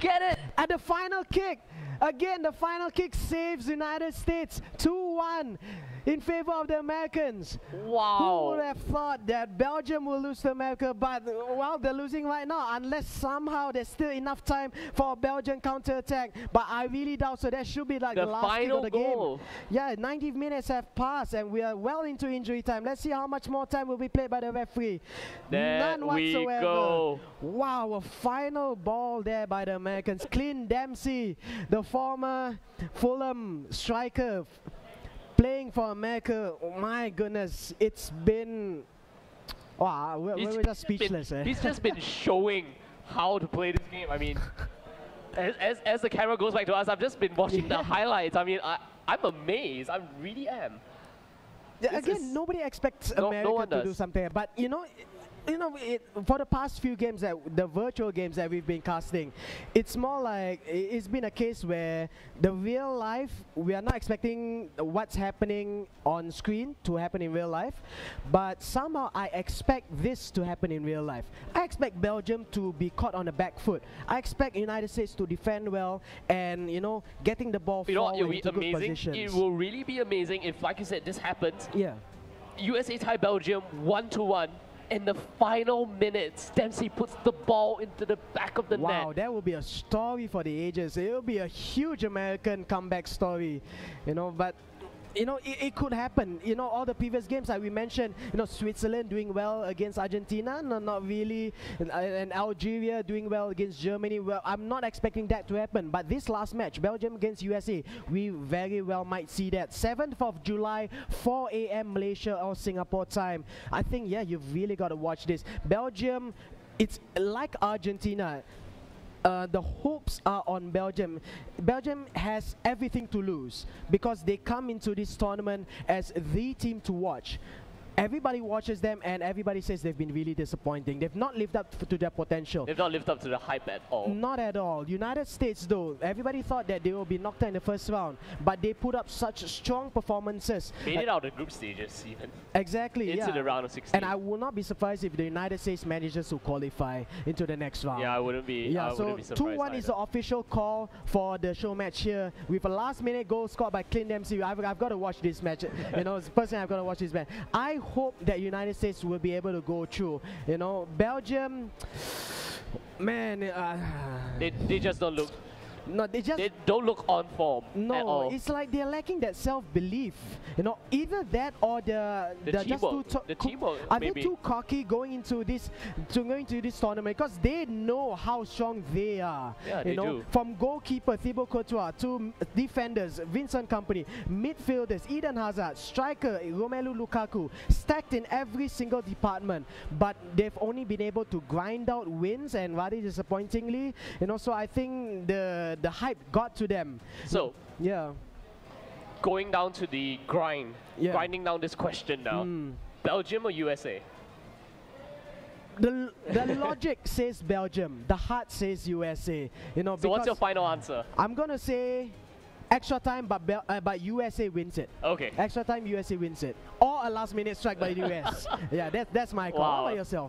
get it. At the final kick, again, the final kick saves United States 2-1 in favor of the Americans. Wow. Who would have thought that Belgium will lose to America, but well, they're losing right now, unless somehow there's still enough time for a Belgian counter-attack. But I really doubt so. That should be like the last kick of the goal. game. Yeah, 90 minutes have passed and we are well into injury time. Let's see how much more time will be played by the referee. None whatsoever. We go. Wow, a final ball there by the Americans. Clint Dempsey, the former Fulham striker, playing for America. Oh my goodness, it's been... Wow, we're just speechless. He's just been showing how to play this game. I mean, as the camera goes back to us, I've just been watching the highlights. I mean, I'm amazed. I really am. Yeah, again, nobody expects America to do something, but for the past few games, the virtual games that we've been casting, it's more like it's been a case where the real life, we are not expecting what's happening on screen to happen in real life, but somehow I expect this to happen in real life. I expect Belgium to be caught on the back foot. I expect United States to defend well and, getting the ball forward into good positions. It will really be amazing if, like you said, this happens. Yeah. USA tie Belgium 1-1. In the final minutes, Dempsey puts the ball into the back of the net. Wow, that will be a story for the ages. It will be a huge American comeback story, but it could happen. All the previous games like we mentioned, Switzerland doing well against Argentina, no, not really, and Algeria doing well against Germany. Well, I'm not expecting that to happen, but this last match, Belgium against USA, we very well might see that. 7th of July, 4 a.m. Malaysia or Singapore time. I think, yeah, you've really got to watch this. Belgium, it's like Argentina. The hopes are on Belgium. Belgium has everything to lose because they come into this tournament as the team to watch. Everybody watches them and everybody says they've been really disappointing. They've not lived up to their potential. They've not lived up to the hype at all. Not at all. United States though, everybody thought that they will be knocked out in the first round, but they put up such strong performances. Made it out of the group stages even. Exactly, into the round of 16. And I will not be surprised if the United States manages to qualify into the next round. Yeah, I wouldn't be. Yeah, so 2-1 is the official call for the show match here with a last-minute goal scored by Clint Dempsey. I've got to watch this match. Personally, I've got to watch this match. I hope that United States will be able to go through. Belgium, man, they just don't look. No, they don't look on form at all. It's like they're lacking that self-belief. Either that or they're just too they too cocky going into this tournament because they know how strong they are. Yeah, they do. From goalkeeper Thibaut Courtois to defenders Vincent Kompany, midfielders Eden Hazard, striker Romelu Lukaku, stacked in every single department. But they've only been able to grind out wins, and rather disappointingly, so I think the hype got to them. So yeah, going down to the grinding down this question now. Belgium or USA? The logic says Belgium. The heart says USA. So what's your final answer? I'm gonna say extra time, but USA wins it. Okay. Extra time, USA wins it, or a last-minute strike by the US. Yeah, that's my call. Wow.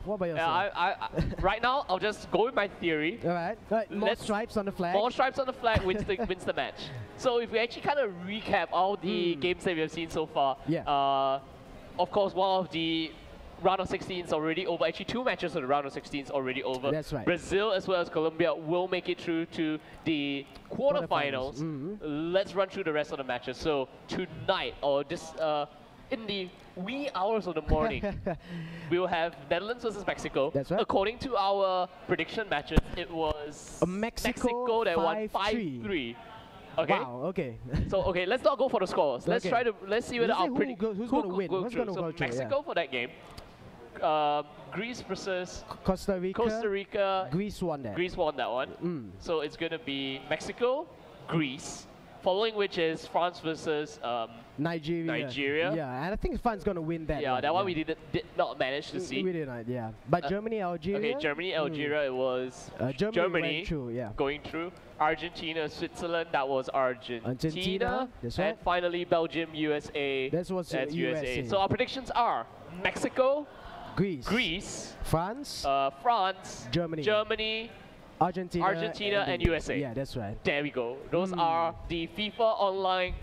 What about yourself? I right now, I'll just go with my theory. All right. More stripes on the flag. More stripes on the flag wins the match. So if we actually kind of recap all the games that we have seen so far, of course, one of the round of 16s already over. Actually, 2 matches of the round of 16s already over. That's right. Brazil as well as Colombia will make it through to the quarterfinals. Let's run through the rest of the matches. So tonight, or this in the wee hours of the morning, we will have Netherlands versus Mexico. That's right. According to our prediction matches, it was Mexico that won 5-3. Okay. Wow. Okay. So let's not go for the scores. Let's see whether our who's going to win. Who's going to go through? Mexico for that game. Greece versus Costa Rica. Greece won that one. So it's going to be Mexico, Greece, following which is France versus Nigeria. Yeah, and I think France going to win that. Yeah, that one we did not manage to see. We did not, yeah. But Germany, Algeria. Okay, Germany, Algeria, it was Germany went through, going through. Argentina, Switzerland, that was Argentina. That's right. And finally Belgium, USA. That's USA. So our predictions are Mexico, Greece, France, Germany, Argentina and USA. Yeah, that's right. There we go. Those are the FIFA Online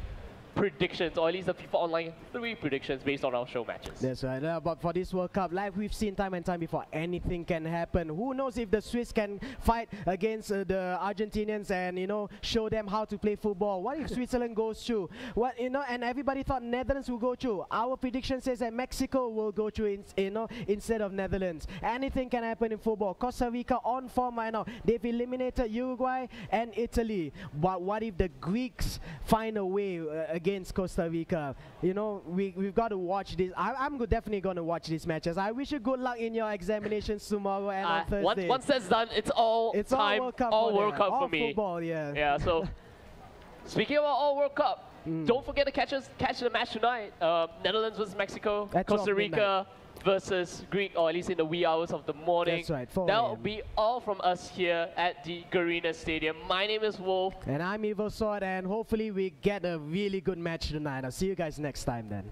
predictions, or at least the FIFA Online 3 predictions based on our show matches. That's right. But for this World Cup, like we've seen time and time before, anything can happen. Who knows if the Swiss can fight against the Argentinians and, you know, show them how to play football. What if Switzerland goes through? What, you know, and everybody thought Netherlands will go through. Our prediction says that Mexico will go through, instead of Netherlands. Anything can happen in football. Costa Rica on form right now. They've eliminated Uruguay and Italy. But what if the Greeks find a way against Costa Rica? You know, we've got to watch this. I'm definitely going to watch these matches. I wish you good luck in your examinations tomorrow and on Thursday. Once that's done, it's all World Cup for me. Football, yeah. Yeah. So speaking about all World Cup, don't forget to catch the match tonight. Netherlands versus Mexico, Costa Rica versus Greek, or at least in the wee hours of the morning. That's right. That'll be all from us here at the Garena Stadium. My name is Wolf. And I'm Evil Sword, and hopefully we get a really good match tonight. I'll see you guys next time then.